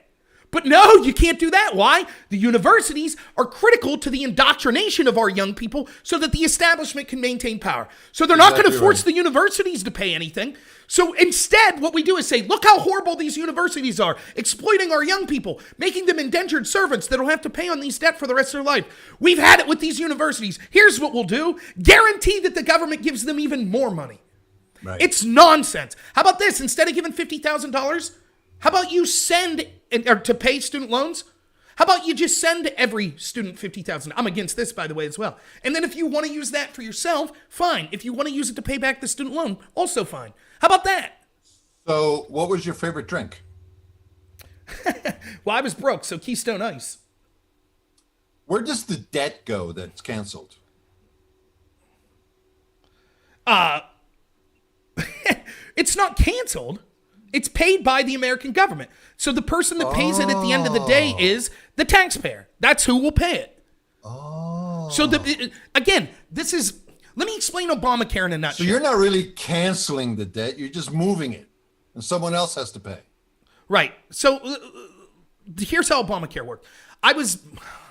But no, you can't do that. Why? The universities are critical to the indoctrination of our young people so that the establishment can maintain power. So they're not going to force the universities to pay anything. So instead, what we do is say, look how horrible these universities are, exploiting our young people, making them indentured servants that'll have to pay on these debt for the rest of their life. We've had it with these universities. Here's what we'll do. Guarantee that the government gives them even more money. Right. It's nonsense. How about this? Instead of giving $50,000, how about you send, or to pay student loans? How about you just send every student $50,000? I'm against this, by the way, as well. And then if you want to use that for yourself, fine. If you want to use it to pay back the student loan, also fine. How about that? So what was your favorite drink? Well, I was broke, so Keystone Ice. Where does the debt go that's canceled? It's not canceled. It's paid by the American government. So the person that pays it at the end of the day is the taxpayer. That's who will pay it. Oh. So again, this is, let me explain Obamacare in a nutshell. So you're not really canceling the debt. You're just moving it. And someone else has to pay. Right. So here's how Obamacare worked. I was,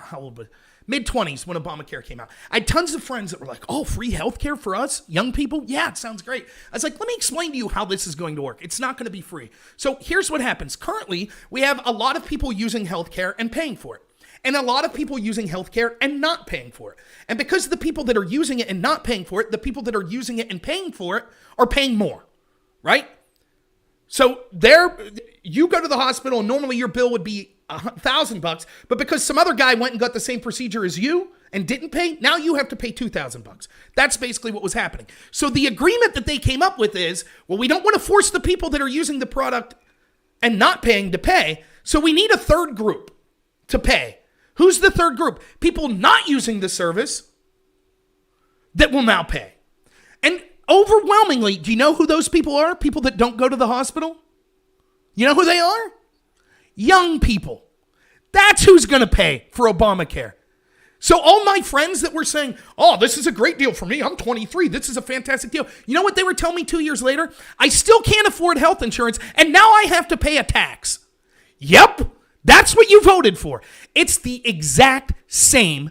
how old was mid-20s when Obamacare came out. I had tons of friends that were like, oh, free healthcare for us, young people? Yeah, it sounds great. I was like, let me explain to you how this is going to work. It's not going to be free. So here's what happens. Currently, we have a lot of people using healthcare and paying for it. And a lot of people using healthcare and not paying for it. And because the people that are using it and not paying for it, the people that are using it and paying for it are paying more, right? So you go to the hospital and normally your bill would be $1,000, but because some other guy went and got the same procedure as you and didn't pay, now you have to pay $2,000. That's basically what was happening. So the agreement that they came up with is, well, we don't want to force the people that are using the product and not paying to pay, so we need a third group to pay. Who's the third group? People not using the service that will now pay. And overwhelmingly, do you know who those people are? People that don't go to the hospital? You know who they are? Young people. That's who's going to pay for Obamacare. So all my friends that were saying, oh, this is a great deal for me. I'm 23. This is a fantastic deal. You know what they were telling me 2 years later? I still can't afford health insurance, and now I have to pay a tax. Yep, that's what you voted for. It's the exact same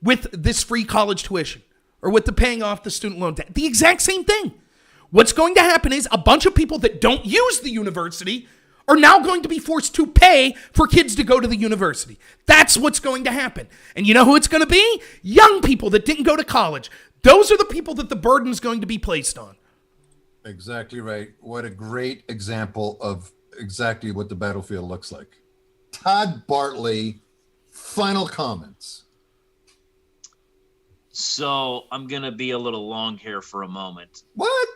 with this free college tuition or with the paying off the student loan debt. The exact same thing. What's going to happen is a bunch of people that don't use the university are now going to be forced to pay for kids to go to the university. That's what's going to happen. And you know who it's going to be? Young people that didn't go to college. Those are the people that the burden is going to be placed on. Exactly right. What a great example of exactly what the battlefield looks like. Todd Bartley, final comments. So I'm going to be a little long here for a moment. What?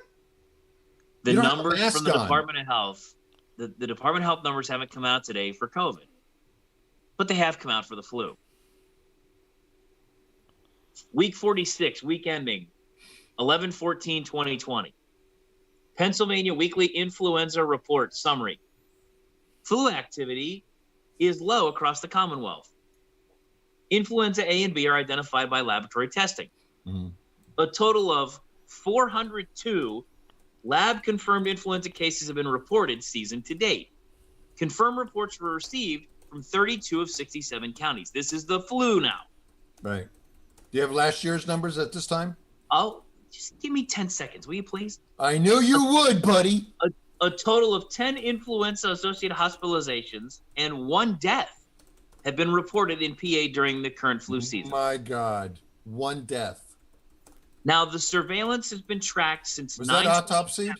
The numbers from the Department of Health, the Department of Health numbers haven't come out today for COVID, but they have come out for the flu. Week 46, week ending, 11/14/2020. Pennsylvania Weekly Influenza Report Summary. Flu activity is low across the Commonwealth. Influenza A and B are identified by laboratory testing. Mm-hmm. A total of 402 lab-confirmed influenza cases have been reported season to date. Confirmed reports were received from 32 of 67 counties. This is the flu now. Right. Do you have last year's numbers at this time? Oh, just give me 10 seconds, will you please? I knew you would, buddy. A total of 10 influenza-associated hospitalizations and 1 death have been reported in PA during the current flu season. My God. 1 death. Now, the surveillance has been tracked since Was that autopsy?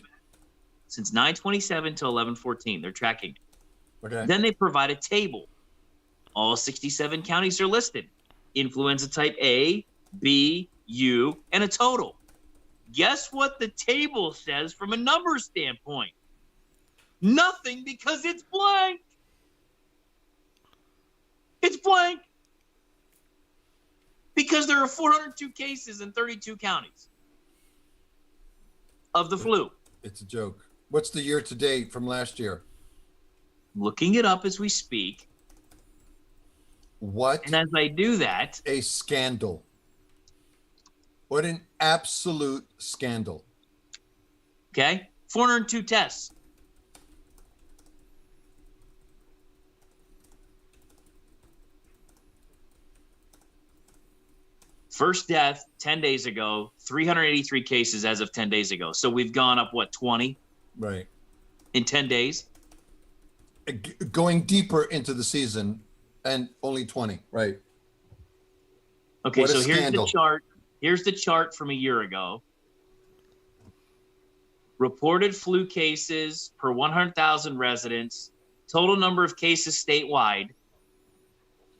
Since 9/27 to 11/14. They're tracking it. Okay. Then they provide a table. All 67 counties are listed. Influenza type A, B, U, and a total. Guess what the table says from a number standpoint? Nothing, because it's blank. It's blank. Because there are 402 cases in 32 counties of the flu. It's a joke. What's the year to date from last year? Looking it up as we speak. What? And as I do that, a scandal. What an absolute scandal. okay, 402 tests. First death 10 days ago, 383 cases as of 10 days ago. So we've gone up, 20 Right. in 10 days? Going deeper into the season and only 20. Right. Okay, What a so here's scandal. the chart. Here's the chart from a year ago. Reported flu cases per 100,000 residents. Total number of cases statewide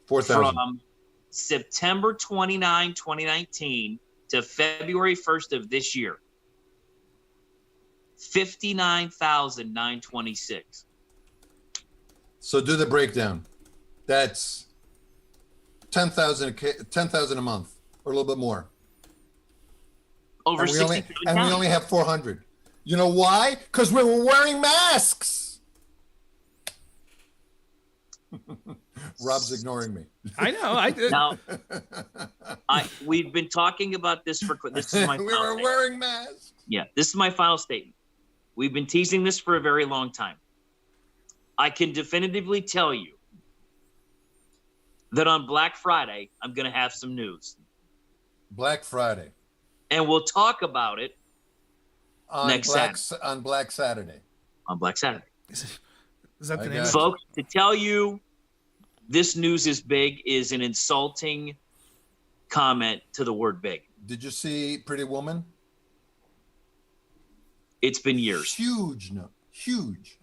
4,000. from September 29, 2019 to February 1st of this year. 59,926. So do the breakdown. That's 10,000 a month, or a little bit more. Over And we 60 only have 400. You know why? Because we were wearing masks. Rob's ignoring me. I know. Now, we've been talking about this for. This is my. We final were statement. wearing masks. Yeah, this is my final statement. We've been teasing this for a very long time. I can definitively tell you that on Black Friday, I'm going to have some news. Black Friday. And we'll talk about it On next Saturday. On Black Saturday. On Black Saturday. Is that the I name? got Folks, to tell you this news is big is an insulting comment to the word big. Did you see Pretty Woman? It's been years. Huge. No. Huge.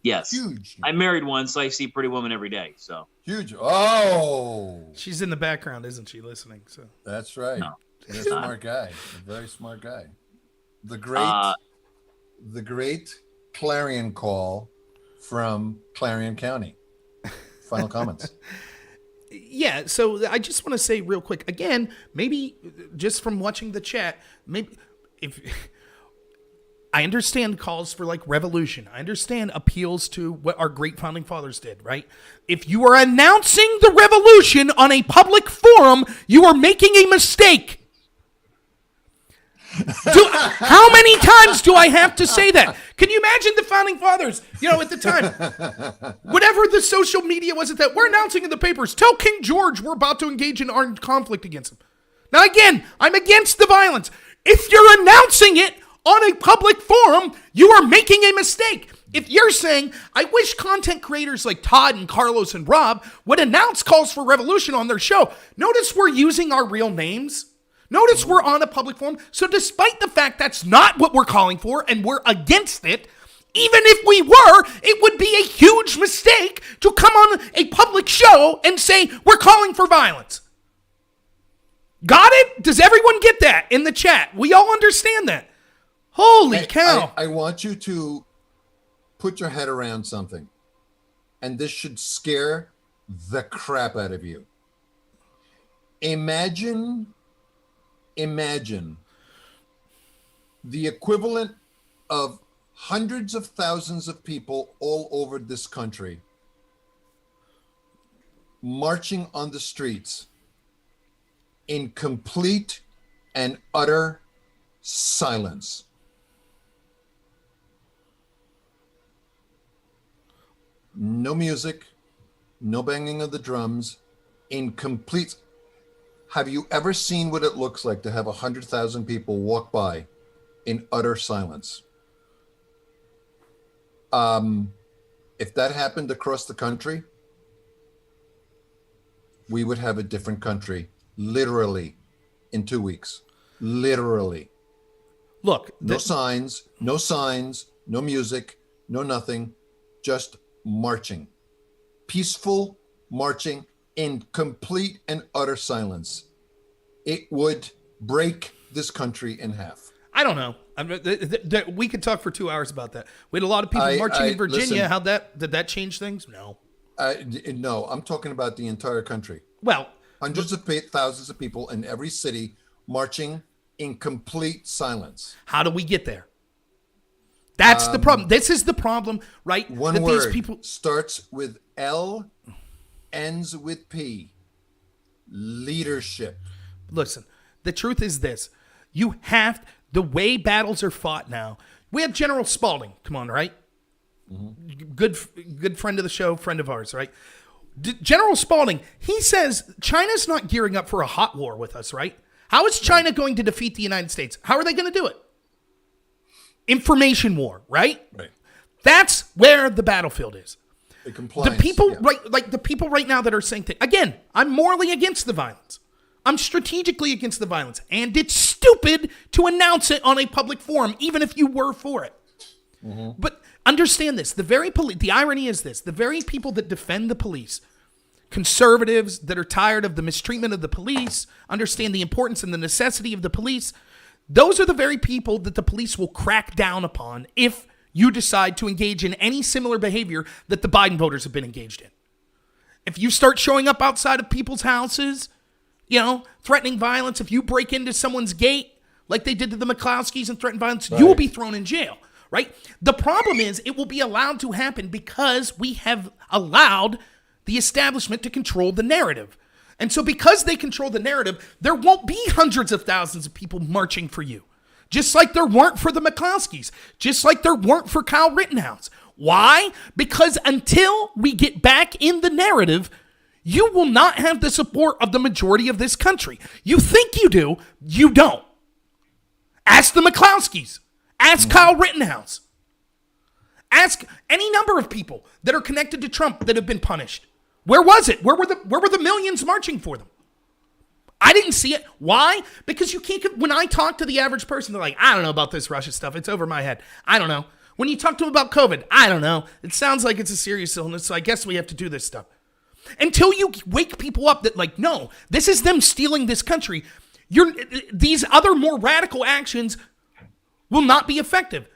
Yes. Huge. I married one, so I see Pretty Woman every day. So Huge. Oh. She's in the background, isn't she, listening? So That's right. No, He's a she's not. smart guy. A very smart guy. The great clarion call from Clarion County. Final comments. yeah, so I just want to say real quick again, maybe just from watching the chat, maybe if I understand calls for like revolution, I understand appeals to what our great founding fathers did, right? If you are announcing the revolution on a public forum, you are making a mistake. How many times do I have to say that? Can you imagine the founding fathers, at the time, whatever the social media was at that, we're announcing in the papers, tell King George we're about to engage in armed conflict against him. Now again, I'm against the violence. If you're announcing it on a public forum, you are making a mistake. If you're saying, I wish content creators like Todd and Carlos and Rob would announce calls for revolution on their show. Notice we're using our real names. Notice we're on a public forum. So despite the fact that's not what we're calling for and we're against it, even if we were, it would be a huge mistake to come on a public show and say we're calling for violence. Got it? Does everyone get that in the chat? We all understand that. Holy cow. I want you to put your head around something. And this should scare the crap out of you. Imagine the equivalent of hundreds of thousands of people all over this country marching on the streets in complete and utter silence. No music, no banging of the drums, in complete. Have you ever seen what it looks like to have 100,000 people walk by in utter silence? If that happened across the country, we would have a different country, literally, in 2 weeks. Literally. Look, No signs, no music, no nothing, just marching. Peaceful marching in complete and utter silence. It would break this country in half. I don't know. We could talk for 2 hours about that. We had a lot of people marching in Virginia. Listen, did that change things? No. No, I'm talking about the entire country. Well, Hundreds of thousands of people in every city marching in complete silence. how do we get there? That's the problem. This is the problem, right? One word These people starts with L, ends with P. Leadership. listen. The truth is this: the way battles are fought now. We have General Spaulding. Come on, right? Mm-hmm. Good friend of the show, friend of ours, right? General Spaulding. He says China's not gearing up for a hot war with us, right? How is China going to defeat the United States? How are they going to do it? Information war, right? Right. That's where the battlefield is. The people, the people right now that are saying things. Again, I'm morally against the violence. I'm strategically against the violence, and it's stupid to announce it on a public forum, even if you were for it. Mm-hmm. But understand this: the irony is this: the very people that defend the police, conservatives that are tired of the mistreatment of the police, understand the importance and the necessity of the police. Those are the very people that the police will crack down upon if you decide to engage in any similar behavior that the Biden voters have been engaged in. If you start showing up outside of people's houses, threatening violence, if you break into someone's gate like they did to the McCloskeys and threaten violence, you will be thrown in jail, right? The problem is it will be allowed to happen because we have allowed the establishment to control the narrative. And so because they control the narrative, there won't be hundreds of thousands of people marching for you. Just like there weren't for the McCloskeys. Just like there weren't for Kyle Rittenhouse. Why? Because until we get back in the narrative, you will not have the support of the majority of this country. You think you do, you don't. Ask the McCloskeys. Ask Kyle Rittenhouse. Ask any number of people that are connected to Trump that have been punished. Where was it? Where were the millions marching for them? I didn't see it. Why? Because you can't. When I talk to the average person, they're like, I don't know about this Russia stuff. It's over my head. I don't know. When you talk to them about COVID, I don't know. It sounds like it's a serious illness, so I guess we have to do this stuff. Until you wake people up that like, no, this is them stealing this country. These other more radical actions will not be effective.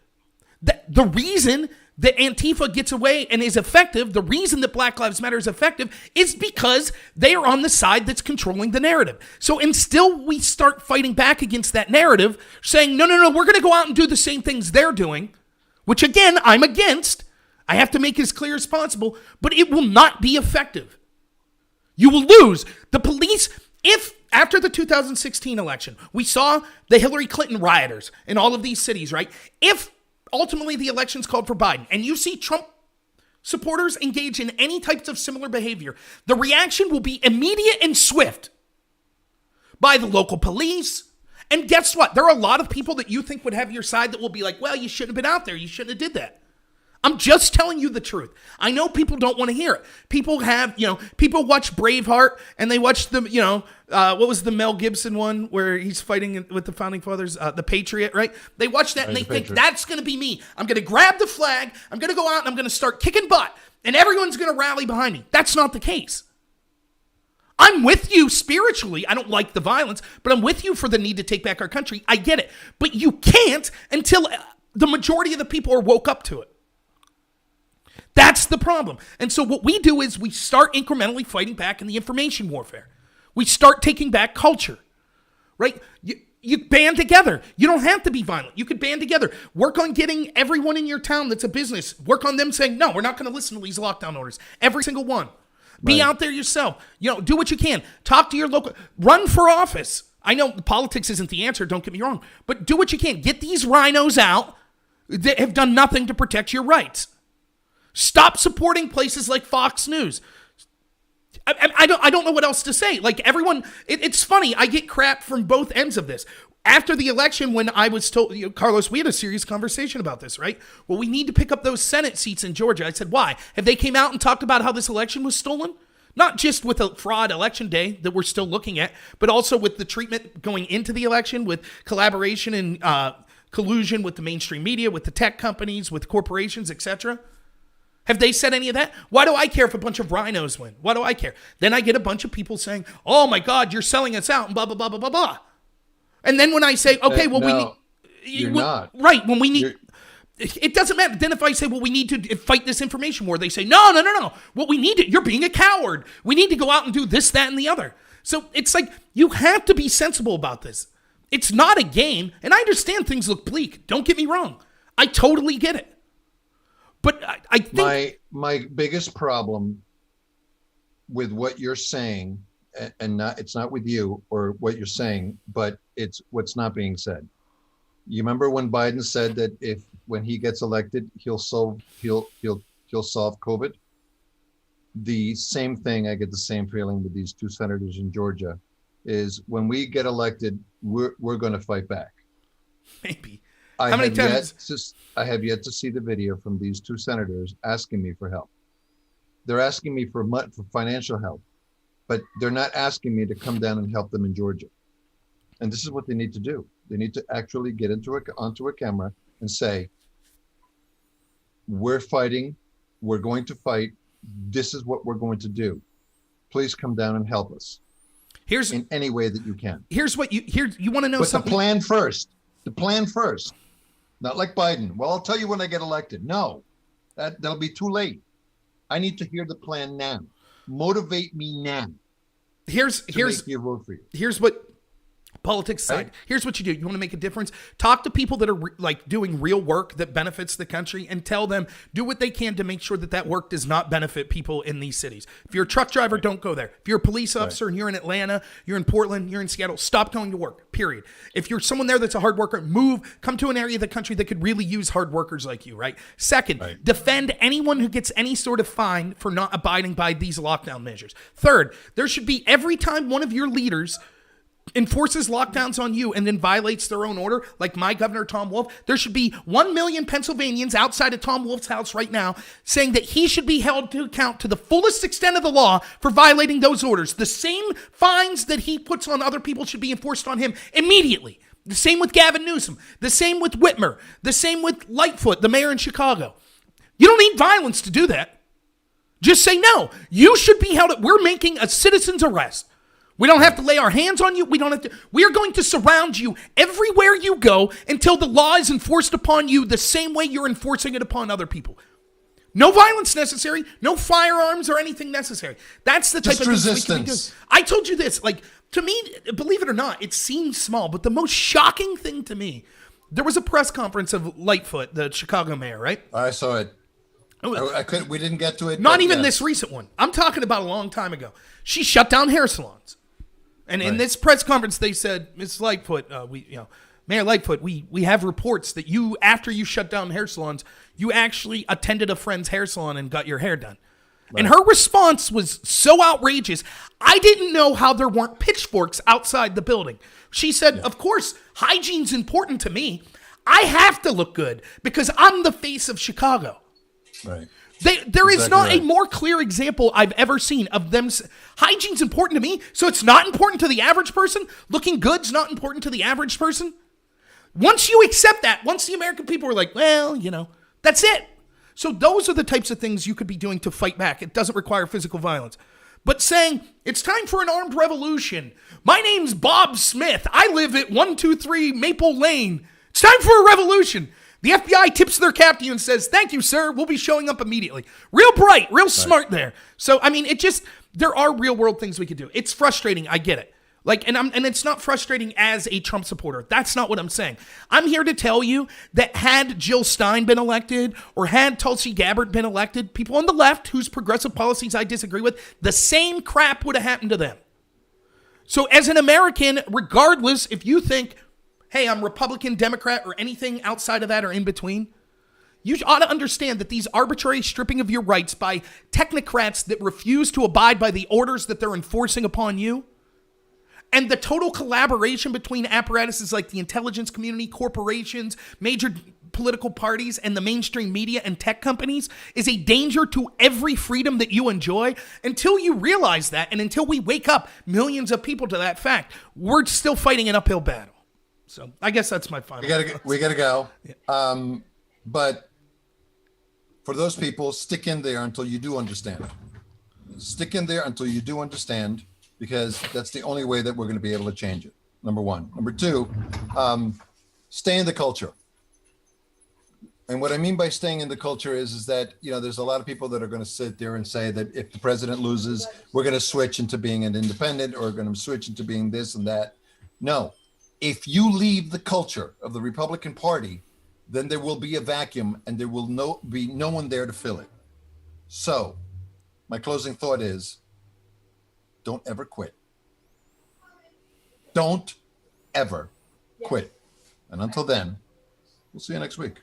The reason that Antifa gets away and is effective, the reason that Black Lives Matter is effective is because they are on the side that's controlling the narrative. So until we start fighting back against that narrative, saying, no, we're going to go out and do the same things they're doing, which again, I'm against. I have to make it as clear as possible, but it will not be effective. You will lose. The police, if after the 2016 election, we saw the Hillary Clinton rioters in all of these cities, right? If ultimately the election's called for Biden, and you see Trump supporters engage in any types of similar behavior, the reaction will be immediate and swift by the local police. And guess what? There are a lot of people that you think would have your side that will be like, well, you shouldn't have been out there. You shouldn't have did that. I'm just telling you the truth. I know people don't want to hear it. People have, people watch Braveheart and they watch the, what was the Mel Gibson one where he's fighting with the founding fathers, the Patriot, right? They watch that and they think that's going to be me. I'm going to grab the flag. I'm going to go out and I'm going to start kicking butt and everyone's going to rally behind me. That's not the case. I'm with you spiritually. I don't like the violence, but I'm with you for the need to take back our country. I get it. But you can't until the majority of the people are woke up to it. That's the problem. And so what we do is we start incrementally fighting back in the information warfare. We start taking back culture, right? You band together. You don't have to be violent. You could band together. Work on getting everyone in your town that's a business. Work on them saying, no, we're not going to listen to these lockdown orders. Every single one. Be out there yourself. Do what you can. Talk to your local. Run for office. I know politics isn't the answer. Don't get me wrong. But do what you can. Get these rhinos out that have done nothing to protect your rights. Stop supporting places like Fox News. I don't know what else to say. Like everyone, it's funny. I get crap from both ends of this. After the election, when I was told, Carlos, we had a serious conversation about this, right? Well, we need to pick up those Senate seats in Georgia. I said, why? Have they came out and talked about how this election was stolen? Not just with a fraud election day that we're still looking at, but also with the treatment going into the election, with collaboration and collusion with the mainstream media, with the tech companies, with corporations, etc. Have they said any of that? Why do I care if a bunch of rhinos win? Why do I care? Then I get a bunch of people saying, oh my God, you're selling us out and blah, blah, blah, blah, blah, blah. And then when I say, okay, well, we need... You're not. Right, when we need... It doesn't matter. Then if I say, well, we need to fight this information war, they say, no. What we need to... You're being a coward. We need to go out and do this, that, and the other. So it's like, you have to be sensible about this. It's not a game. And I understand things look bleak. Don't get me wrong. I totally get it. But I think my biggest problem with what you're saying, and it's not with you or what you're saying, but it's what's not being said. You remember when Biden said that when he gets elected, he'll solve COVID? The same thing, I get the same feeling with these two senators in Georgia, is when we get elected, we're going to fight back. Maybe. I have yet to see the video from these two senators asking me for help. They're asking me for financial help, but they're not asking me to come down and help them in Georgia. And this is what they need to do. They need to actually get onto a camera and say, we're fighting, we're going to fight, this is what we're going to do. Please come down and help us. In any way that you can. Here's what you want to know. But something. The plan first. Not like Biden. Well, I'll tell you when I get elected. No, that'll be too late. I need to hear the plan now. Motivate me now. Here's make me vote for you. Here's what politics side. Right? Here's what you do. You want to make a difference? Talk to people that are doing real work that benefits the country, and tell them do what they can to make sure that work does not benefit people in these cities. If you're a truck driver, don't go there. If you're a police officer and you're in Atlanta, you're in Portland, you're in Seattle, stop going to work. Period. If you're someone there that's a hard worker, come to an area of the country that could really use hard workers like you, right? Second, defend anyone who gets any sort of fine for not abiding by these lockdown measures. Third, there should be, every time one of your leaders enforces lockdowns on you and then violates their own order, like my governor, Tom Wolf, there should be 1 million Pennsylvanians outside of Tom Wolf's house right now saying that he should be held to account to the fullest extent of the law for violating those orders. The same fines that he puts on other people should be enforced on him immediately. The same with Gavin Newsom. The same with Whitmer. The same with Lightfoot, the mayor in Chicago. You don't need violence to do that. Just say no. You should be held. We're making a citizen's arrest. We don't have to lay our hands on you. We are going to surround you everywhere you go until the law is enforced upon you the same way you're enforcing it upon other people. No violence necessary, no firearms or anything necessary. That's the type Just of resistance. things we can do. I told you this, to me, believe it or not, it seems small, but the most shocking thing to me, there was a press conference of Lightfoot, the Chicago mayor, right? I saw it. We didn't get to it. Not even this recent one. I'm talking about a long time ago. She shut down hair salons. And in this press conference, they said, Ms. Lightfoot, Mayor Lightfoot, we have reports that you, after you shut down hair salons, you actually attended a friend's hair salon and got your hair done. Right. And her response was so outrageous. I didn't know how there weren't pitchforks outside the building. She said, Of course, hygiene's important to me. I have to look good because I'm the face of Chicago. Right. There is not a more clear example I've ever seen of them. Hygiene's important to me, so it's not important to the average person. Looking good's not important to the average person. Once you accept that, once the American people are like, well, that's it. So those are the types of things you could be doing to fight back. It doesn't require physical violence. But saying, it's time for an armed revolution. My name's Bob Smith. I live at 123 Maple Lane. It's time for a revolution. The FBI tips their cap to you and says, thank you, sir. We'll be showing up immediately. Real bright, real smart there. So, I mean, there are real world things we could do. It's frustrating. I get it. And it's not frustrating as a Trump supporter. That's not what I'm saying. I'm here to tell you that had Jill Stein been elected or had Tulsi Gabbard been elected, people on the left whose progressive policies I disagree with, the same crap would have happened to them. So as an American, regardless if you think, hey, I'm Republican, Democrat, or anything outside of that or in between, you ought to understand that these arbitrary stripping of your rights by technocrats that refuse to abide by the orders that they're enforcing upon you, and the total collaboration between apparatuses like the intelligence community, corporations, major political parties, and the mainstream media and tech companies is a danger to every freedom that you enjoy. Until you realize that, and until we wake up millions of people to that fact, we're still fighting an uphill battle. So I guess that's my final. We gotta go. Yeah. But for those people, stick in there until you do understand. Stick in there until you do understand, because that's the only way that we're going to be able to change it. Number one. Number two, stay in the culture. And what I mean by staying in the culture is that, there's a lot of people that are going to sit there and say that if the president loses, we're going to switch into being an independent or going to switch into being this and that. No. If you leave the culture of the Republican Party, then there will be a vacuum and there will be no one there to fill it. So my closing thought is, don't ever quit. Don't ever quit. And until then, we'll see you next week.